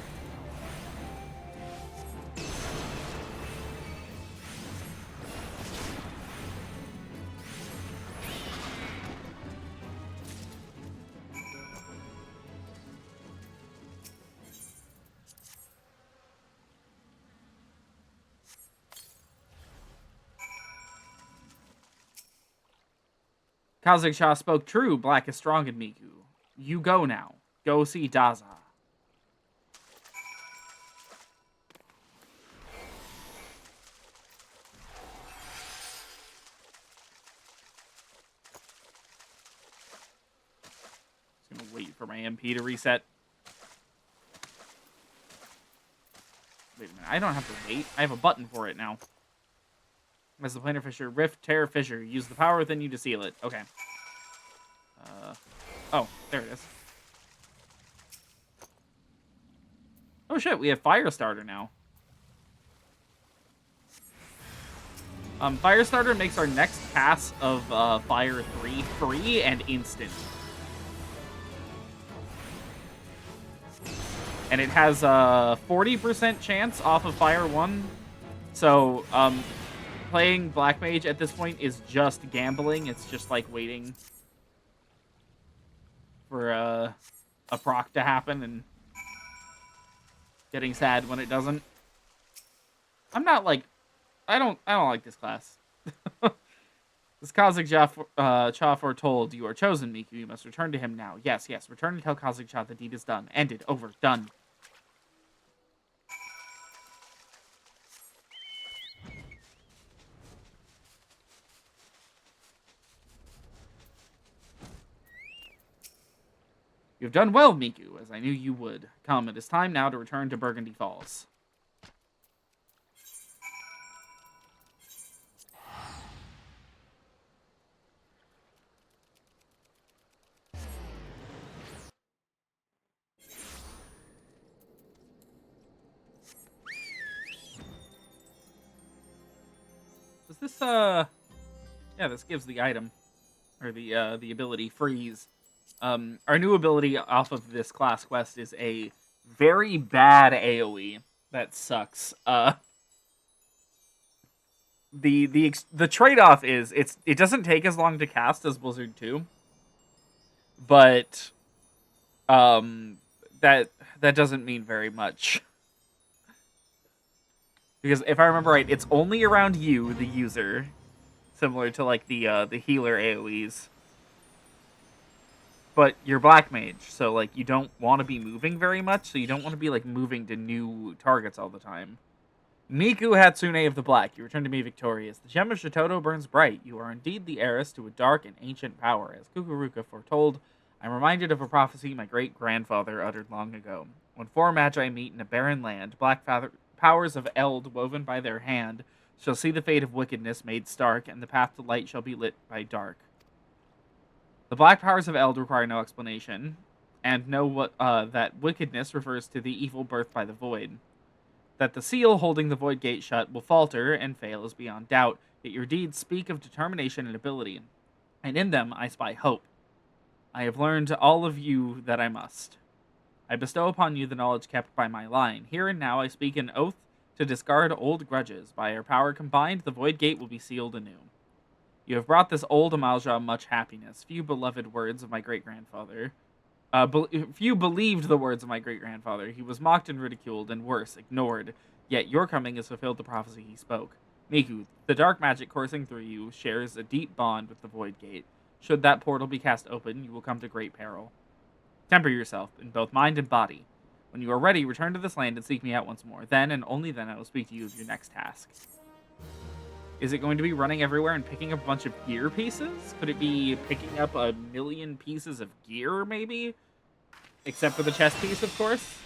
Kazak-cha spoke true. Black is strong in Miku. You go now. Go see Daza. for my MP to reset. Wait a minute, I don't have to wait. I have a button for it now. As the planar fissure, rift, tear, fissure. Use the power within you to seal it. Okay. Oh, there it is. Oh shit, we have Firestarter now. Firestarter makes our next pass of Fire 3 free and instant. And it has a 40% chance off of Fire 1. So, playing Black Mage at this point is just gambling. It's just like waiting for a proc to happen and getting sad when it doesn't. I'm not like... I don't like this class. This Kha'Zix Cha foretold, you are chosen, Miku. You must return to him now. Yes, yes. Return and tell Kha'Zix Cha the deed is done. Ended. Over. Done. You have done well, Miku, as I knew you would. Come, it is time now to return to Burgundy Falls. Does this, yeah, this gives the item, or the ability freeze. Our new ability off of this class quest is a very bad AoE that sucks. The trade-off is it doesn't take as long to cast as Blizzard 2, but that doesn't mean very much. Because if I remember right, it's only around you, the user, similar to like the healer AoEs. But you're Black Mage, so like you don't want to be moving very much, so you don't want to be like moving to new targets all the time. Miku Hatsune of the Black, you return to me victorious. The gem of Shitoto burns bright. You are indeed the heiress to a dark and ancient power. As Kukuruka foretold, I'm reminded of a prophecy my great-grandfather uttered long ago. When four magi meet in a barren land, black powers of Eld woven by their hand shall see the fate of wickedness made stark, and the path to light shall be lit by dark. The black powers of Eld require no explanation, and know that wickedness refers to the evil birthed by the void. That the seal holding the void gate shut will falter and fail is beyond doubt, yet your deeds speak of determination and ability, and in them I spy hope. I have learned all of you that I must. I bestow upon you the knowledge kept by my line. Here and now I speak an oath to discard old grudges. By our power combined, the void gate will be sealed anew. You have brought this old Amalja much happiness. Few beloved words of my great-grandfather. Few believed the words of my great-grandfather. He was mocked and ridiculed, and worse, ignored. Yet your coming has fulfilled the prophecy he spoke. Miku, the dark magic coursing through you shares a deep bond with the void gate. Should that portal be cast open, you will come to great peril. Temper yourself, in both mind and body. When you are ready, return to this land and seek me out once more. Then, and only then, I will speak to you of your next task. Is it going to be running everywhere and picking up a bunch of gear pieces? Could it be picking up 1,000,000 pieces of gear, maybe? Except for the chest piece, of course.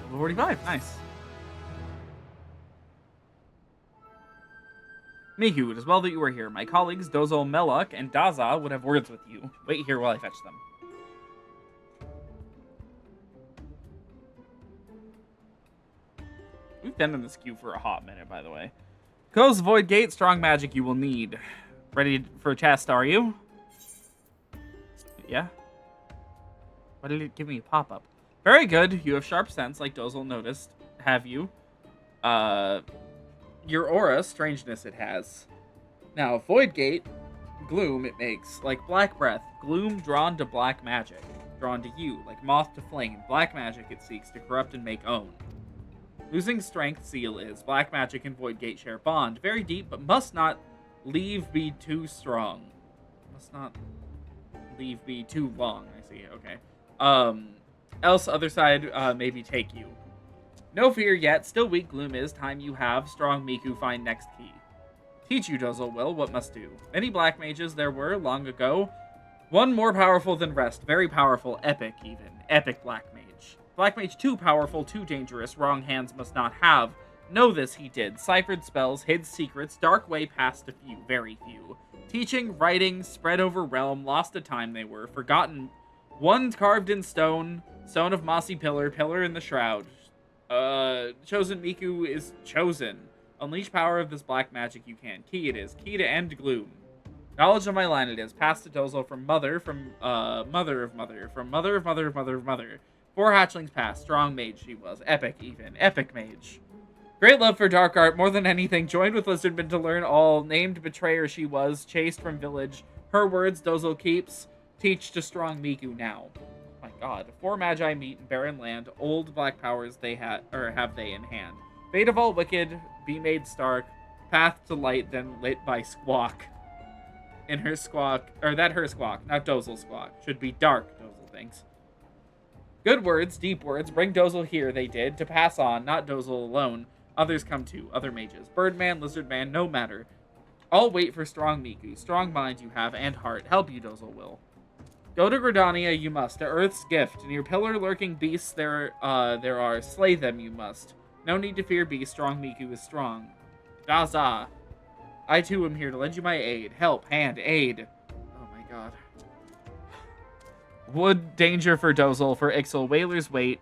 Level 45, nice. Miku, it is well that you are here. My colleagues Dozol Melok and Daza would have words with you. Wait here while I fetch them. We've been in this queue for a hot minute, by the way. Ko's Void Gate, strong magic you will need. Ready for a chest, are you? Yeah? Why did it give me a pop-up? Very good. You have sharp sense, like Dozol noticed. Have you? Your aura, strangeness it has. Now, Void Gate, gloom it makes. Like black breath, gloom drawn to black magic. Drawn to you, like moth to flame. Black magic it seeks to corrupt and make own. Losing strength seal is. Black magic and Void Gate share bond. Very deep, but must not leave be too strong. Must not leave be too long. I see. Okay. Else other side maybe take you. No fear yet. Still weak gloom is. Time you have. Strong Miku find next key. Teach you, Dozel will, what must do. Many black mages there were, long ago. One more powerful than rest. Very powerful. Epic, even. Epic black mage. Black mage too powerful, too dangerous. Wrong hands must not have. Know this he did. Ciphered spells, hid secrets, dark way past a few. Very few. Teaching, writing, spread over realm. Lost to time they were. Forgotten. One carved in stone. Stone of mossy pillar. Pillar in the shroud. Chosen Miku is chosen. Unleash power of this black magic you can. Key it is. Key to end gloom. Knowledge of my line it is. Passed to Dozel from mother, from mother of mother, from mother of mother of mother of mother. 4 hatchlings passed. Strong mage she was. Epic even. Epic mage. Great love for dark art. More than anything. Joined with Lizardman to learn all. Named betrayer she was. Chased from village. Her words Dozel keeps. Teach to strong Miku now. Oh my god. 4 magi meet in barren land. Old black powers they have they in hand. Fate of all wicked. Be made stark. Path to light then lit by squawk. In her squawk, or that her squawk, not Dozel squawk. Should be dark, Dozel thinks. Good words, deep words, bring Dozel here, they did, to pass on, not Dozel alone. Others come too, other mages. Birdman, Lizardman, no matter. All wait for strong Miku, strong mind you have, and heart. Help you, Dozel will. Go to Gridania you must, to Earth's gift. Near pillar lurking beasts there are, slay them you must. No need to fear beasts, strong Miku is strong. Daza. I too am here to lend you my aid. Help, hand, aid. Oh my god. Wood, danger for Dozel, for Ixal. Whalers wait.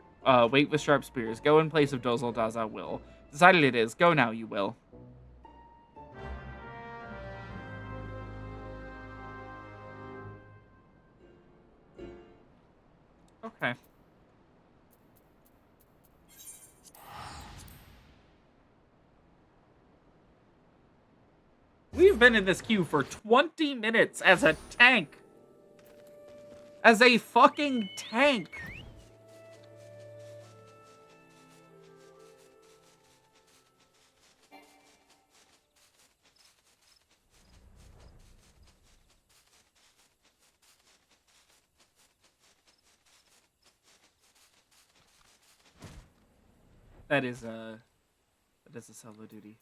Wait with sharp spears. Go in place of Dozel, Daza will. Decided it is. Go now, you will. Okay. We've been in this queue for 20 minutes as a tank. As a fucking tank. That is a solo duty.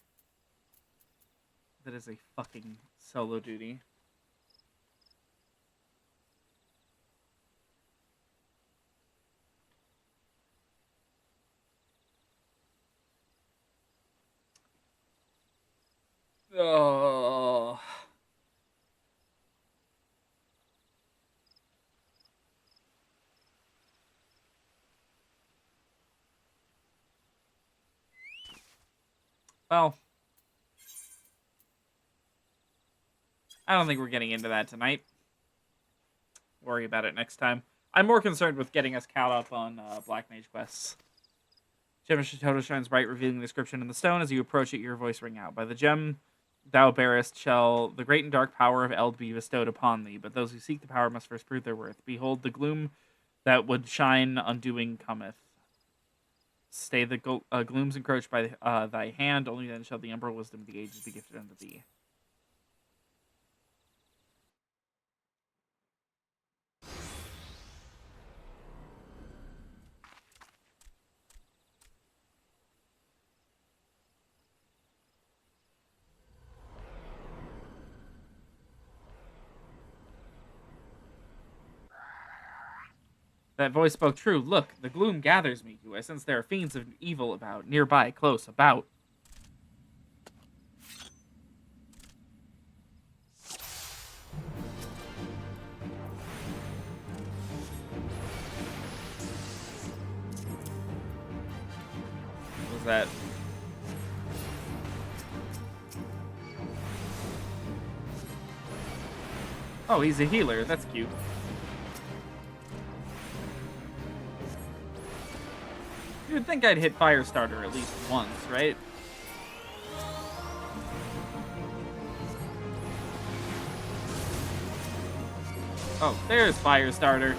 That is a fucking solo duty. Oh. Well, I don't think we're getting into that tonight. Worry about it next time. I'm more concerned with getting us caught up on Black Mage quests. Gem of Shitoto shines bright, revealing the inscription in the stone. As you approach it, your voice ring out. By the gem thou bearest shall the great and dark power of Eld be bestowed upon thee. But those who seek the power must first prove their worth. Behold, the gloom that would shine undoing cometh. Stay the glooms encroached by thy hand. Only then shall the umbral wisdom of the ages be gifted unto thee. That voice spoke true. Look, the gloom gathers me. I sense there are fiends of evil about, nearby, close, about. What was that? Oh, he's a healer. That's cute. You would think I'd hit Firestarter at least once, right? Oh, there's Firestarter.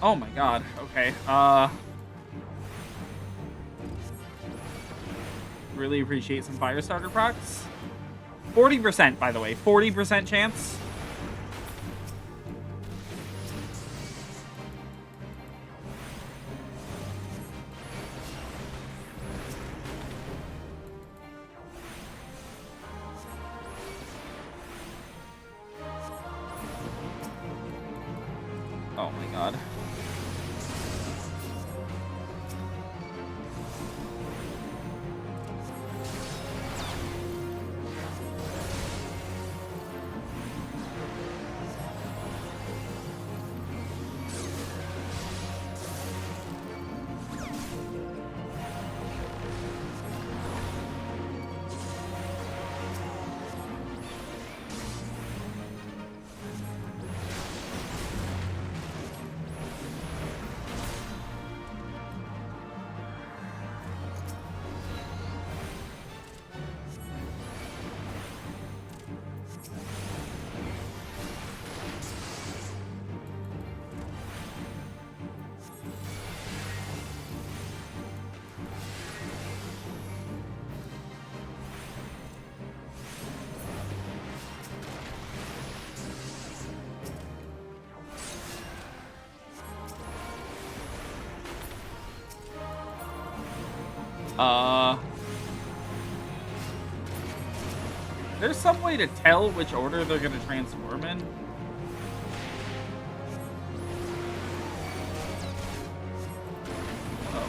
Oh my god. Okay. Really appreciate some fire starter procs. 40%, by the way. 40% chance. Oh my god. There's some way to tell which order they're gonna transform in. Oh.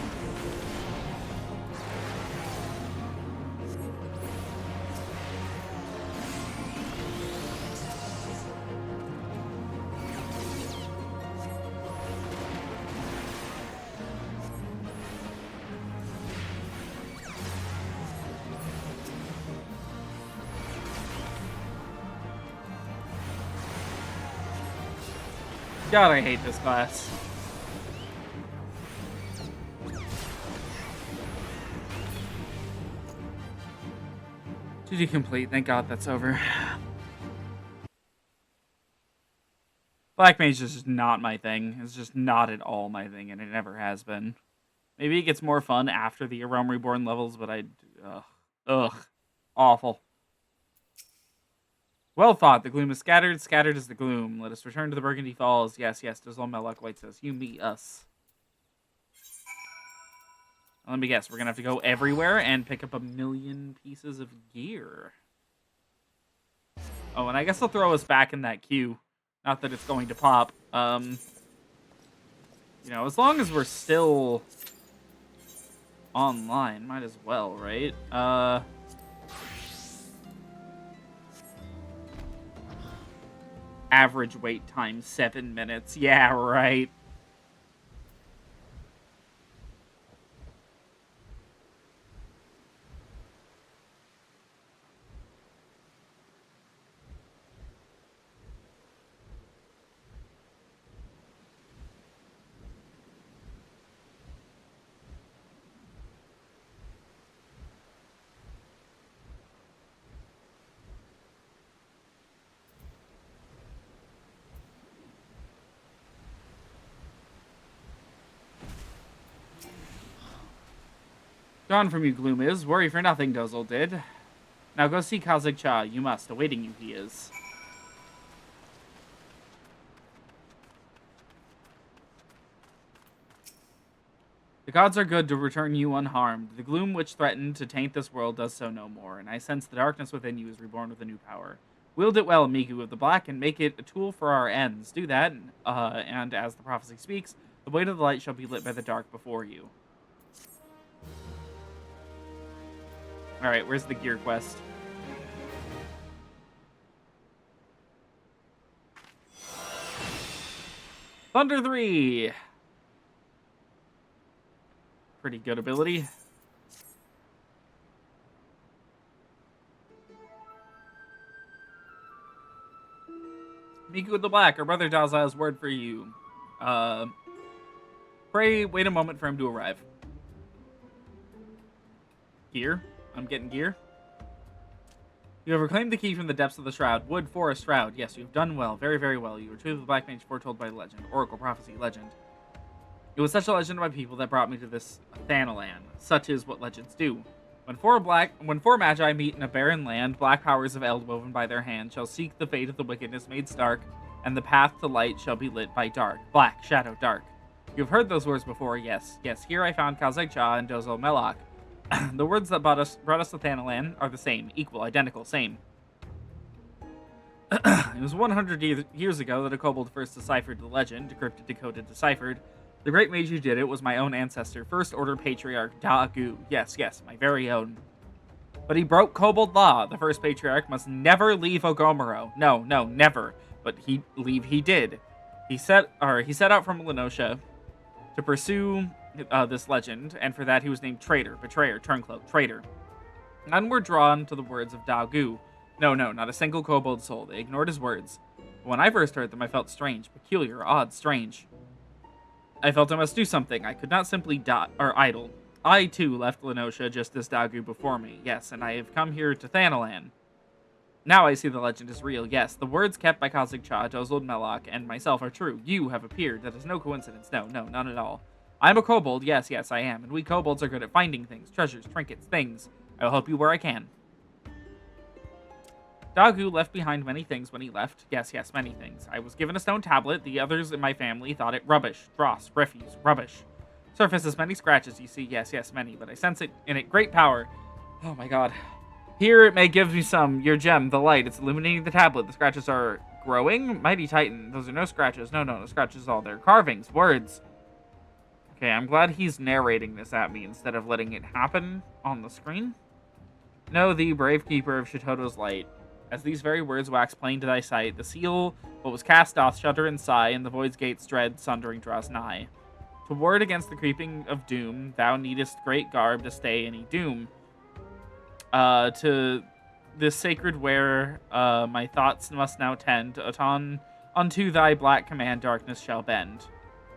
God, I hate this class. GG complete. Thank God that's over. Black Mage is just not my thing. It's just not at all my thing, and it never has been. Maybe it gets more fun after the Realm Reborn levels, but ugh. Awful. Well fought. The gloom is scattered. Scattered is the gloom. Let us return to the Burgundy Falls. Yes, yes. Dizzle Melloc White says, you, me, us. Let me guess. We're going to have to go everywhere and pick up 1,000,000 pieces of gear. Oh, and I guess they'll throw us back in that queue. Not that it's going to pop. You know, as long as we're still online, might as well, right? Average wait time, 7 minutes. Yeah, right. Gone from you, Gloom is. Worry for nothing, Dozel did. Now go see Kha'Zix Cha. You must. Awaiting you he is. The gods are good to return you unharmed. The gloom which threatened to taint this world does so no more, and I sense the darkness within you is reborn with a new power. Wield it well, Miku of the Black, and make it a tool for our ends. Do that, and as the prophecy speaks, the weight of the light shall be lit by the dark before you. Alright, where's the gear quest? Thunder 3! Pretty good ability. Miku with the Black, our brother Daza has word for you. Pray, wait a moment for him to arrive. Gear? I'm getting gear. You have reclaimed the key from the depths of the shroud. Wood, forest, shroud. Yes, you have done well. Very, very well. You were truly the Black Mage foretold by legend. Oracle, prophecy, legend. It was such a legend of my people that brought me to this Thanalan. Such is what legends do. When four magi meet in a barren land, black powers of eld woven by their hand shall seek the fate of the wickedness made stark, and the path to light shall be lit by dark. Black, shadow, dark. You've heard those words before, yes. Yes, here I found Kazekcha and Dozul Melok. The words that brought us to Thanalan are the same, equal, identical, same. It was 100 years ago that a kobold first deciphered the legend, decrypted, decoded, deciphered. The great mage who did it was my own ancestor, First Order Patriarch Dagu. Yes, my very own. But he broke kobold law. The first patriarch must never leave Ogomoro. No, never. But he did. He set out from Lenosha to pursue this legend, and for that he was named Traitor, Betrayer, Turncloak, Traitor. None were drawn to the words of Dagu. No, not a single kobold soul. They ignored his words. But when I first heard them, I felt strange, peculiar, odd, strange. I felt I must do something. I could not simply idle. I, too, left Lenosha just as Dagu before me. Yes, and I have come here to Thanalan. Now I see the legend is real. Yes, the words kept by Kazekcha, Dozul Melok, and myself are true. You have appeared. That is no coincidence. No, none at all. I am a kobold. Yes, I am. And we kobolds are good at finding things, treasures, trinkets, things. I will help you where I can. Dagu left behind many things when he left. Yes, many things. I was given a stone tablet. The others in my family thought it rubbish, dross, refuse, rubbish. Surface has many scratches, you see. Yes, many, but I sense it in it great power. Oh my god. Here it may give me some. Your gem, the light. It's illuminating the tablet. The scratches are growing. Mighty Titan. Those are no scratches. No scratches at all. They're carvings, words. Okay, I'm glad he's narrating this at me instead of letting it happen on the screen. Know thee, brave keeper of Shitoto's light. As these very words wax plain to thy sight, the seal, what was cast doth shudder and sigh, and the void's gates dread sundering draws nigh. To ward against the creeping of doom, thou needest great garb to stay any doom. To this sacred wear, my thoughts must now tend, unto thy black command darkness shall bend.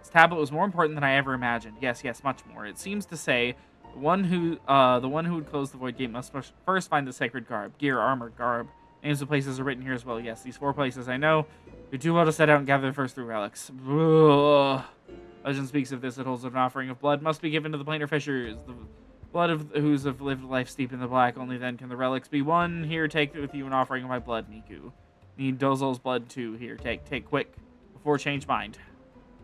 This tablet was more important than I ever imagined. Yes, much more. It seems to say, the one who would close the void gate must first find the sacred garb, gear, armor, garb. Names of places are written here as well. Yes, these 4 places I know. You do well to set out and gather the first 3 relics. Ugh. Legend speaks of this. It holds an offering of blood must be given to the planar fishers. The blood of whose have lived life steep in the black. Only then can the relics be won. Here, take with you an offering of my blood, Miku. Need Dozul's blood too. Here, take quick before change mind.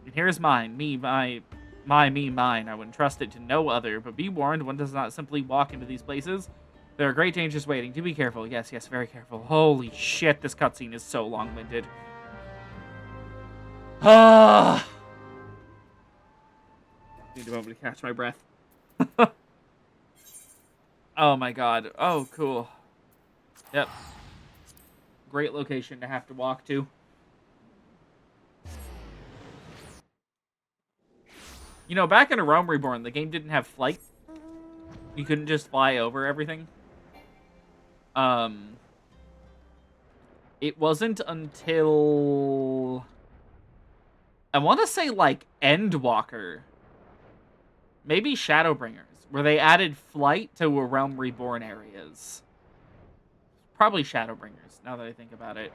And here's mine. Mine. I wouldn't trust it to no other. But be warned, one does not simply walk into these places. There are great dangers waiting. Do be careful. Yes, very careful. Holy shit, this cutscene is so long-winded. Need a moment to catch my breath. Oh my god. Oh, cool. Yep. Great location to have to walk to. You know, back in a Realm Reborn, the game didn't have flight. You couldn't just fly over everything. It wasn't until I want to say like Endwalker, maybe Shadowbringers, where they added flight to a Realm Reborn areas. Probably Shadowbringers, now that I think about it.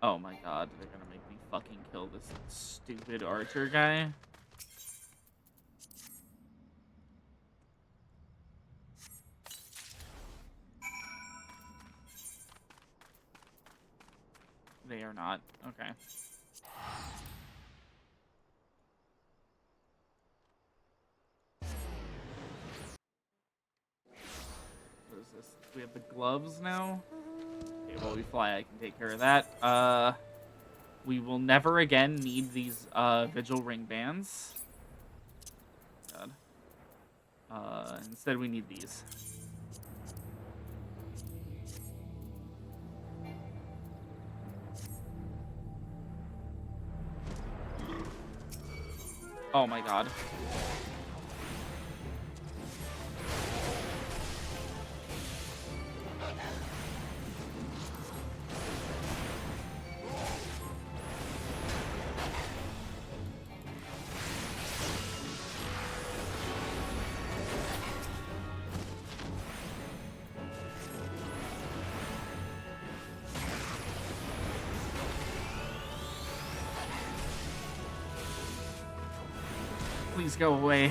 Oh my god, they're gonna make me fucking kill this stupid archer guy. They are not. Okay. What is this? We have the gloves now. Okay, while we fly, I can take care of that. We will never again need these Vigil ring bands. God. Instead, we need these. Oh my god. Please go away.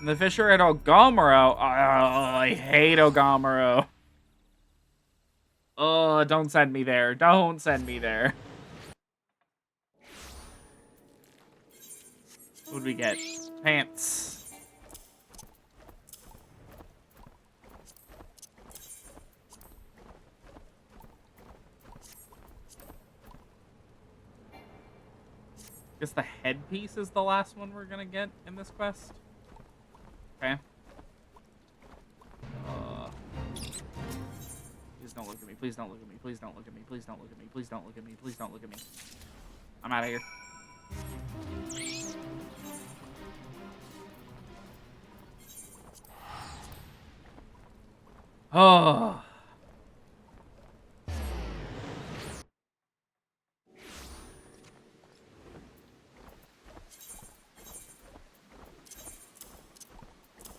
The Fisher at Ogamuro. Oh, I hate Ogamuro. Oh, don't send me there. Don't send me there. What'd we get? Pants. Guess the headpiece is the last one we're gonna get in this quest. Okay. Please don't look at me. Please don't look at me. Please don't look at me. Please don't look at me. Please don't look at me. Please don't look at me. I'm out of here. Oh.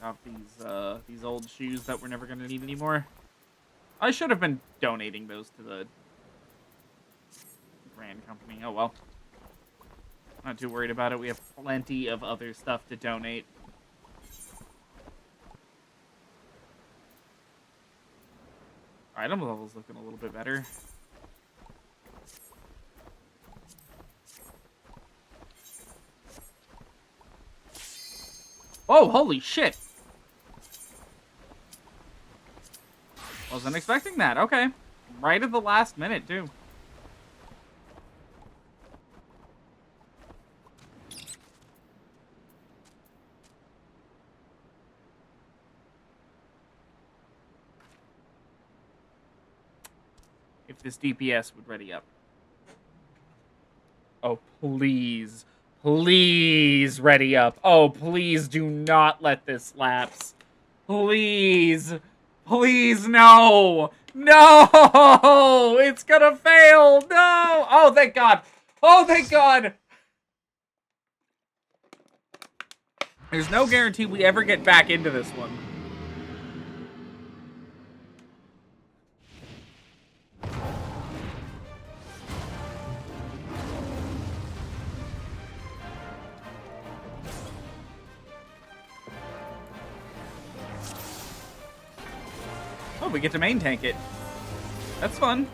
Got these old shoes that we're never gonna need anymore. I should have been donating those to the Grand Company. Oh well. Not too worried about it. We have plenty of other stuff to donate. Item level's looking a little bit better. Oh, holy shit! Wasn't expecting that. Okay. Right at the last minute, too. If this DPS would ready up. Oh, please. Please ready up. Oh, please do not let this lapse. Please. Please, no. No! It's gonna fail. No! Oh, thank God. Oh, thank God. There's no guarantee we ever get back into this one. Oh, we get to main tank it. That's fun.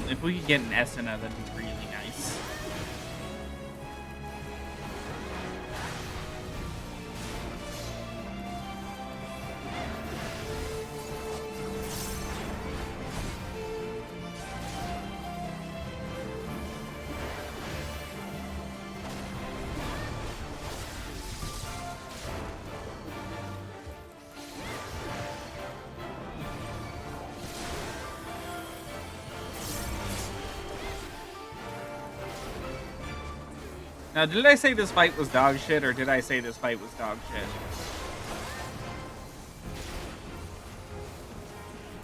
If we could get an Esena, that'd be really nice. Now, did I say this fight was dog shit, or did I say this fight was dog shit?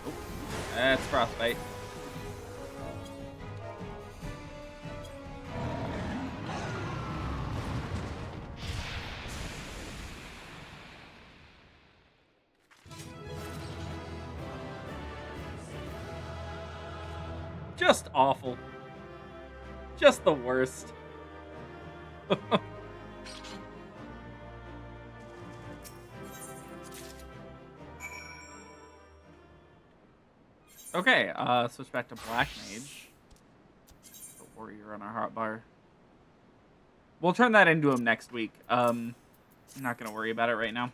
Oh, that's frostbite. Just awful. Just the worst. Okay, switch back to Black Mage. The warrior on our hotbar. We'll turn that into him next week. I'm not gonna worry about it right now.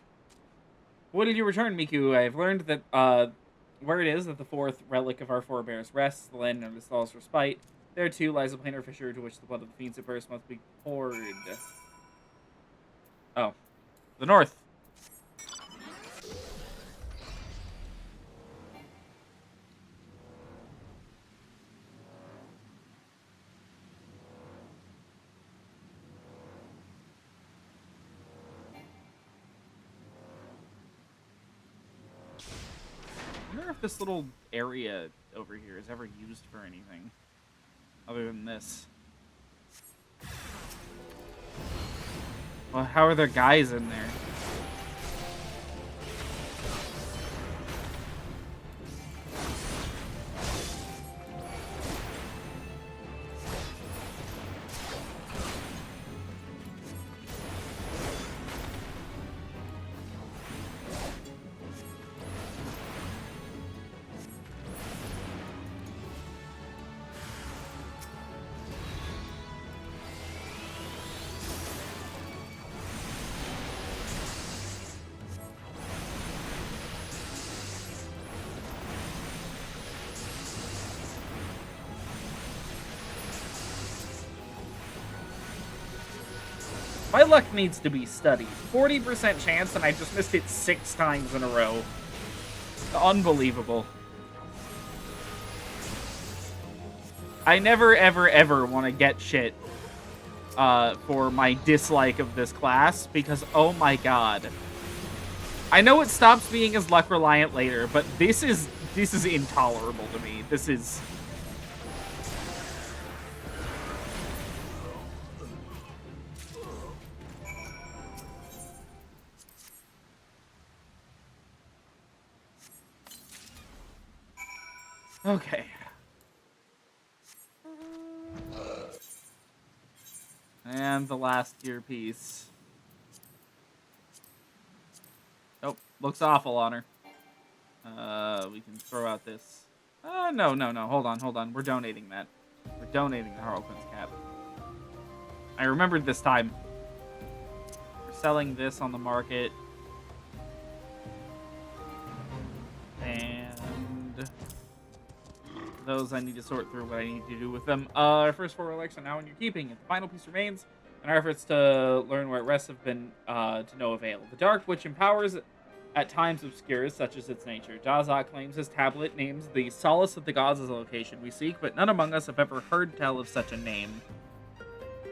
What did you return, Miku? I've learned that, where it is that the fourth relic of our forebears rests, the land known as Thal's Respite. There, too, lies a planar fissure to which the blood of the fiends at birth must be poured. Oh. The north. wonder if this little area over here is ever used for anything other than this. Well, how are there guys in there? My luck needs to be studied. 40% chance, and I just missed it 6 times in a row. Unbelievable. I never, ever, ever want to get shit for my dislike of this class, because, oh my god. I know it stops being as luck reliant later, but this is intolerable to me. This is... Okay. And the last gear piece. Nope, looks awful on her. We can throw out this. No. Hold on. We're donating that. We're donating the Harlequin's cap. I remembered this time. We're selling this on the market. And those I need to sort through what I need to do with them. Our first 4 relics are now in your keeping, and the final piece remains, and our efforts to learn where it rests have been to no avail. The dark, which empowers, at times obscures, such as its nature. Dazak claims his tablet names the solace of the gods as a location we seek, but none among us have ever heard tell of such a name.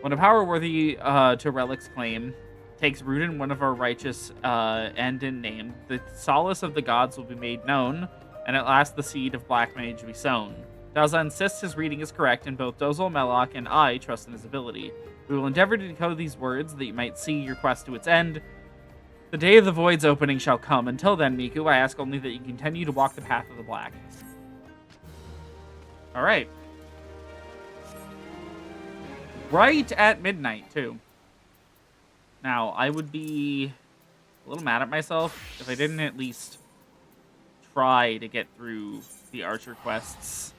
When a power worthy to Relic's claim takes root in one of our righteous end in name, the solace of the gods will be made known, and at last the seed of Black Mage will be sown. Daza insists his reading is correct, and both Dozal, Melloc, and I trust in his ability. We will endeavor to decode these words that you might see your quest to its end. The day of the Void's opening shall come. Until then, Miku, I ask only that you continue to walk the path of the Black. Alright. Right at midnight, too. Now, I would be a little mad at myself if I didn't at least try to get through the Archer quests.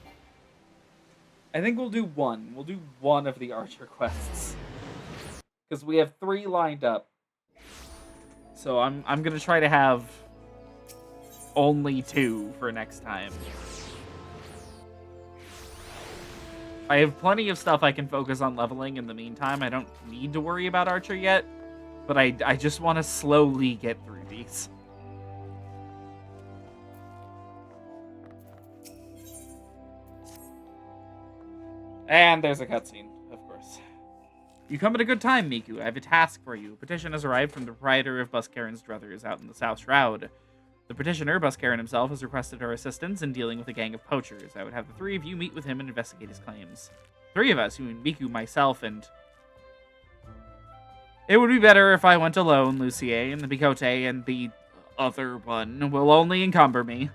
I think we'll do one. We'll do one of the Archer quests. Because we have 3 lined up. So I'm going to try to have only 2 for next time. I have plenty of stuff I can focus on leveling in the meantime. I don't need to worry about Archer yet. But I just want to slowly get through these. And there's a cutscene, of course. You come at a good time, Miku. I have a task for you. A petition has arrived from the proprietor of Buskaren's druthers out in the South Shroud. The petitioner, Buskaren himself, has requested our assistance in dealing with a gang of poachers. I would have the 3 of you meet with him and investigate his claims. 3 of us, you and Miku, myself, and... It would be better if I went alone, Lucier, and the Bicote and the other one will only encumber me.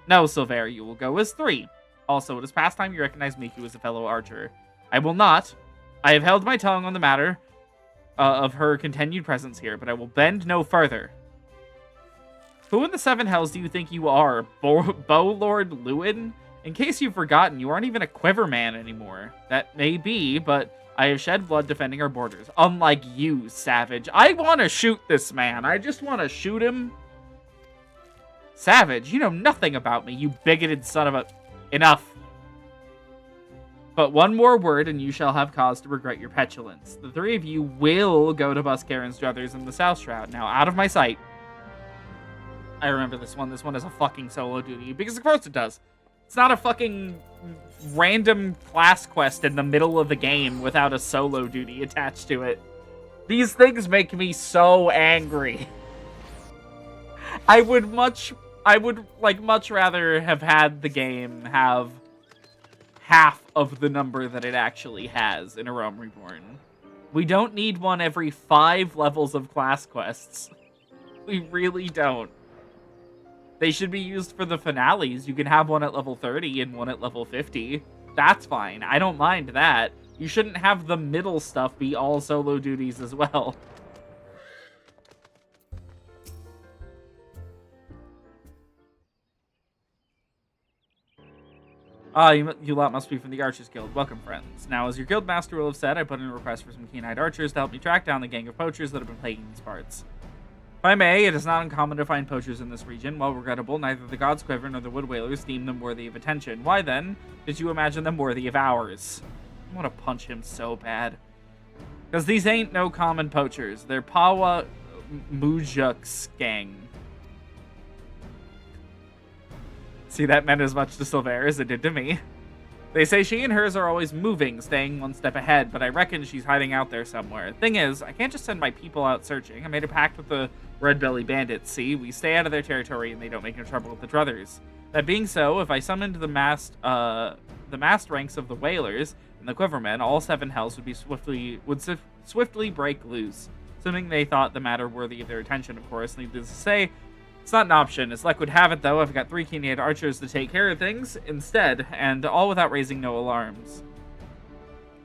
No, Silver, you will go as 3. Also, it is past time you recognize Miku as a fellow archer. I will not. I have held my tongue on the matter of her continued presence here, but I will bend no further. Who in the 7 hells do you think you are, Bow Lord Lewin? In case you've forgotten, you aren't even a quiver man anymore. That may be, but I have shed blood defending our borders. Unlike you, savage. I want to shoot this man. I just want to shoot him. Savage, you know nothing about me, you bigoted son of a... Enough. But one more word and you shall have cause to regret your petulance. The 3 of you will go to Buskaren's druthers in the South Shroud. Now, out of my sight. I remember this one. This one is a fucking solo duty. Because of course it does. It's not a fucking random class quest in the middle of the game without a solo duty attached to it. These things make me so angry. I would much I would, like, much rather have had the game have half of the number that it actually has in A Realm Reborn. We don't need one every 5 levels of class quests. We really don't. They should be used for the finales. You can have one at level 30 and one at level 50. That's fine. I don't mind that. You shouldn't have the middle stuff be all solo duties as well. You lot must be from the Archers Guild. Welcome, friends. Now, as your guild master will have said, I put in a request for some keen-eyed archers to help me track down the gang of poachers that have been plaguing these parts. If I may, it is not uncommon to find poachers in this region. While regrettable, neither the God's Quiver nor the Wood Whalers deem them worthy of attention. Why, then, did you imagine them worthy of ours? I want to punch him so bad. Because these ain't no common poachers. They're Pawa Mujuks gang. See, that meant as much to Silver as it did to me. They say she and hers are always moving, staying one step ahead, but I reckon she's hiding out there somewhere. Thing is, I can't just send my people out searching. I made a pact with the Red Belly Bandits, see? We stay out of their territory and they don't make no trouble with the Druthers. That being so, if I summoned the massed ranks of the Whalers and the Quivermen, all 7 hells would swiftly break loose. Assuming they thought the matter worthy of their attention, of course. Needless to say, it's not an option. As luck would have it, though, I've got 3 keen-eyed archers to take care of things instead, and all without raising no alarms.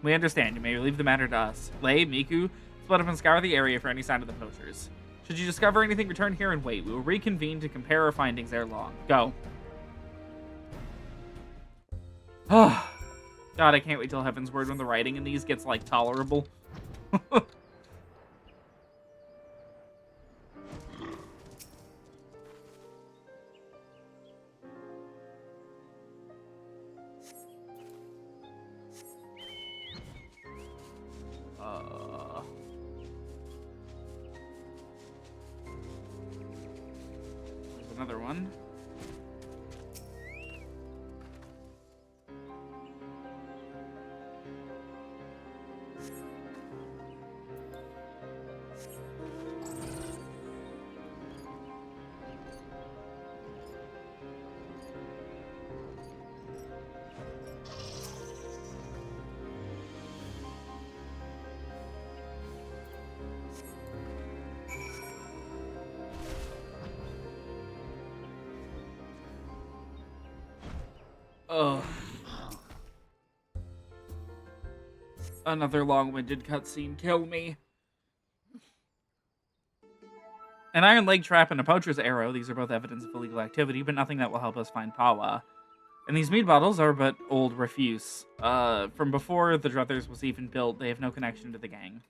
We understand. You may leave the matter to us. Lei, Miku, split up and scour the area for any sign of the poachers. Should you discover anything, return here and wait. We will reconvene to compare our findings ere long. Go. God, I can't wait till Heaven's Word when the writing in these gets, like, tolerable. Another one. Ugh. Another long-winded cutscene. Kill me. An iron leg trap and a poacher's arrow. These are both evidence of illegal activity, but nothing that will help us find Pawa. And these mead bottles are but old refuse. From before the Druthers was even built, they have no connection to the gang.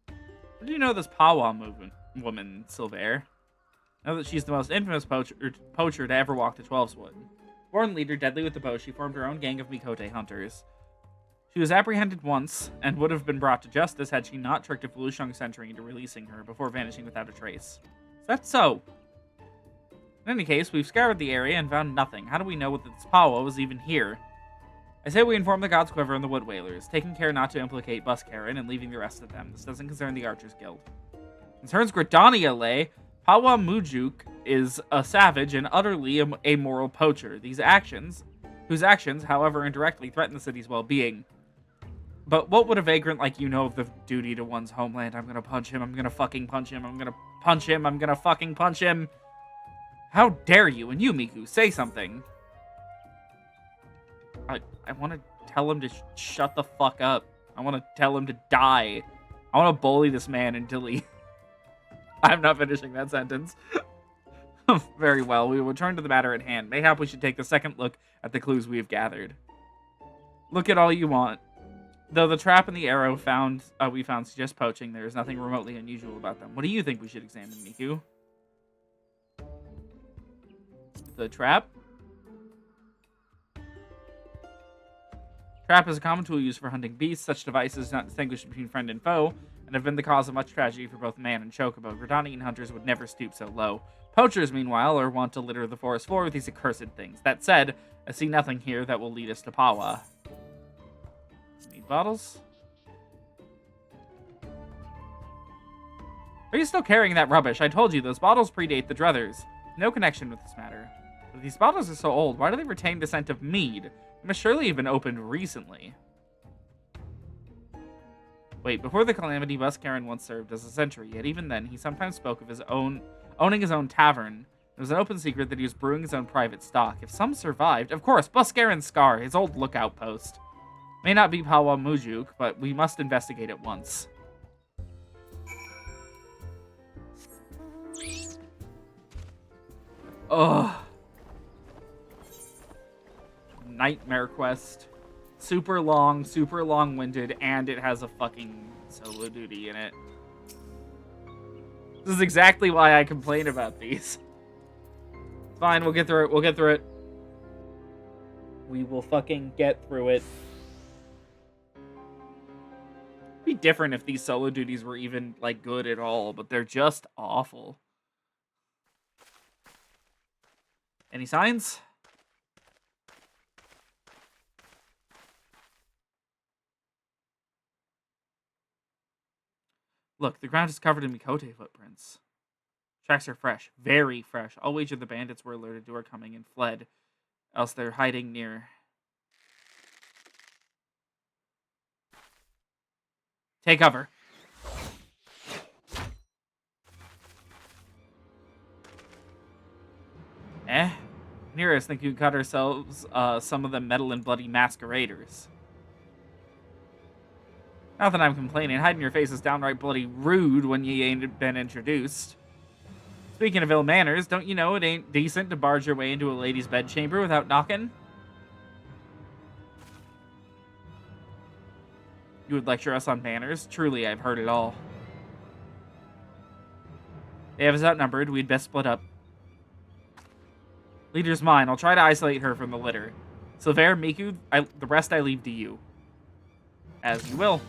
How do you know this Pawa woman, Silver? Know that she's the most infamous poacher to ever walk the 12's Wood. Born leader, deadly with the bow, she formed her own gang of Mikote hunters. She was apprehended once, and would have been brought to justice had she not tricked a foolish young sentry into releasing her before vanishing without a trace. Is that so? In any case, we've scoured the area and found nothing. How do we know that this Pawa was even here? I say we inform the God's Quiver and the Wood Whalers, taking care not to implicate Buskaren and leaving the rest of them. This doesn't concern the Archers Guild. Concerns Gridania Lay. Pawa Mujuk is a savage and utterly amoral poacher. Whose actions, however, indirectly threaten the city's well-being. But what would a vagrant like you know of the duty to one's homeland? I'm gonna punch him. I'm gonna fucking punch him. I'm gonna punch him. I'm gonna fucking punch him. How dare you? And you, Miku, say something. I want to tell him to shut the fuck up. I want to tell him to die. I want to bully this man until he... I'm not finishing that sentence. Very well, we will return to the matter at hand. Mayhap we should take a second look at the clues we have gathered. Look at all you want. Though the trap and the arrow we found suggest poaching, there is nothing remotely unusual about them. What do you think we should examine, Miku? The trap? Trap is a common tool used for hunting beasts. Such devices do not distinguish between friend and foe, and have been the cause of much tragedy for both man and chocobo. Gridanian hunters would never stoop so low. Poachers, meanwhile, are wont to litter the forest floor with these accursed things. That said, I see nothing here that will lead us to Pawa. Need bottles? Are you still carrying that rubbish? I told you, those bottles predate the Druthers. No connection with this matter. If these bottles are so old, why do they retain the scent of mead? They must surely have been opened recently. Wait, before the calamity, Buscaron once served as a sentry, yet even then, he sometimes spoke of owning his own tavern. It was an open secret that he was brewing his own private stock. If some survived, of course, Buscaron's Scar, his old lookout post. May not be Pawa Mujuk, but we must investigate it once. Ugh. Nightmare Quest. Super long-winded, and it has a fucking solo duty in it. This is exactly why I complain about these. Fine, we'll get through it. We will fucking get through it. It'd be different if these solo duties were even, like, good at all, but they're just awful. Any signs? Look, the ground is covered in Mikote footprints. Tracks are fresh. Very fresh. I'll wager the bandits were alerted to our coming and fled. Else they're hiding near. Take cover. Near us think we got ourselves some of the metal and bloody masqueraders. Not that I'm complaining. Hiding your face is downright bloody rude when ye ain't been introduced. Speaking of ill manners, don't you know it ain't decent to barge your way into a lady's bedchamber without knocking? You would lecture us on manners? Truly, I've heard it all. They have us outnumbered. We'd best split up. Leader's mine. I'll try to isolate her from the litter. Silver, Miku, the rest I leave to you. As you will.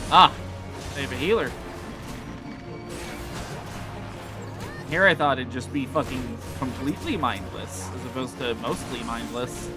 Ah, they have a healer. Here I thought it'd just be fucking completely mindless, as opposed to mostly mindless.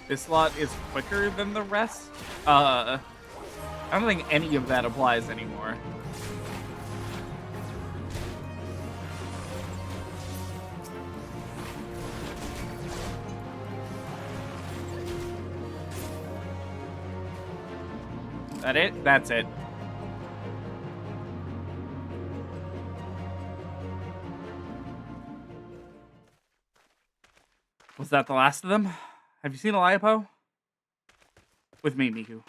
This slot is quicker than the rest. I don't think any of that applies anymore. That it? That's it. Was that the last of them? Have you seen Eliapo? With me, Miku.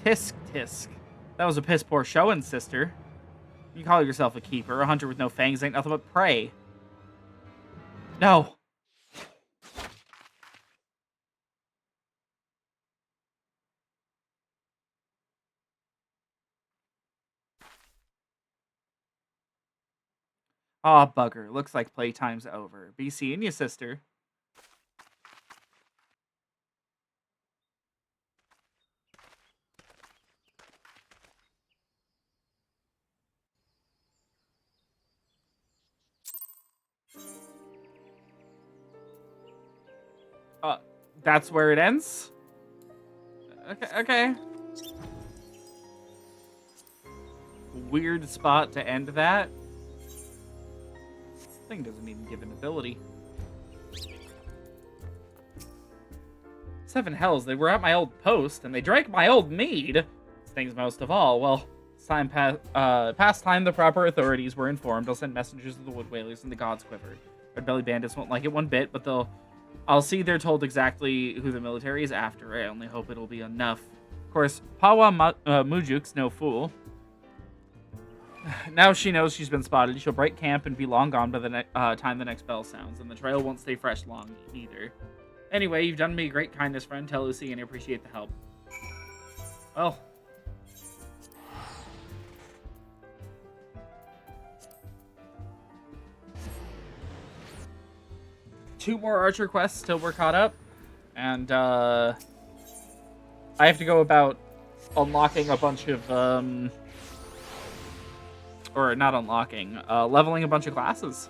Tisk, tisk. That was a piss poor showing, sister. You call yourself a keeper. A hunter with no fangs ain't nothing but prey. No. Aw, bugger. Looks like playtime's over. Be seeing you, sister. that's where it ends? Okay. Weird spot to end that. This thing doesn't even give an ability. 7 hells, they were at my old post, and they drank my old mead. Things most of all. Well, past time the proper authorities were informed. I'll send messengers to the Wood Whalers and the God's Quiver. Red Belly Bandits won't like it one bit, but I'll see they're told exactly who the military is after. I only hope it'll be enough. Of course, Pawa Mujuk's no fool. Now she knows she's been spotted. She'll break camp and be long gone by the time the next bell sounds, and the trail won't stay fresh long either. Anyway, you've done me a great kindness, friend. Tell Lucy and I appreciate the help. Well. Two more Archer quests till we're caught up. And, I have to go about unlocking a bunch of, or not unlocking, leveling a bunch of classes.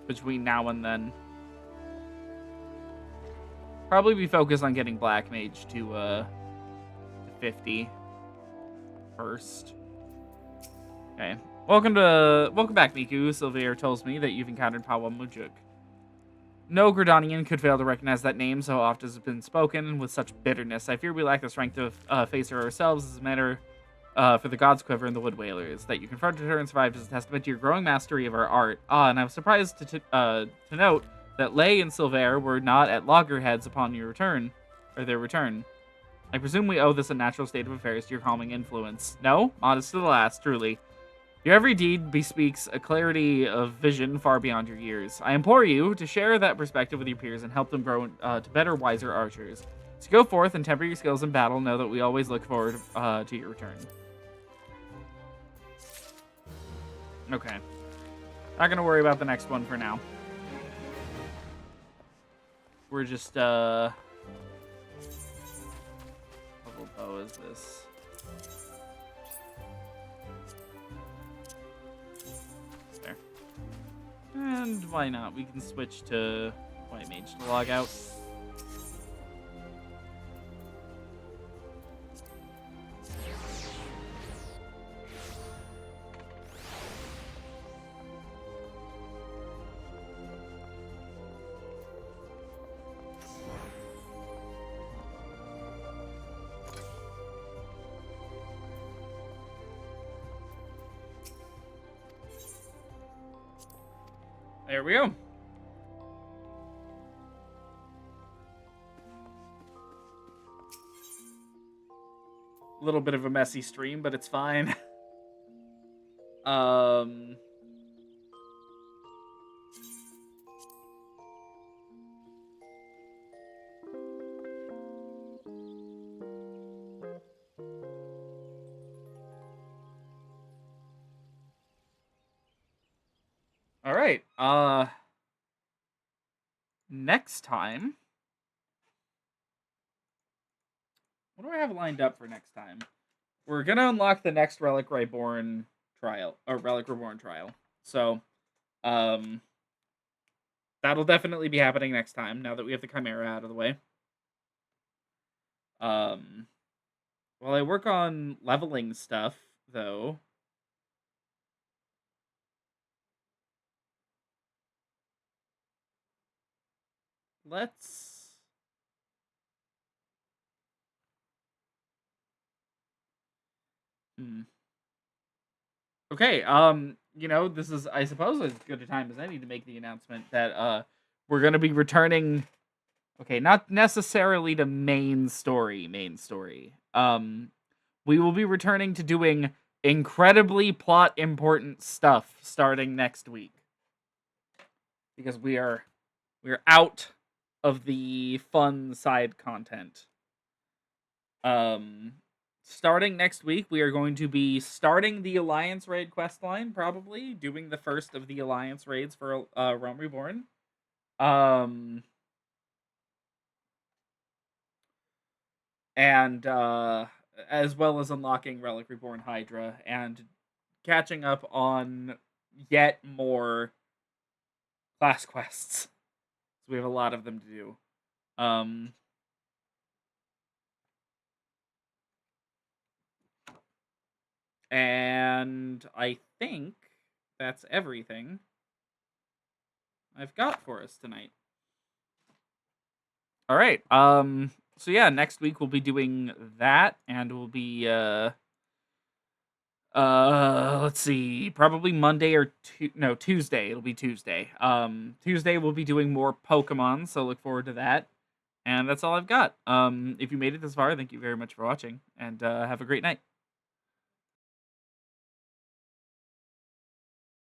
Between now and then. Probably be focused on getting Black Mage to 50 first. Okay. Welcome back, Miku. Sylvia tells me that you've encountered Pawa Mujuk. No Gridanian could fail to recognize that name, so oft as it's been spoken with such bitterness. I fear we lack the strength to face her ourselves as a matter for the God's Quiver and the Wood Whalers. That you confronted her and survived is a testament to your growing mastery of our art. And I was surprised to note that Lay and Silver were not at loggerheads upon their return. I presume we owe this a natural state of affairs to your calming influence. No? Modest to the last, truly. Your every deed bespeaks a clarity of vision far beyond your years. I implore you to share that perspective with your peers and help them grow to better, wiser archers. So go forth and temper your skills in battle. Know that we always look forward to your return. Okay. Not gonna worry about the next one for now. We're just, what level bow is this? There. And why not? We can switch to White Mage to log out. There we go. A little bit of a messy stream, but it's fine. All right. Next time. What do I have lined up for next time? We're gonna unlock the next Relic Reborn trial, or Relic Reborn trial. So, that'll definitely be happening next time. Now that we have the Chimera out of the way. While I work on leveling stuff, though. Let's... Okay, you know, this is, I suppose, as good a time as any to make the announcement that, we're gonna be returning... Okay, not necessarily to main story. We will be returning to doing incredibly plot-important stuff starting next week. Because we're out of the fun side content. Starting next week, we are going to be starting the Alliance Raid questline, probably. Doing the first of the Alliance Raids for Realm Reborn. And as well as unlocking Relic Reborn Hydra and catching up on yet more class quests. So we have a lot of them to do. Um, and I think that's everything I've got for us tonight. All right. So yeah, next week we'll be doing that, and we'll be let's see, probably Monday or Tuesday. It'll be Tuesday. Tuesday we'll be doing more Pokemon, so look forward to that. And that's all I've got. If you made it this far, thank you very much for watching, and have a great night.